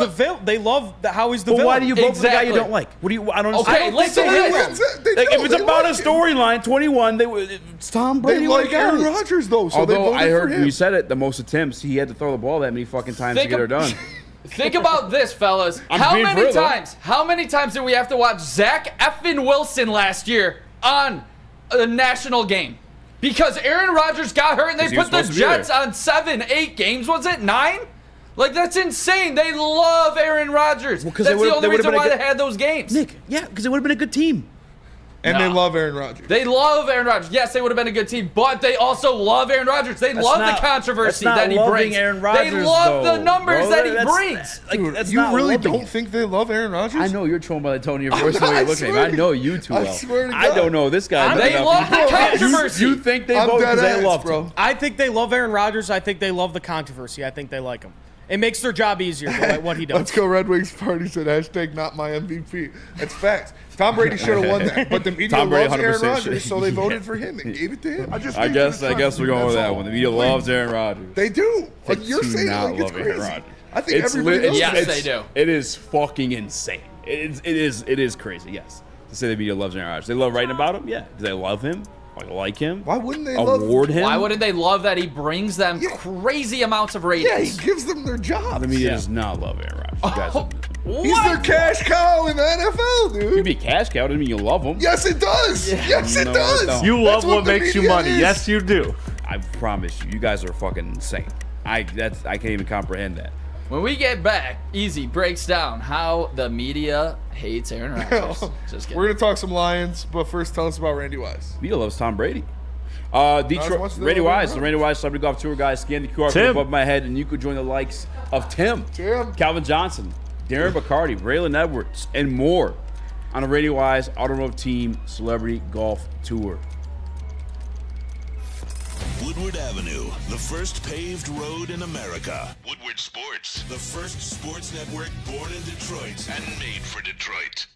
They love how he's the But villain. why do you vote for the guy you Exactly. don't like? What do you? I don't understand. Okay, I don't think listen so to either. this. They Like, do. if it's They about like a him. storyline, 21, it's Tom Brady. They what like a guy. Aaron Rodgers though, so they Although voted I for heard him. you said it, the most attempts he had to throw the ball that many fucking times to Think get her of- done. Think about this, fellas. I'm How being many real, though. times? How many times did we have to watch Zach effing Wilson last year on a national game? Because Aaron Rodgers got hurt and they 'Cause he was put the supposed to be there. Jets on 7, 8 games. Was it 9? Like that's insane. They love Aaron Rodgers. 'cause That's they the only would've reason been a why good- they had those games. Nick, yeah, because it would have been a good team. And they love Aaron Rodgers. They love Aaron Rodgers. Yes, they would have been a good team, but they also love Aaron Rodgers. They love the controversy that he brings. Aaron Rodgers, they love the numbers that he brings. Dude, you really don't think they love Aaron Rodgers? I know you're trolling by the tone of your voice and the way you're looking at me. I know you too well. I swear to God. I don't know this guy. They love the controversy. You think they vote because they love him? I think they love Aaron Rodgers. I think they love the controversy. I think they like him. It makes their job easier, what he does. Let's go Red Wings party said hashtag not my MVP. That's facts. Tom Brady should have won that, but the media loves Aaron Rodgers, so they voted for him and gave it to him. I guess we're going with that one. The media loves Aaron Rodgers. They do. Like you're saying, like it's crazy. I think everybody knows yes, they do. It is fucking insane. It is crazy. Yes, to say the media loves Aaron Rodgers. They love writing about him. Yeah. Do they love him? Like him? Why wouldn't they award him? Why wouldn't they love that he brings them crazy amounts of ratings? Yeah, he gives them their job. The media does not love Aaron Rodgers. He's their cash cow in the NFL, dude. You be cash cow doesn't mean you love him. Yes, it does. Yeah. Yes, it does. You love what makes you money. Yes, you do. I promise you, you guys are fucking insane. I can't even comprehend that. When we get back, Eazy breaks down how the media hates Aaron Rodgers. Just kidding. We're gonna talk some Lions, but first tell us about Randy Wise. Media loves Tom Brady. Detroit, Randy Wise, the Randy Wise Celebrity Golf Tour guys. Scan the QR code above my head, and you could join the likes of Tim, Calvin Johnson, Darren Bacardi, Braylon Edwards, and more on a Randy Wise Automotive Team Celebrity Golf Tour. Woodward Avenue, the first paved road in America. Woodward Sports, the first sports network born in Detroit and made for Detroit.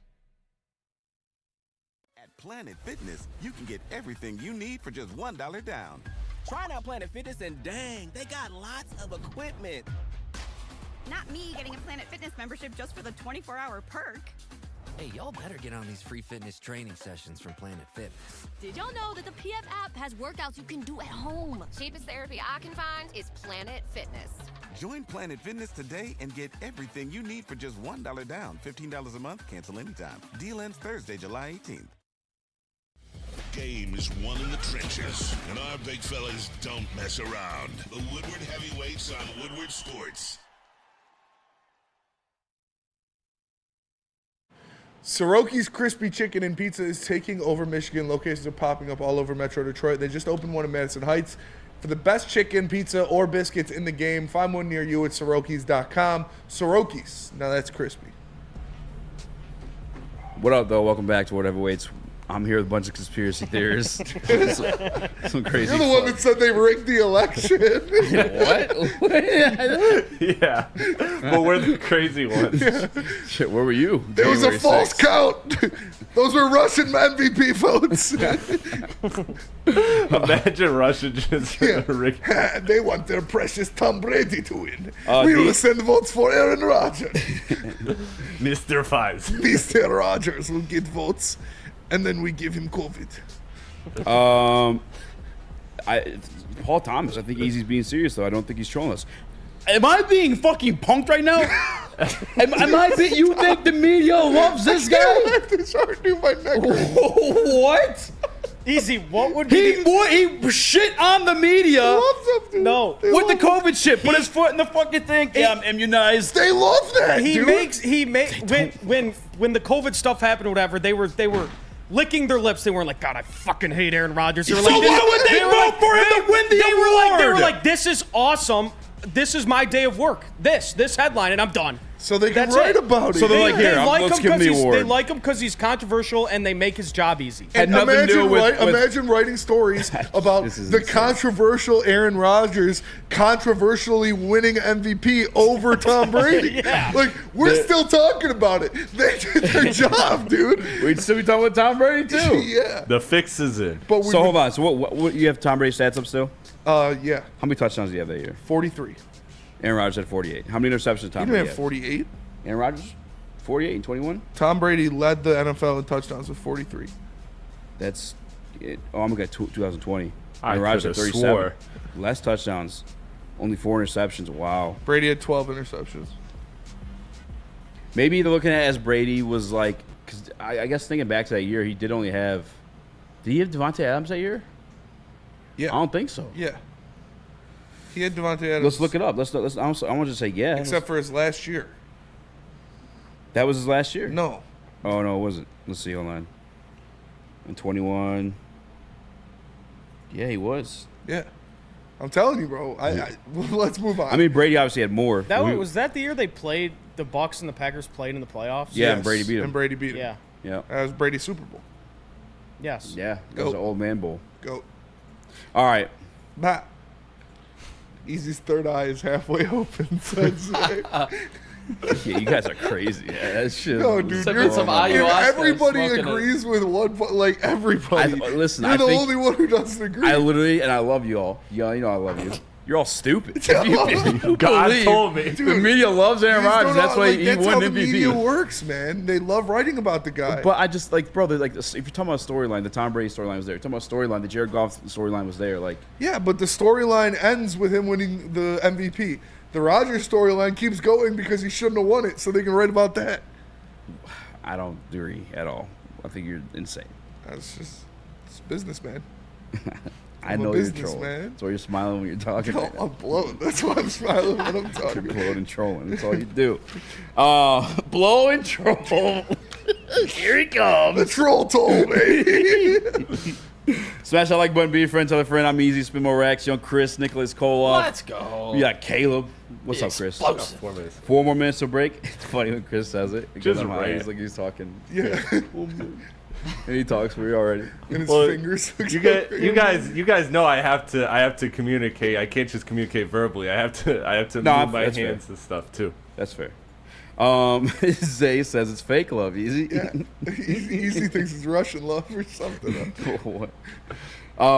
At Planet Fitness, you can get everything you need for just $1 down. Try out Planet Fitness and dang, they got lots of equipment. Not me getting a Planet Fitness membership just for the 24-hour perk. Hey, y'all better get on these free fitness training sessions from Planet Fitness. Did y'all know that the PF app has workouts you can do at home? Cheapest therapy I can find is Planet Fitness. Join Planet Fitness today and get everything you need for just $1 down. $15 a month, cancel anytime. Deal ends Thursday, July 18th. Game is won in the trenches, and our big fellas don't mess around. The Woodward Heavyweights on Woodward Sports. Soroki's Crispy Chicken and Pizza is taking over Michigan. Locations are popping up all over Metro Detroit. They just opened one in Madison Heights. For the best chicken, pizza, or biscuits in the game, find one near you at Sorokis.com. Soroki's. Now that's crispy. What up, though? Welcome back to Woodward Heavyweights. I'm here with a bunch of conspiracy theorists. some crazy. You're the one that said they rigged the election. What? Yeah. But we're the crazy ones. Yeah. Shit, where were you? There was a false count. Those were Russian MVP votes. Imagine Russia just They want their precious Tom Brady to win. We will send votes for Aaron Rodgers. Mr. Fives. Mr. Rodgers will get votes. And then we give him COVID. Paul Thomas, I think Easy's being serious, though. I don't think he's trolling us. Am I being fucking punked right now? You think the media loves this guy? I have to start doing my neck. What? Eazy, what would be... He shit on the media. Loves them, dude. No. With the COVID shit. Put his foot in the fucking thing. Yeah, I'm immunized. They love that, When the COVID stuff happened or whatever, they were licking their lips. They weren't like, God, I fucking hate Aaron Rodgers. They were like, why would they vote for him to win the award? They were like, this is awesome. This is my day of work. This headline, and I'm done. So they can write about it. So they're like, here, let's give him the award. They like him because he's controversial, and they make his job easy. And imagine writing stories about the controversial Aaron Rodgers controversially winning MVP over Tom Brady. Yeah. Like, we're still talking about it. They did their job, dude. We'd still be talking about Tom Brady, too. Yeah. The fix is in. But so hold on. So what you have Tom Brady stats up still? Yeah. How many touchdowns do you have that year? 43. Aaron Rodgers had 48. How many interceptions did Tom Brady have 48? Aaron Rodgers? 48 and 21? Tom Brady led the NFL in touchdowns with 43. That's it. Oh, I'm looking at 2020. I Aaron Rodgers had 37. swore. Less touchdowns. Only 4 interceptions. Wow. Brady had 12 interceptions. Maybe they're looking at it as Brady was like, because I guess thinking back to that year, he did only have, did he have Devontae Adams that year? Yeah. I don't think so. Yeah. He had Devontae Adams. Let's look it up. I want to say yeah. Except for his last year. That was his last year? No. Oh, no, it wasn't. Let's see. Hold on. In 21. Yeah, he was. Yeah. I'm telling you, bro. Let's move on. I mean, Brady obviously had more. Was that the year they played, the Bucs and the Packers played in the playoffs? Yeah, and Brady beat him. And Brady beat him. Yeah. Yeah. That was Brady's Super Bowl. Yes. Yeah, that was an old man bowl. Go. All right. Matt. Easy's third eye is halfway open. Sensei. Yeah, you guys are crazy. Yeah, that shit. No, dude, everybody agrees with one. Like everybody. Listen, you're I the think only one who doesn't agree. I literally, and I love you all. Yeah, you know I love you. You're all stupid. You God believe- told me. Dude, the media loves Aaron these Rodgers. don't That's know, why like, he that's won how MVP. the media works, man. They love writing about the guy. But I just like, bro, like if you're talking about storyline, the Tom Brady storyline was there. You're talking about storyline, the Jared Goff storyline was there. Like, yeah, but the storyline ends with him winning the MVP. The Rodgers storyline keeps going because he shouldn't have won it, so they can write about that. I don't agree at all. I think you're insane. That's just business, man. I I'm a know you're business trolling. man. That's why you're smiling when you're talking. No, right now. I'm blowing. That's why I'm smiling when I'm talking. You're blowing and trolling. That's all you do. Blow and troll. Here he comes. The troll told me. Smash that like button, be a friend, tell a friend. I'm Easy, Spin More Racks, Young Chris, Nicholas Koloff. Let's go. We got Caleb. What's up, Chris? Explosive. 4 minutes. 4 more minutes to break. It's funny when Chris says it. It Just goes on high. right. He's like he's talking. Yeah. And he talks for you already. And his Well, fingers. You guys know I have to communicate. I can't just communicate verbally. I have to No, move my that's fair. hands and stuff too. That's fair. Zay says it's fake love, Easy. Yeah. Easy thinks it's Russian love or something. What?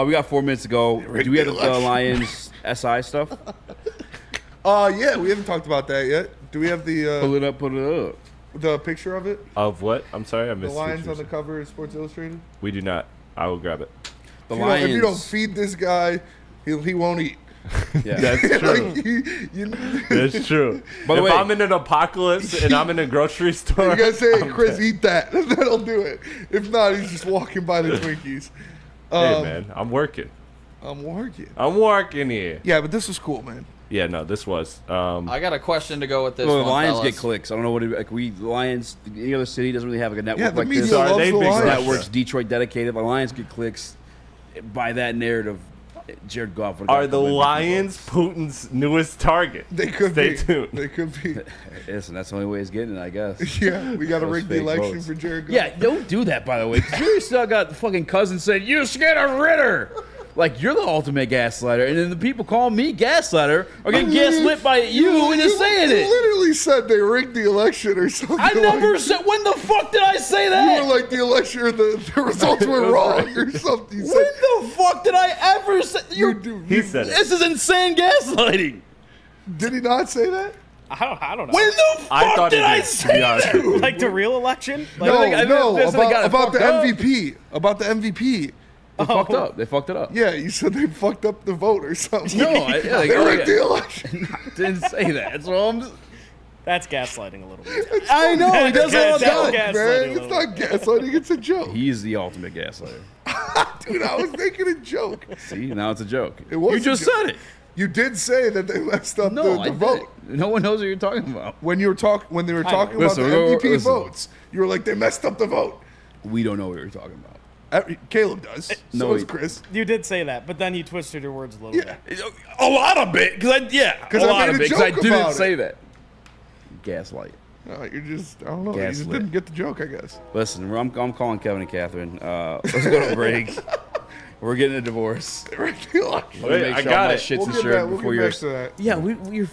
We got 4 minutes to go. Do we have the Lions SI stuff? Yeah, we haven't talked about that yet. Do we have the Put it up. the picture of it? Of what? I'm sorry, I The missed Lions what on the cover of Sports Illustrated? We do not. I will grab it. The If you don't feed this guy, he won't eat. Yeah. That's true. Like, That's true. By the if way- I'm in an apocalypse and I'm in a grocery store, you gotta say, hey, I'm Chris, dead. eat that. That'll do it. If not, he's just walking by the Twinkies. Hey man, I'm working. I'm working. I'm working here. Yeah, but this was cool, man. Yeah, no, this was. I got a question to go with this Well, the one, Lions fellas. get clicks. I don't know what the Lions. Any other city doesn't really have like a network Yeah, the like media this. loves the Lions. Networks Detroit dedicated. The Lions get clicks by that narrative. Jared Goff. would have Are got the a couple Lions Putin's newest target? They could Stay be. tuned. They could be. Listen, that's the only way he's getting it, I guess. Yeah, we got to Those rig the fake election votes. for Jared Goff. Yeah, don't do that, by the way. 'Cause you still got the fucking cousin saying, "You scared of Ritter." Like, you're the ultimate gaslighter. And then the people calling me gaslighter are getting gaslit by you into saying You it. literally said they rigged the election or something. I never said, when the fuck did I say that? You were like, the election or the results were wrong or something. You When said, the fuck did I ever say? He said it. This is insane gaslighting. did he not say that? I don't know. When the fuck I thought did he I did, say to be honest. that? Like the real election? Like, No, think- I no, think they got it about the fucked up. MVP. About the MVP. They fucked up. They fucked it up. Yeah, you said they fucked up the vote or something. No, like, they oh, rigged yeah. the election. Didn't say that. That's all I'm just. That's gaslighting a little bit. I know. He does it all the That's time. gaslighting Man, a it's little not gaslighting, it's a joke. He's the ultimate gaslighter. Dude, I was making a joke. See, now it's a joke. It was You a just joke. said it. You did say that they messed up No, I the vote. didn't. No one knows what you're talking about. When they were talking Listen, about the MVP listen. votes, you were like, they messed up the vote. We don't know what you're talking about. Caleb does. No, So does he- Chris. You did say that, but then you twisted your words a little Yeah. bit. A lot of it, because I I made a because I joke didn't about say it. that. Gaslight. No, you're just, I don't know. You just Gaslit. didn't get the joke, I guess. Listen, I'm calling Kevin and Catherine. Let's go to break. We're getting a divorce. Rigged the election. Let me Wait, make I sure got all my it. shit's We'll get insured back- we'll before get you're. back to that. Yeah, we're.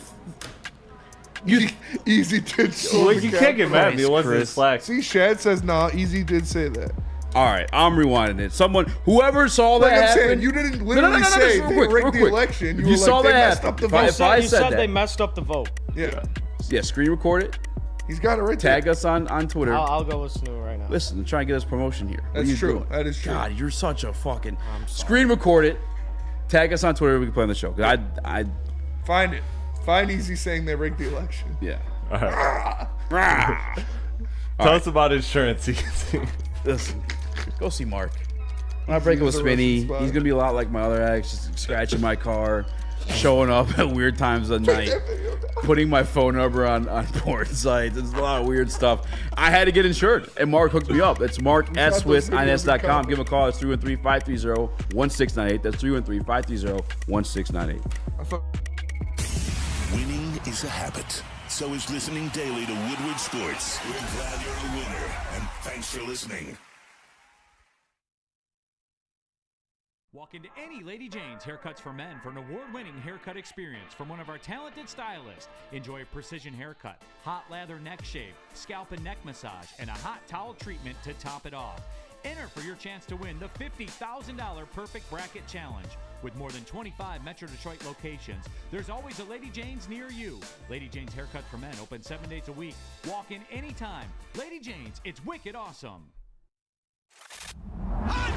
Easy did show Well, the you cap. can't get mad at me. It Christ, wasn't Chris. slack. See, Shad says, nah, Easy did say that. All right, I'm rewinding it. Whoever saw Like that I'm happen. saying, you didn't literally say just they real quick, rigged real the quick. election. You If were you saw like, they that messed happen, up the if I- vote. if I You said said that. they messed up the vote. Yeah, screen record it. He's got it right Tag there. us on Twitter. I'll go listen to it right now. Listen, I'm trying to get us promotion here. What That's are you true. doing? That is true. God, you're such a fucking. Screen record it. Tag us on Twitter. We can play on the show. 'Cause I Find it. Find Easy saying they rigged the election. yeah. All right. Tell us about insurance. Listen, go see Mark. When I break up with He's a Russian Spinny, spy. he's gonna be a lot like my other ex, just scratching my car, showing up at weird times of the night. putting my phone number on porn sites. It's a lot of weird stuff. I had to get insured, and Mark hooked me up. It's Mark S with ins.com. Give him a call. It's 313-530-1698. That's 313-530-1698. Winning is a habit. So is listening daily to Woodward Sports. We're glad you're a winner, and thanks for listening. Walk into any Lady Jane's Haircuts for Men for an award-winning haircut experience from one of our talented stylists. Enjoy a precision haircut, hot lather neck shave, scalp and neck massage, and a hot towel treatment to top it off. Enter for your chance to win the $50,000 Perfect Bracket Challenge. With more than 25 Metro Detroit locations, there's always a Lady Jane's near you. Lady Jane's Haircut for Men, open 7 days a week. Walk in anytime. Lady Jane's, it's wicked awesome.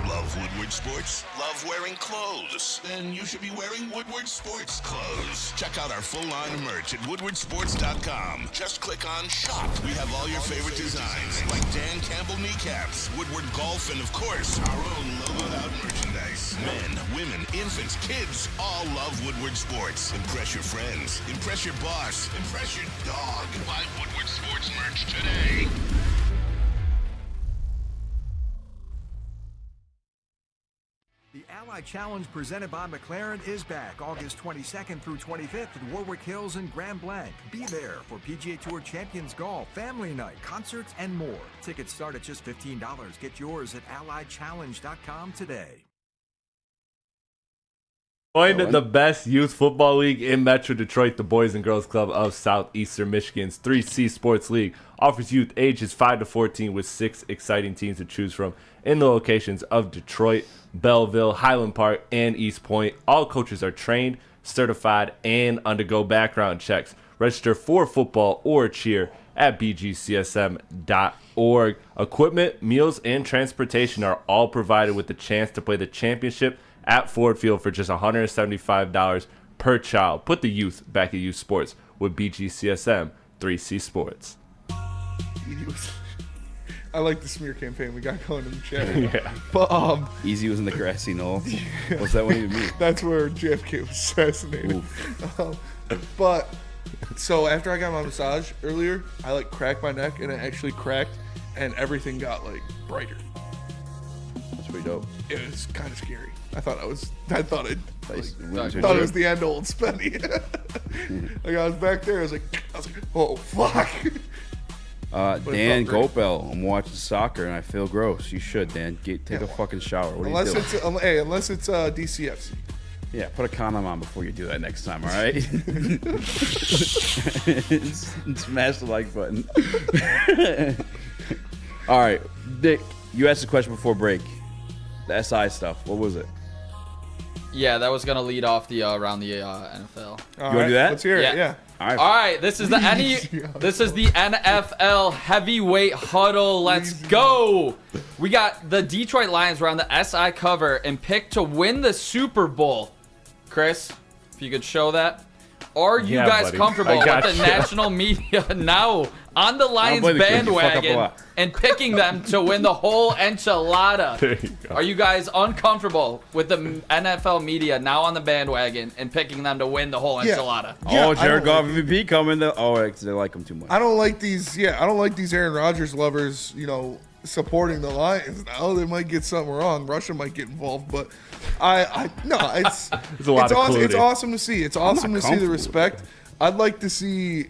Love Woodward Sports? Love wearing clothes? Then you should be wearing Woodward Sports clothes. Check out our full line of merch at woodwardsports.com. Just click on Shop. We have all your favorite designs, like Dan Campbell kneecaps, Woodward Golf, and of course, our own logoed out merchandise. Men, women, infants, kids, all love Woodward Sports. Impress your friends. Impress your boss. Impress your dog. Buy Woodward Sports merch today. The Ally Challenge presented by McLaren is back August 22nd through 25th at Warwick Hills and Grand Blanc. Be there for PGA Tour Champions Golf, Family Night, concerts, and more. Tickets start at just $15. Get yours at allychallenge.com today. Join the best youth football league in Metro Detroit. The Boys and Girls Club of Southeastern Michigan's 3C Sports League offers youth ages 5 to 14 with 6 exciting teams to choose from in the locations of Detroit, Belleville, Highland Park, and East Point. All coaches are trained, certified, and undergo background checks. Register for football or cheer at bgcsm.org. Equipment, meals, and transportation are all provided with the chance to play the championship at Ford Field for just $175 per child. Put the youth back at youth sports with BGCSM 3C Sports. I like the smear campaign we got going in the chat. Yeah. But Eazy was in the grassy knoll. What's that one even mean? That's where JFK was assassinated. But so after I got my massage earlier, I like cracked my neck and it actually cracked and everything got like brighter. That's pretty dope. It was kind of scary. I thought it was the end of Old Spenny. Like I was back there, I was like, oh fuck. Dan Gopel, I'm watching soccer and I feel gross. You should, Dan. Take a fucking shower. What are you doing? Unless it's DCFC. Yeah, put a condom on before you do that next time, all right? Smash the like button. All right, Dick, you asked a question before break. The SI stuff, what was it? Yeah, that was gonna lead off the around the NFL. You want to do that? Let's hear it. Yeah. All right. This is the NFL heavyweight huddle. Let's go. We got the Detroit Lions. We're on the SI cover and picked to win the Super Bowl. Chris, if you could show that. Are you guys comfortable with the national media now on the Lions bandwagon and picking them to win the whole enchilada? There you go. Are you guys uncomfortable with the NFL media now on the bandwagon and picking them to win the whole enchilada? Yeah, Jared Goff MVP coming. They like him too much. I don't like these. Yeah, I don't like these Aaron Rodgers lovers. Supporting the Lions now. They might get something wrong. Russia might get involved, but it's it's awesome to see. It's awesome to see the respect. I'd like to see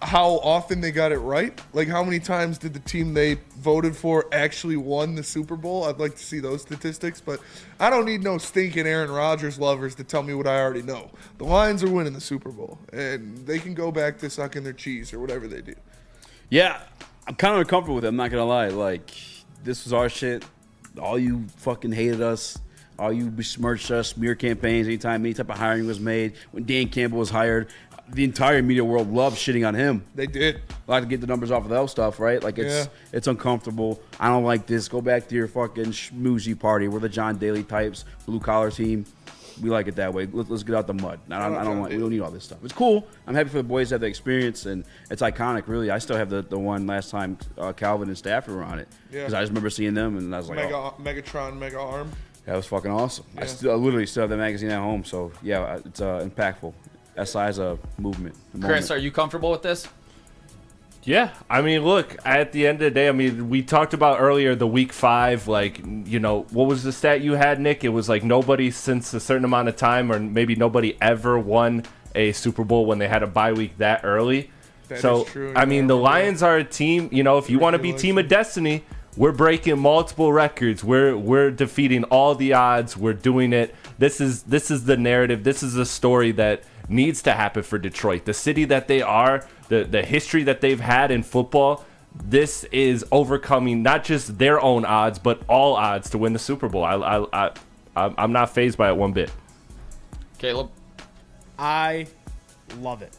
how often they got it right. Like how many times did the team they voted for actually won the Super Bowl? I'd like to see those statistics, but I don't need no stinking Aaron Rodgers lovers to tell me what I already know. The Lions are winning the Super Bowl, and they can go back to sucking their cheese or whatever they do. Yeah, I'm kind of uncomfortable with it. I'm not going to lie. Like, this was our shit. All you fucking hated us. All you besmirched us. Smear campaigns anytime any type of hiring was made. When Dan Campbell was hired, the entire media world loved shitting on him. They did. I like to get the numbers off of that stuff, right? Like, it's uncomfortable. I don't like this. Go back to your fucking schmoozy party. We're the John Daly types, blue-collar team. We like it that way. Let's get out the mud. We don't need all this stuff. It's cool. I'm happy for the boys to have the experience, and it's iconic, really. I still have the one last time Calvin and Stafford were on it. Because I just remember seeing them, and I was like, Megatron, Mega Arm. That was fucking awesome. Yeah. I literally still have the magazine at home, so, yeah, it's impactful. SI as a movement. Chris, are you comfortable with this? Yeah, I mean, look, at the end of the day, I mean, we talked about earlier the week 5, like, you know, what was the stat you had, Nick? It was like nobody since a certain amount of time, or maybe nobody ever won a Super Bowl when they had a bye week that early. That so, is true, I mean, the Lions are a team, you know, if you want to be team of destiny, we're breaking multiple records. We're defeating all the odds. We're doing it. This is the narrative. This is the story that needs to happen for Detroit. The city that they are, the history that they've had in football, this is overcoming not just their own odds, but all odds to win the Super Bowl. I'm not fazed by it one bit. Caleb? I love it.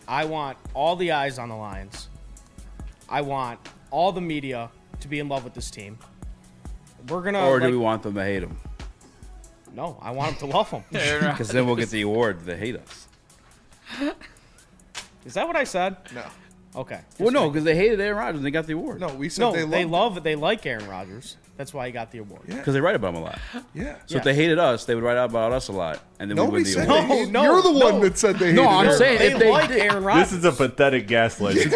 I want all the eyes on the Lions. I want all the media to be in love with this team. We're gonna. Or do we want them to hate them? No, I want them to love them. Because then we'll get the award. They hate us. Is that what I said? No. Okay. Well, no, because they hated Aaron Rodgers and they got the award. No, we said they like Aaron Rodgers. That's why he got the award. Because they write about him a lot. Yeah. So if they hated us, they would write about us a lot, and then Nobody we win said the award. they hated- You're the one that said they hated No, I'm Aaron saying They if they like did. Aaron Rodgers. This is a pathetic gaslighting.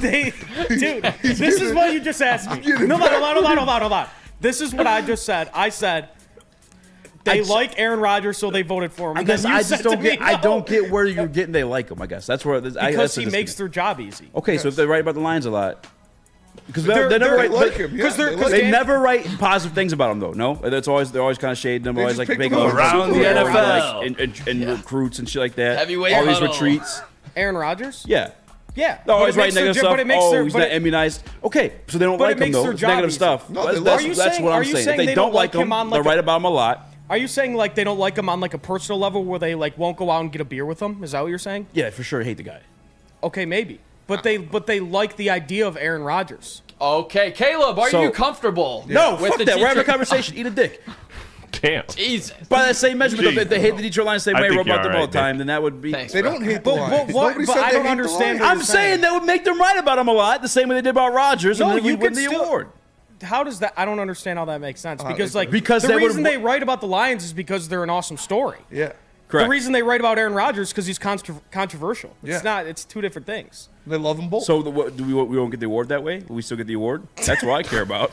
Dude, this is what you just asked me. No, hold on. This is what I just said. I said they like Aaron Rodgers, so they voted for him. I And guess then you I said just to don't me, get. I no. don't get where you're getting. They like him. I guess that's where. Because he makes their job easy. Okay, so if they write about the Lions a lot, because They're- they never they write. like him, yeah, They never write positive things about him, though. No, they're always kind of shading them. They Always just like picked making him fun up of around the like, NFL. and recruits and shit like that. Heavyweight all these huddle. retreats. Aaron Rodgers? Yeah. Yeah. They're always But it makes writing negative their- stuff. but it makes Oh, their- he's but not it- immunized. Okay, so they don't But it like him makes though. their It's job negative easy. stuff. No, they love That's, him. that's what Are I'm you saying. saying If they they don't like him him, on they like write about him a lot. Are you saying like they don't like him on like a personal level where they like won't go out and get a beer with him? Is that what you're saying? Yeah, for sure. Hate the guy. Okay, maybe. But they like the idea of Aaron Rodgers. Okay, Caleb, are So- you comfortable? No, with fuck the that. We're having a Detroit- conversation. Eat a dick. Damn. Jesus. By that same measurement, if they hate the Detroit Lions the same I way, think wrote about you're them all right, the time, then that would be. Thanks, They bro. don't hate the But Lions. what- Nobody but said I they don't hate the understand Lions. what I'm saying that would make them write about him a lot, the same way they did about Rodgers, and then we win the award. How does that? I don't understand how that makes sense. Because like Because the they reason would've- they write about the Lions is because they're an awesome story. Yeah. Correct. The reason they write about Aaron Rodgers because he's controversial. Yeah. It's not. It's two different things. They love them both. So we won't get the award that way? Will we still get the award? That's what I care about.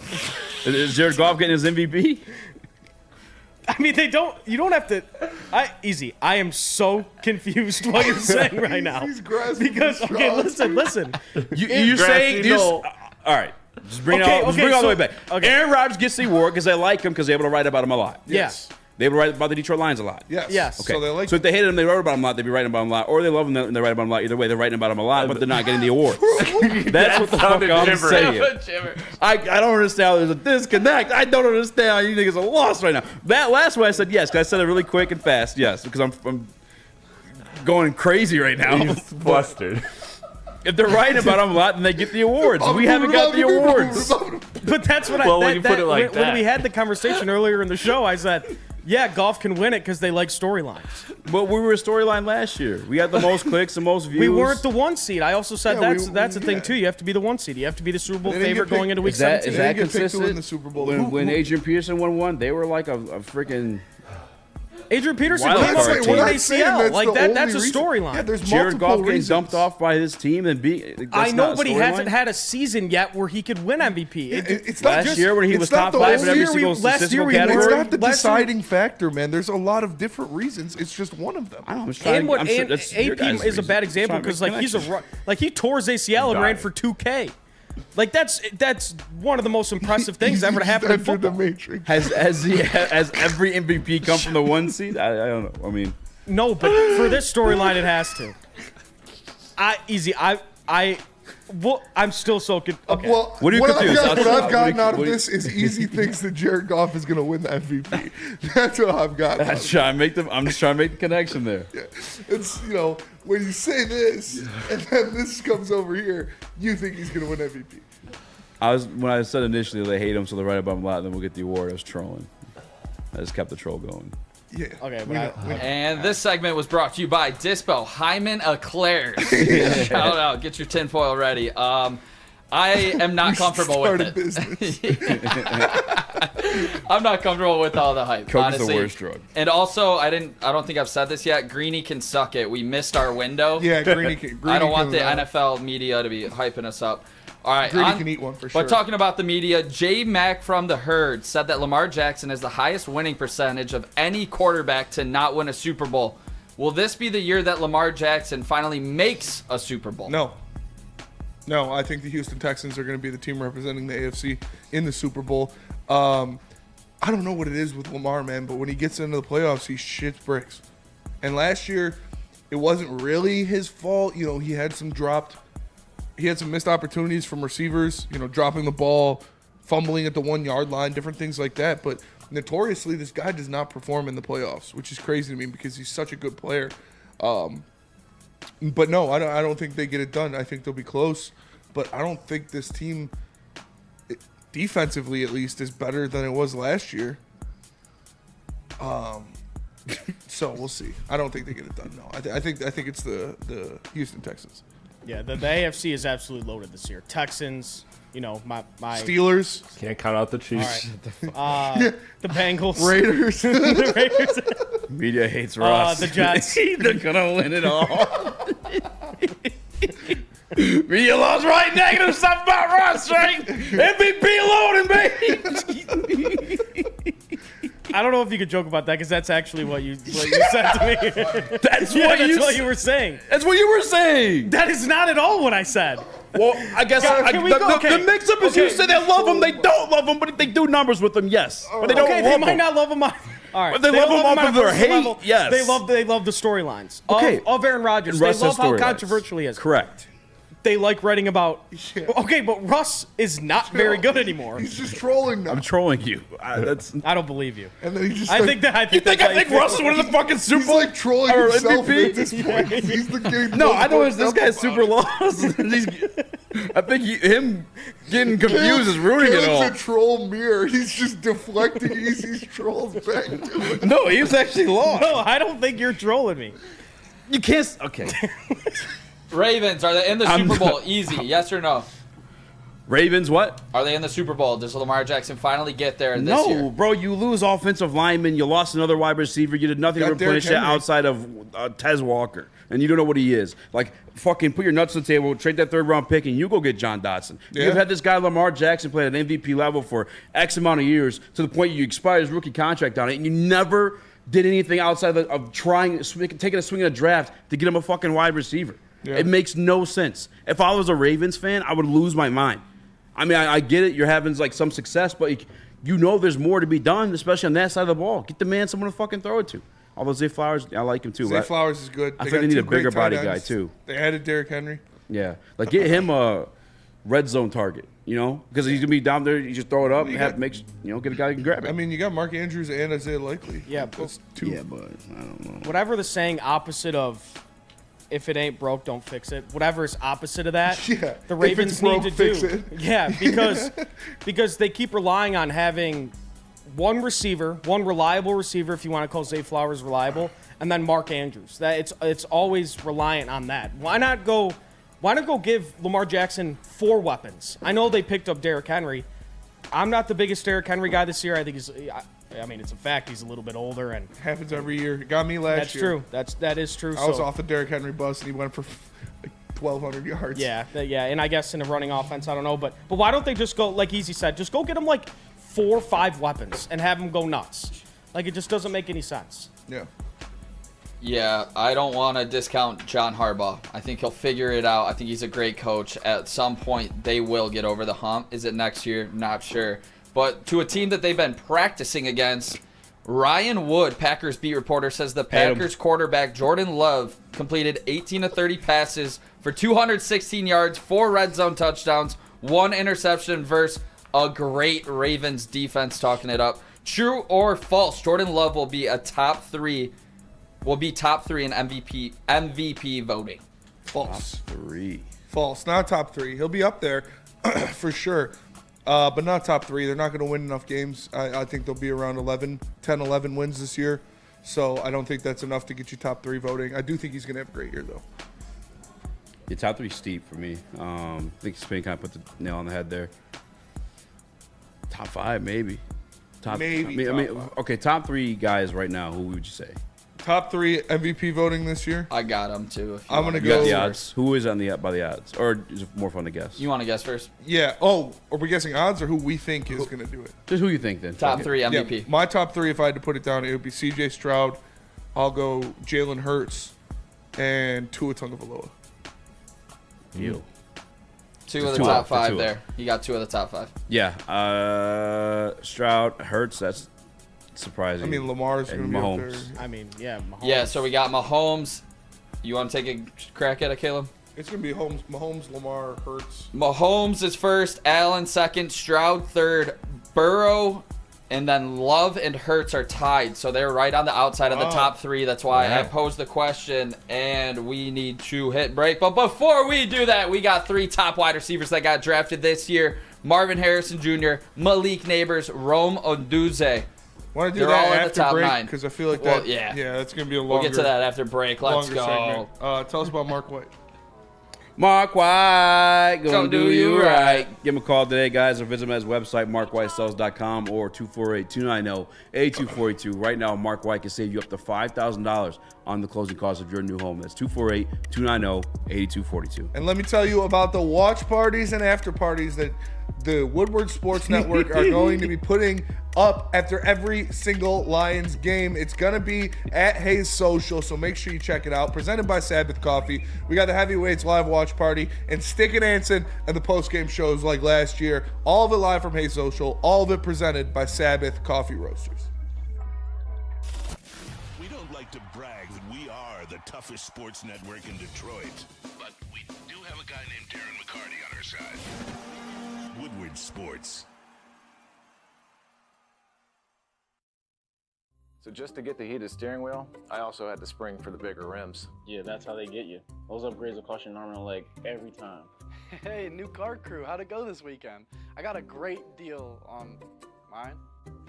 Is Jared Goff getting his MVP? I mean, they don't. You don't have to. Easy. I am so confused what you're saying right now. He's grasping Because at okay, straws. listen. You're saying this? All right. Just bring it all the way back. Okay. Aaron Rodgers gets the award because they like him because they're able to write about him a lot. Yes. They would write about the Detroit Lions a lot. Yes. Yes. Okay. So they like. So if they hated him, they wrote about him a lot. They'd be writing about him a lot, or they love him and they write about him a lot. Either way, they're writing about him a lot, but they're not getting the award. That's what the fuck I'm saying. I don't understand how there's a disconnect. I don't understand how you niggas are lost right now. That last one I said yes, because I said it really quick and fast. Yes, because I'm going crazy right now. He's flustered. If they're writing about him a lot, then they get the awards. We haven't got the awards. But that's what Well, I. when you put it like when that. we had the conversation earlier in the show, I said, "Yeah, golf can win it because they like storylines." But we were a storyline last year. We had the most clicks, the most views. We weren't the 1 seed. I also said Yeah, that's the thing too. You have to be the 1 seed. You have to be the Super Bowl They didn't favorite get going into week Is that 17. They consistent? get picked to win the Super Bowl. When Adrian Peterson won one, they were like a freaking Adrian Peterson Wild came card off with team. Penei We're not saying Sewell. that's Like the that. only That's a reason. storyline. Yeah, there's Jared multiple Goff getting reasons. dumped off by his team and I know, but he hasn't had a season yet where he could win MVP. It's not Last just year when he it's was not top the 5 in only every year single last statistical year we category. It's not the Last year- deciding factor, man. There's a lot of different reasons. It's just one of them. I don't know, I'm just trying And what I'm sure that's your AP guys' is a bad reason. example Trying to because make like he's a connection. like he tore his ACL and ran for 2K. Like that's one of the most impressive things ever to happen in Entered the football. Matrix. Has every MVP come from the 1 seed? I don't know. I mean, No, but for this storyline, it has to. I'm still so good. Okay. Well, What are you confused? What I've gotten out of what do you- this is Easy thinks that Jared Goff is going to win the MVP. That's what I've got. I'm just trying to make the connection there. It's, when you say this and then this comes over here, you think he's going to win MVP. When I said initially they hate him, so they write about him a lot, and then we'll get the award. I was trolling. I just kept the troll going. Yeah. Okay, And this segment was brought to you by Dispo Hyman Eclairs. Shout out, get your tinfoil ready. I am not comfortable with it. I'm not comfortable with all the hype. Coke honestly. is the worst drug. And also, I don't think I've said this yet. Greeny can suck it. We missed our window. Yeah, Greeny can. I don't want the NFL media to be hyping us up. All right, Greeny can eat one for sure. But talking about the media, J Mac from the Herd said that Lamar Jackson has the highest winning percentage of any quarterback to not win a Super Bowl. Will this be the year that Lamar Jackson finally makes a Super Bowl? No. No, I think the Houston Texans are going to be the team representing the AFC in the Super Bowl. I don't know what it is with Lamar, man, but when he gets into the playoffs, he shits bricks. And last year, it wasn't really his fault. You know, he had some missed opportunities from receivers, you know, dropping the ball, fumbling at the 1 yard line, different things like that. But notoriously, this guy does not perform in the playoffs, which is crazy to me because he's such a good player. But no, I don't think they get it done. I think they'll be close, but I don't think this team, defensively at least, is better than it was last year. So we'll see. I don't think they get it done. No, I think it's the Houston Texans. Yeah, the AFC is absolutely loaded this year. Texans, you know, my Steelers. Can't count out the Chiefs. All right. The Bengals. Raiders. The Raiders. Media hates Russ. The Jets. They're gonna win it all. Media loves right negative stuff about Russ, right? MVP loading, baby. I don't know if you could joke about that because that's actually what you said to me. That's what you were saying. That's what you were saying. That is not at all what I said. Well, I guess the mix-up is you say they love him, they don't love him, but if they do numbers with him, yes. But they don't love him. They might not love him. All right. But they love him off of their hate, level. yes. They love the storylines Okay. of Aaron Rodgers. They love how controversial he is. Correct. They like writing about. Okay, but Russ is not very good anymore. He's just trolling them. I'm trolling you. I don't believe you. And then he just. I think Russ is one of the fucking Super Bowl? He's like trolling or himself MVP? at this point. He's the game. No, I know this guy's super lost. I think him getting confused is ruining it all. It's a troll mirror. He's just deflecting Easy's trolls back to him. No, he was actually lost. No, I don't think you're trolling me. You can't. Okay. Ravens, are they in the Super Bowl? Easy, yes or no? Ravens, what? Are they in the Super Bowl? Does Lamar Jackson finally get there this year? No, bro. You lose offensive lineman. You lost another wide receiver. You did nothing to replenish it outside of Tez Walker. And you don't know what he is. Like, fucking put your nuts on the table, trade that third-round pick, and you go get John Dotson. Yeah. You've had this guy, Lamar Jackson, play at an MVP level for X amount of years to the point you expire his rookie contract on it, and you never did anything outside of taking a swing at a draft to get him a fucking wide receiver. Yeah. It makes no sense. If I was a Ravens fan, I would lose my mind. I mean, I get it. You're having like some success, but you know there's more to be done, especially on that side of the ball. Get the man someone to fucking throw it to. Although Zay Flowers, I like him too. Zay Flowers is good. I think they need a bigger body guy too. They added Derrick Henry. Yeah, like get him a red zone target. You know, because he's gonna be down there. You just throw it up and get a guy who can grab it. I mean, you got Mark Andrews and Isaiah Likely. Yeah, that's two. Yeah, but I don't know. Whatever the saying opposite of if it ain't broke, don't fix it. Whatever is opposite of that, yeah, the Ravens need to fix do. It. Yeah, because they keep relying on having one receiver, one reliable receiver, if you want to call Zay Flowers reliable, and then Mark Andrews. That it's always reliant on that. Why not go give Lamar Jackson 4 weapons? I know they picked up Derrick Henry. I'm not the biggest Derrick Henry guy this year. I think I mean, it's a fact he's a little bit older and happens every year. It got me last year. That's true. That is true. I was off the Derrick Henry bus and he went for like 1,200 yards. Yeah. And I guess in a running offense, I don't know, but why don't they just go like Eazy said? Just go get him like 4 or 5 weapons and have him go nuts. Like it just doesn't make any sense. Yeah. Yeah, I don't want to discount John Harbaugh. I think he'll figure it out. I think he's a great coach. At some point, they will get over the hump. Is it next year? Not sure. But to a team that they've been practicing against, Ryan Wood, Packers beat reporter, says the Packers quarterback Jordan Love completed 18 of 30 passes for 216 yards, 4 red zone touchdowns, 1 interception versus a great Ravens defense talking it up. True or false? Jordan Love will be top 3 in MVP voting. False. Top 3. False. Not top 3. He'll be up there for sure. But not top 3. They're not going to win enough games. I think they'll be around 10, 11 wins this year. So I don't think that's enough to get you top 3 voting. I do think he's going to have a great year, though. Yeah, top 3 steep for me. I think Spain kind of put the nail on the head there. Top 5, maybe. Maybe I mean, top five. okay, top 3 guys right now. Who would you say? Top 3 MVP voting this year. I got them too. If you I'm want. gonna You got go. the odds. Who is on the by the odds, or is it more fun to guess? You want to guess first? Yeah. Oh, are we guessing odds or who we think is going to do it? Just who you think then? Top 3 MVP. Yeah, my top 3, if I had to put it down, it would be C.J. Stroud. I'll go Jalen Hurts and Tua Tagovailoa. You. 2 of the top 5 there. You got 2 of the top 5. Yeah. Stroud, Hurts. That's surprising. I mean, Lamar's going to be up there. I mean, yeah. Mahomes. Yeah, so we got Mahomes. You want to take a crack at it, Caleb? It's going to be Mahomes, Lamar, Hurts. Mahomes is first, Allen second, Stroud third, Burrow, and then Love and Hurts are tied. So they're right on the outside of the top 3. That's why I posed the question, and we need to hit break. But before we do that, we got 3 top wide receivers that got drafted this year. Marvin Harrison Jr., Malik Neighbors, Rome Odunze. Want to do They're that all in the after top break? 9. Because I feel like Well, that. yeah. That's going to be a longer. We'll get to that after break. Let's longer go. segment. Tell us about Mark White. Mark White, gonna do you right. Give him a call today, guys, or visit him at his website, markwhitesells.com, or 248-290-8242. Right now, Mark White can save you up to $5,000 on the closing cost of your new home. That's 248-290-8242. And let me tell you about the watch parties and after parties that the Woodward Sports Network are going to be putting up after every single Lions game. It's going to be at Hayes Social, so make sure you check it out. Presented by Sabbath Coffee. We got the Heavyweights live watch party and Stick and Anson and the post-game shows like last year. All of it live from Hayes Social. All of it presented by Sabbath Coffee Roasters. We don't like to brag that we are the toughest sports network in Detroit, but we do have a guy named Darren McCarty on our side. Woodward Sports. So just to get the heated steering wheel, I also had the spring for the bigger rims. Yeah, that's how they get you. Those upgrades will cost you an arm and a leg every time. Hey, new car crew, how'd it go this weekend? I got a great deal on mine.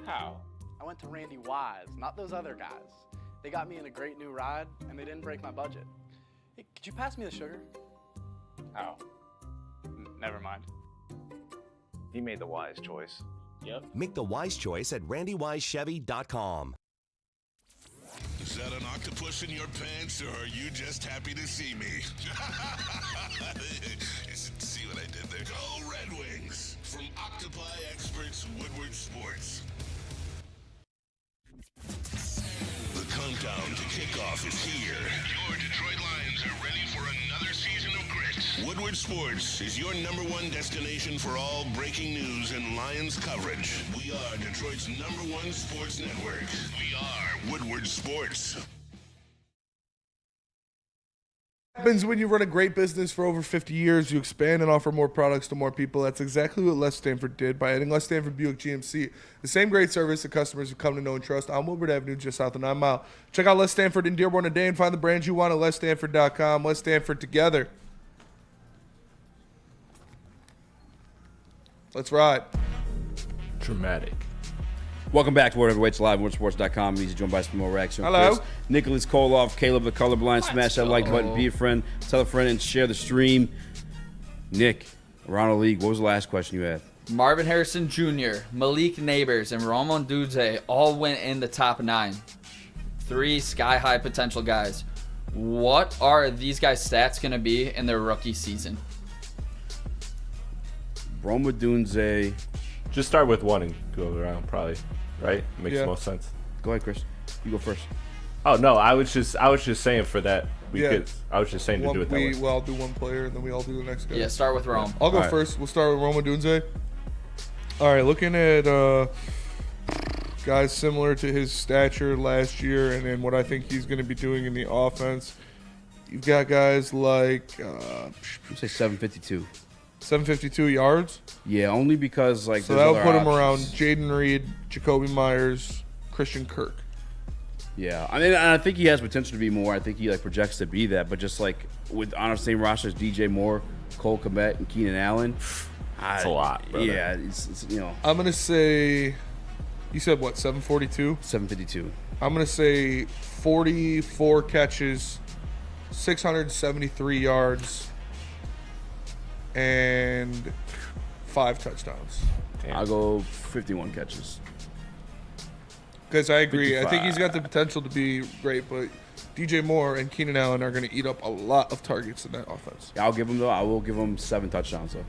How? I went to Randy Wise, not those other guys. They got me in a great new ride, and they didn't break my budget. Hey, could you pass me the sugar? How? Never mind. He made the wise choice. Yep. Make the wise choice at randywisechevy.com. Is that an octopus in your pants, or are you just happy to see me? See what I did there? Go Red Wings! From Octopi Experts Woodward Sports. The countdown to kickoff is here. Your Detroit Lions are ready for another season of grit. Woodward Sports is your #1 destination for all breaking news and Lions coverage. We are Detroit's #1 sports network. We are Woodward Sports. Happens when you run a great business for over 50 years. You expand and offer more products to more people. That's exactly what Les Stanford did by adding Les Stanford Buick GMC. The same great service that customers have come to know and trust on Woodward Avenue, just south of 9 Mile. Check out Les Stanford in Dearborn today and find the brands you want at lesstanford.com. Les Stanford together. Let's ride. Dramatic. Welcome back to World Heavyweights Live, WorldSports.com. He's joined by Small Raxter. Hello. Chris, Nicholas Koloff, Caleb the Colorblind. Smash that like button, be a friend, tell a friend, and share the stream. Nick, around the league, what was the last question you had? Marvin Harrison Jr., Malik Neighbors, and Ramon Duze all went in the top 9. 3 sky-high potential guys. What are these guys' stats going to be in their rookie season? Roma Dunze. Just start with one and go around, probably. Right? Makes Yeah. most sense. Go ahead, Chris. You go first. Oh no, I was just saying for that we Yeah. could. I was just saying to do it that way. We'll all do one player, and then we all do the next guy. Yeah, start with Rome. I'll go All right. first. We'll start with Roma Dunze. All right, looking at guys similar to his stature last year and then what I think he's going to be doing in the offense. You've got guys like say 752. 752 yards. Yeah, only because like So there's that'll other put him around options. Jaden Reed, Jacoby Myers, Christian Kirk. Yeah, I mean, I think he has potential to be more. I think he like projects to be that, but just like with on the same roster as DJ Moore, Cole Kmet, and Keenan Allen, It's a lot, brother. Yeah, it's you know. I'm gonna say, you said what? 742. 752. I'm gonna say 44 catches, 673 yards, and 5 touchdowns. I'll go 51 catches. Because I agree. I think 55. he's got the potential to be great, but DJ Moore and Keenan Allen are going to eat up a lot of targets in that offense. I will give him 7 touchdowns though.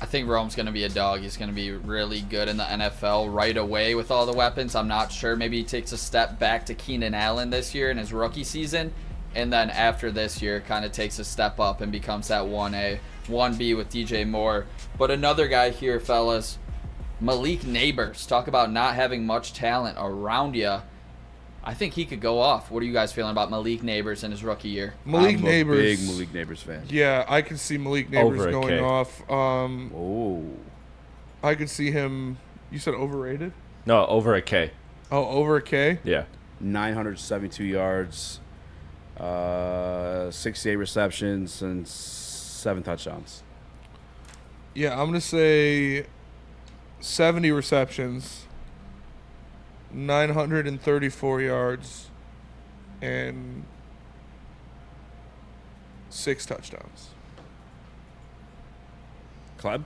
I think Rome's going to be a dog. He's going to be really good in the NFL right away with all the weapons. I'm not sure. Maybe he takes a step back to Keenan Allen this year in his rookie season. And then after this year, kind of takes a step up and becomes that 1A, 1B with DJ Moore. But another guy here, fellas, Malik Neighbors. Talk about not having much talent around you. I think he could go off. What are you guys feeling about Malik Neighbors in his rookie year? Malik I'm Neighbors. a big Malik Neighbors fan. Yeah, I can see Malik Neighbors Over a going K. off. I could see him. You said overrated? No, over a K. Oh, over a K? Yeah. 972 yards, 68 receptions, and 7 touchdowns. Yeah, I'm going to say 70 receptions, 934 yards, and 6 touchdowns. Club?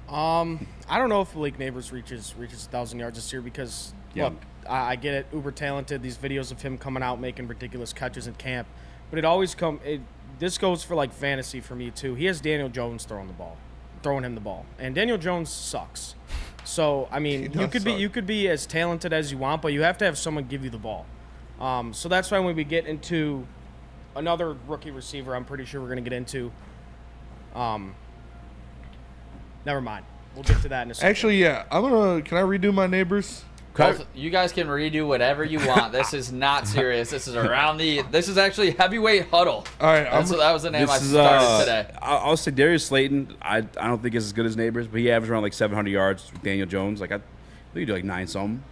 I don't know if Malik Neighbors reaches 1,000 yards this year because, Yeah. look, I get it, uber talented, these videos of him coming out making ridiculous catches in camp, but it always this goes for, like, fantasy for me, too. He has Daniel Jones throwing him the ball, and Daniel Jones sucks. So, I mean, you could be as talented as you want, but you have to have someone give you the ball. So that's why when we get into another rookie receiver, I'm pretty sure we're going to get into, never mind. We'll get to that in a second. Actually, yeah. Can I redo my Neighbors? You guys can redo whatever you want. This is not serious. This is this is actually heavyweight huddle. All right. That was the name I started today. I'll say Darius Slayton. I don't think is as good as Neighbors, but he averaged around like 700 yards with Daniel Jones. Like I think he do like 9 something.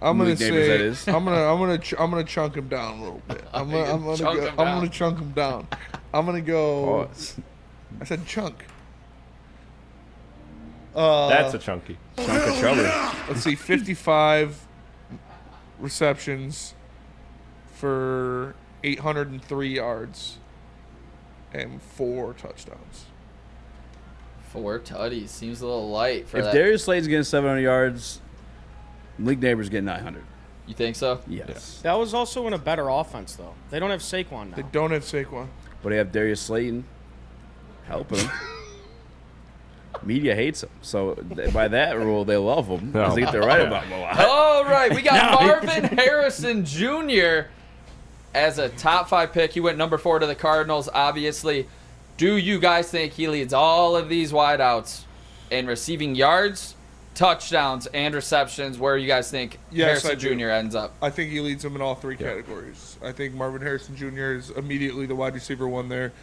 I'm gonna Malik Neighbors, that is. say I'm gonna chunk him down a little bit. I'm gonna chunk him down. I'm gonna go. Pause. I said chunk. That's a chunky. Chunk of trouble. Let's see, 55 receptions for 803 yards and 4 touchdowns. 4 tutties. Seems a little light for If that. Darius Slayton's getting 700 yards, Malik Neighbors getting 900. You think so? Yes. That was also in a better offense, though. They don't have Saquon now. They don't have Saquon. But they have Darius Slayton helping him. Media hates him, so by that rule, they love him. I think they're right about him a lot. All right, we got Marvin Harrison Jr. as a top 5 pick. He went number 4 to the Cardinals, obviously. Do you guys think he leads all of these wideouts in receiving yards, touchdowns, and receptions? Where you guys think Harrison Jr. ends up? I think he leads them in all 3 categories. I think Marvin Harrison Jr. is immediately the wide receiver 1 there.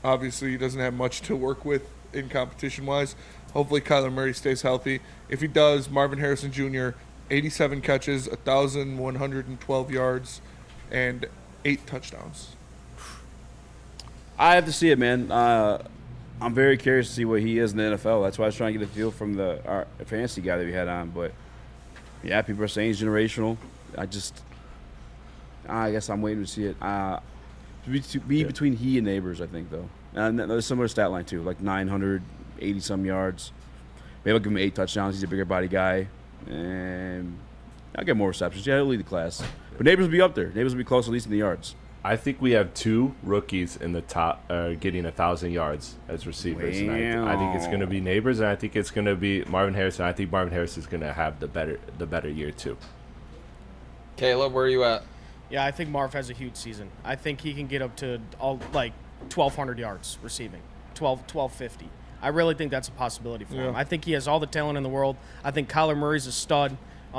Obviously, he doesn't have much to work with in competition-wise. Hopefully, Kyler Murray stays healthy. If he does, Marvin Harrison Jr., 87 catches, 1,112 yards, and 8 touchdowns. I have to see it, man. I'm very curious to see what he is in the NFL. That's why I was trying to get a feel from our fantasy guy that we had on. But, yeah, people are saying he's generational. I guess I'm waiting to see it. Be between he and Neighbors, I think, though. And there's a similar stat line, too, like 980-some yards. Maybe I'll give him 8 touchdowns. He's a bigger body guy. And I'll get more receptions. Yeah, he'll lead the class. But Neighbors will be up there. Neighbors will be close, at least in the yards. I think we have 2 rookies in the top getting 1,000 yards as receivers. And I think it's going to be Neighbors, and I think it's going to be Marvin Harrison. I think Marvin Harrison is going to have the better year, too. Caleb, where are you at? Yeah, I think Marv has a huge season. I think he can get up to 1,200 yards receiving, 1,250. I really think that's a possibility for him. I think he has all the talent in the world. I think Kyler Murray's a stud.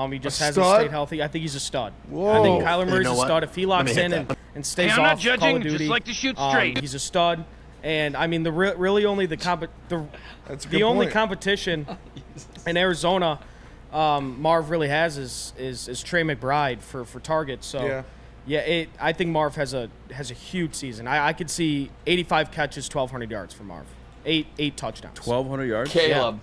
He just hasn't stayed healthy. I think he's a stud. Whoa. I think Kyler Murray's a stud. If he locks in and stays I'm not off judging, Call of Duty, just like to shoot straight. He's a stud. And I mean, really only the only competition in Arizona Marv really has is Trey McBride for targets. So I think Marv has a huge season. I could see 85 catches, 1,200 yards for Marv. 8 touchdowns. 1,200 yards? Yeah. Caleb.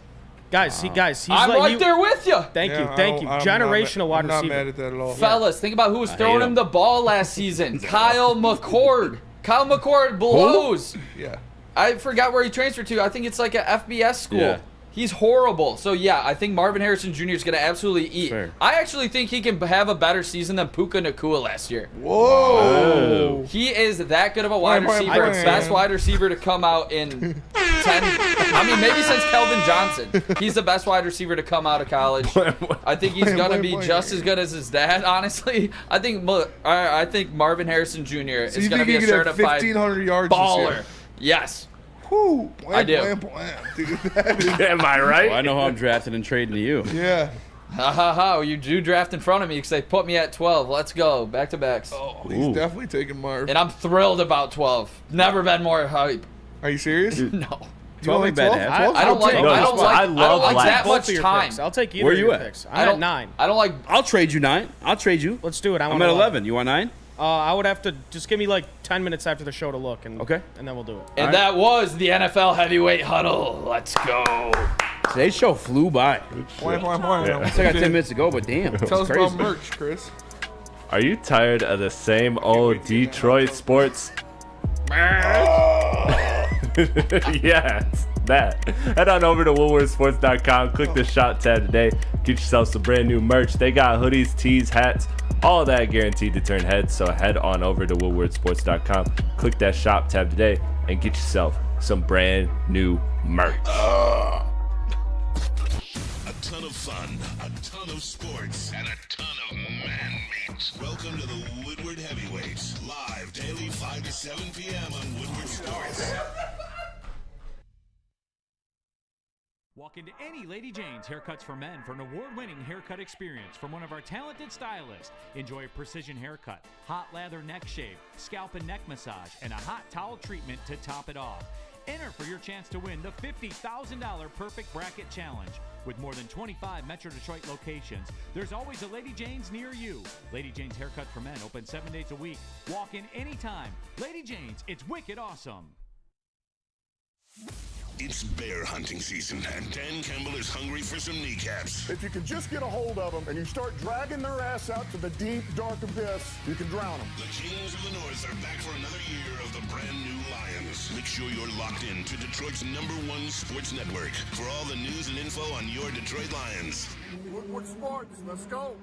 Guys, he's I'm like right there with you. Thank you. Generational wide receiver. I'm not mad at that at all. Fellas, think about who was throwing him the ball last season. Kyle McCord. Kyle McCord blows. Yeah. I forgot where he transferred to. I think it's like a FBS school. Yeah. He's horrible. So, yeah, I think Marvin Harrison Jr. is going to absolutely eat. Fair. I actually think he can have a better season than Puka Nacua last year. Whoa. He is that good of a wide receiver. Best wide receiver to come out in 10. I mean, maybe since Kelvin Johnson. He's the best wide receiver to come out of college. I think he's going to be just as good as his dad, honestly. I think Marvin Harrison Jr. is going to be a certified 1,500 yards baller. Yes. Whew, I do. Dude, that is, Am I right? Well, I know how I'm drafting and trading to you. Yeah. You do draft in front of me because they put me at 12. Let's go. Back to backs. Oh, he's definitely taking Marv. And I'm thrilled about 12. Never been more hype. Are you serious? No. 12 ain't bad. I don't like that much time. I'll take either Where are you of your at? picks. I'm at 9. I don't like. I'll trade you 9. I'll trade you. Let's do it. I'm at 11. You want 9? I would have to just give me like 10 minutes after the show to look, and okay, and then we'll do it. And that was the NFL Heavyweight Huddle. Let's go. Today's show flew by. Yeah. I still got 10 minutes to go, but damn. Tell us crazy. about merch, Chris. Are you tired of the same old Detroit sports? Yes, that. Head on over to woodwardsports.com. Click the shop tab today. Get yourself some brand new merch. They got hoodies, tees, hats, all that guaranteed to turn heads. So head on over to woodwardsports.com. Click that shop tab today and get yourself some brand new merch. A ton of fun, a ton of sports, and a ton of man meat. Welcome to the Woodward Heavyweights, live daily 5 to 7 p.m. on Woodward Sports. Walk into any Lady Jane's Haircuts for Men for an award-winning haircut experience from one of our talented stylists. Enjoy a precision haircut, hot lather neck shave, scalp and neck massage, and a hot towel treatment to top it off. Enter for your chance to win the $50,000 Perfect Bracket Challenge. With more than 25 Metro Detroit locations, there's always a Lady Jane's near you. Lady Jane's Haircut for Men, open 7 days a week. Walk in anytime. Lady Jane's, it's wicked awesome. It's bear hunting season, and Dan Campbell is hungry for some kneecaps. If you can just get a hold of them and you start dragging their ass out to the deep, dark abyss, you can drown them. The Kings of the North are back for another year of the brand new Lions. Make sure you're locked in to Detroit's #1 sports network for all the news and info on your Detroit Lions. Woodward Sports, let's go.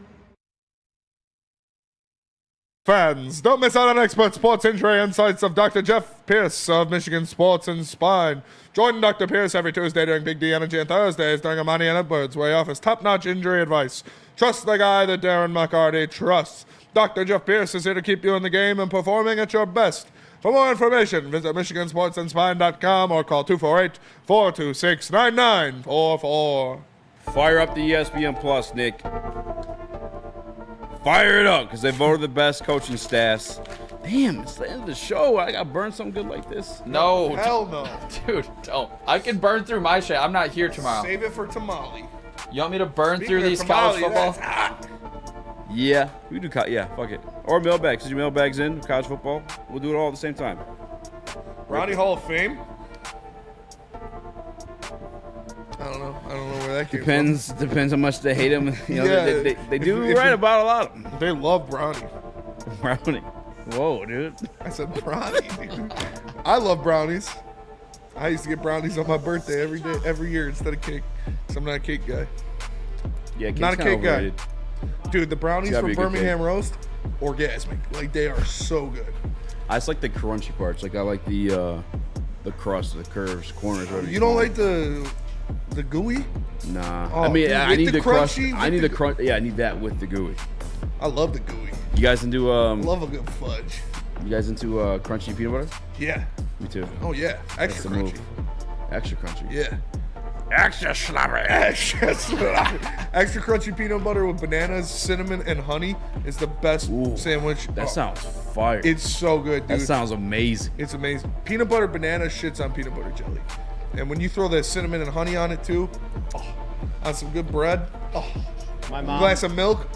Fans, don't miss out on expert sports injury insights of Dr. Jeff Pierce of Michigan Sports and Spine. Join Dr. Pierce every Tuesday during Big D Energy and Thursdays during Ermanni and Edwards, where he offers top-notch injury advice. Trust the guy that Darren McCarty trusts. Dr. Jeff Pierce is here to keep you in the game and performing at your best. For more information, visit MichiganSportsAndSpine.com or call 248-426-9944. Fire up the ESPN Plus, Nick. Fire it up, because they voted the best coaching staffs. Damn, it's the end of the show. I got burned something good like this. No. Hell no. Dude, don't. I can burn through my shit. I'm not here tomorrow. Save it for tamale. You want me to burn Speaking through of these tamale, college football? that's hot. Yeah, we do. Yeah, fuck it. Or mailbags. Is your mailbags in college football? We'll do it all at the same time. Brownie Hall of Fame? I don't know where that came Depends how much they hate him. You know, Yeah, they do write about a lot of them. from. They love Brownie. Brownie. Whoa, dude. I said brownie, dude. I love brownies. I used to get brownies on my birthday every year instead of cake. Because I'm not a cake guy. Yeah, Not a cake's kinda cake guy. overrated. Dude, the brownies It's gotta from be a good Birmingham cake. Roast, orgasmic. Like, they are so good. I just like the crunchy parts. Like I like the crust, the curves, corners. whatever You don't call like the gooey? Nah. Oh, I mean, dude, I with need the the crust. crunchy, I with need the- the crunch. Yeah, I need that with the gooey. I love the gooey. You guys into I love a good fudge. You guys into crunchy peanut butter? Yeah. Me too. Oh, yeah. That's Extra the move. crunchy. Extra crunchy. Yeah. Extra slobbery. Extra slobbery. Extra crunchy peanut butter with bananas, cinnamon, and honey is the best sandwich. That Oh, sounds fire. It's so good, dude. That sounds amazing. It's amazing. Peanut butter banana shits on peanut butter jelly. And when you throw that cinnamon and honey on it too, on some good bread, My mom. glass of milk,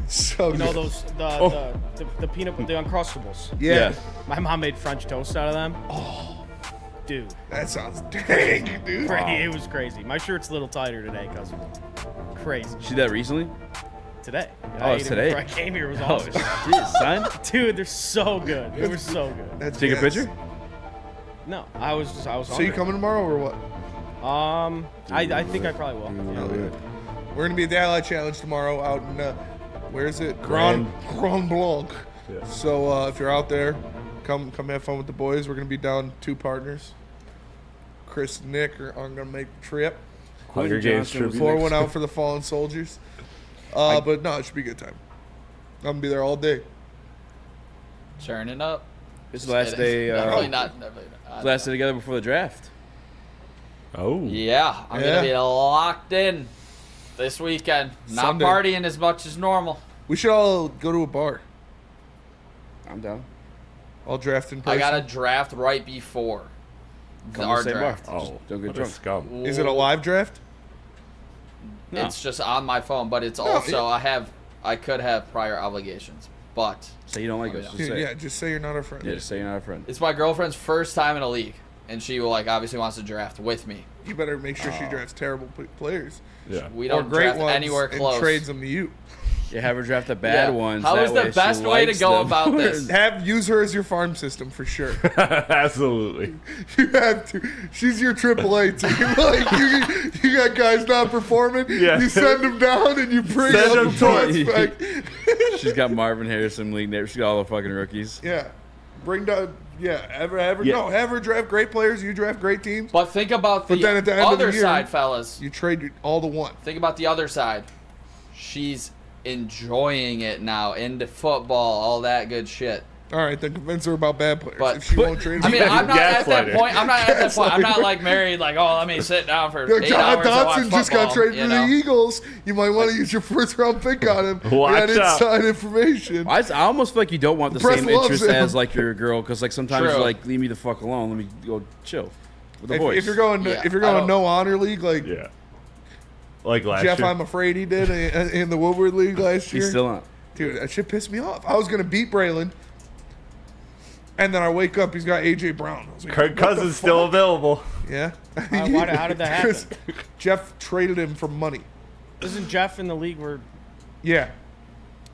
so You know good. those the peanut the Uncrustables. Yeah. My mom made French toast out of them. Oh, dude, that sounds dang, dude. It was crazy. My shirt's a little tighter today because of it. Crazy. She did that recently? Today. Oh, I it's ate it today? before I came here. It was Oh, awesome. shit, son. Dude, they're so good. They were so good. That's Take a gas. picture? No, I was So you hungry. coming tomorrow or what? I think I probably will. Yeah. We're gonna be at the Ally Challenge tomorrow out in where is it? Grand Blanc. Yeah. So if you're out there, come have fun with the boys. We're gonna be down 2 partners. Chris and Nick are gonna make the trip. Hunger Games tribute. Pour one out for the fallen soldiers. But no, it should be a good time. I'm gonna be there all day. Turning up. This is the last day. Definitely not. Last day together before the draft. Oh. Yeah, I'm gonna be locked in this weekend. Not Sunday. partying as much as normal. We should all go to a bar. I'm down. All draft in person. I got a draft right before our draft. Oh, don't get what a scum. Is it a live draft? No. It's just on my phone, but it's also I could have prior obligations, but Say you don't like us. Just say. Yeah, just say you're not our friend. Yeah, just say you're not a friend. it's my girlfriend's first time in a league, and she obviously wants to draft with me. You better make sure she drafts terrible players. Yeah. We Or don't great draft ones anywhere and close. trades them to you. You have her draft the bad ones. How that is the way she best way to likes go them. about this? Use her as your farm system for sure. Absolutely. You have to. She's your AAA team. Like you got guys not performing. Yeah. You send them down and you bring Send up them a toys. prospect. She's got Marvin Harrison leading there. She's got all the fucking rookies. Yeah. Bring down. Yeah. Have her draft great players. You draft great teams. But think about the then at the end of the other year, side, fellas. You trade all the one. Think about the other side. She's enjoying it now, into football, all that good shit. All right, then convince her about bad players. But if she won't trade, I mean, I'm not at that Gaslighter. point. I'm not at that point. I'm not Gaslighter. like married. Like, oh, let me sit down for Yo, 8 John hours and watch Dotson just got football, traded you to know? the Eagles. You might want to use your first round pick on him. Watch Get out. inside information. I almost feel like you don't want the Press same loves interest him. as like your girl, because like sometimes True. you're like, leave me the fuck alone. Let me go chill with the boys. If you're going, Yeah, if you're I going don't- no honor league, like Yeah. Like last Jeff, year. I'm afraid he did in the Woodward league last year. He's still on. Dude, that shit pissed me off. I was gonna beat Braylon, and then I wake up, he's got AJ Brown. I was like, Kirk what the Cousins still fuck? available. Yeah. How did that happen? Jeff traded him for money. Isn't Jeff in the league where? Yeah.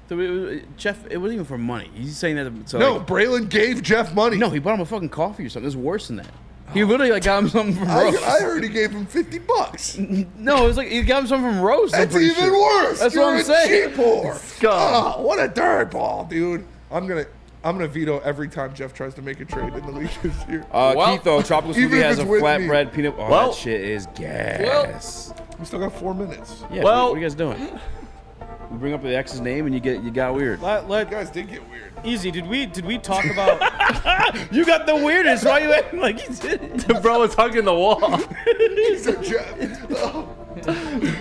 So Jeff, it wasn't even for money. He's saying that. So No, like, Braylon gave Jeff money. no, he bought him a fucking coffee or something. It's worse than that. He literally like got him something from I Rose. heard he gave him $50. No, it was like he got him something from Rose. I'm That's pretty even sure. worse. That's You're what I'm a saying. cheap whore. Scum. Oh, what a dirt ball, dude. I'm gonna veto every time Jeff tries to make a trade in the league this year. Well, Keith, though, Tropical even Smoothie if has it's a with me. flatbread peanut. Oh, Well- that shit is gas. We still got 4 minutes. Yeah, Well- what are you guys doing? You bring up the ex's name and you got weird. You guys did get weird. Easy. Did we talk about? You got the weirdest. Why you acting like you did? The bro was hugging the wall. He's a Jeff.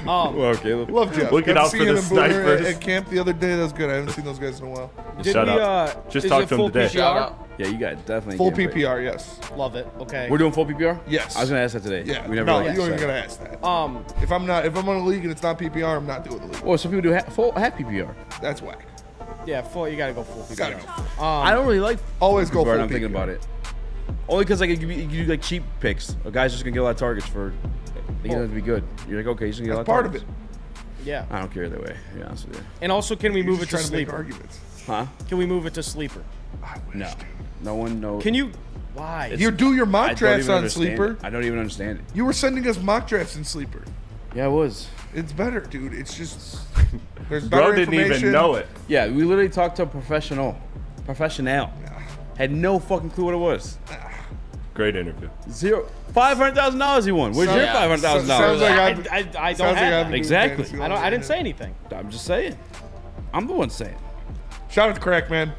Oh, Well, Caleb. love Jeff. Looking Got to out see for him the and Booner snipers. at camp the other day. That was good. I haven't seen those guys in a while. Did Shut we? up. Just is talked it to him full today. PPR? Shout out. Yeah, you got definitely Full gameplay. PPR, yes. Love it. Okay. We're doing full PPR. Yes. I was gonna ask that today. Yeah. We never No, really you don't even asked gotta that. ask that. If I'm on a league and it's not PPR, I'm not doing the league. Well, some people do full half PPR. That's whack. Yeah, full. You gotta go full PPR. Gotta go full. I don't really like Always go PPR, full and I'm thinking PPR. about it. Only because like you do like cheap picks. A guy's just gonna get a lot of targets for. They get them to be good. You're like, okay, he's gonna get a lot of That's part of targets. it. Yeah. I don't care either way. To be honest with you. And also, can we You're move it just to trying to make sleeper? arguments. Huh? Can we move it to sleeper? No. No one knows. Can you? Why? You do your I mock don't drafts even on understand Sleeper. it. I don't even understand it. You were sending us mock drafts in Sleeper. Yeah, it was. It's better, dude. It's just there's Bro better didn't even information. know it. Yeah, we literally talked to a professional. Had no fucking clue what it was. Great interview. $500,000 he won. Where's your $500,000? Sounds like I I've- don't sounds like have I've that. been doing Exactly. fantasy I all didn't day. say anything. I'm just saying. I'm the one saying. Shout out to Crackman.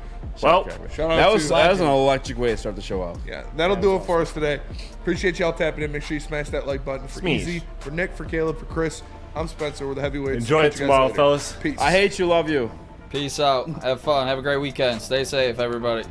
Well, Shout out That to was an electric way to start the show out. Yeah, that'll do it for us today. Appreciate y'all tapping in. Make sure you smash that like button for Smeesh. Eazy, for Nick, for Caleb, for Chris. I'm Spencer. We're the heavyweights. Enjoy it Catch you guys tomorrow, later. fellas. Peace. I hate you, love you. Peace out. Have fun. Have a great weekend. Stay safe, everybody.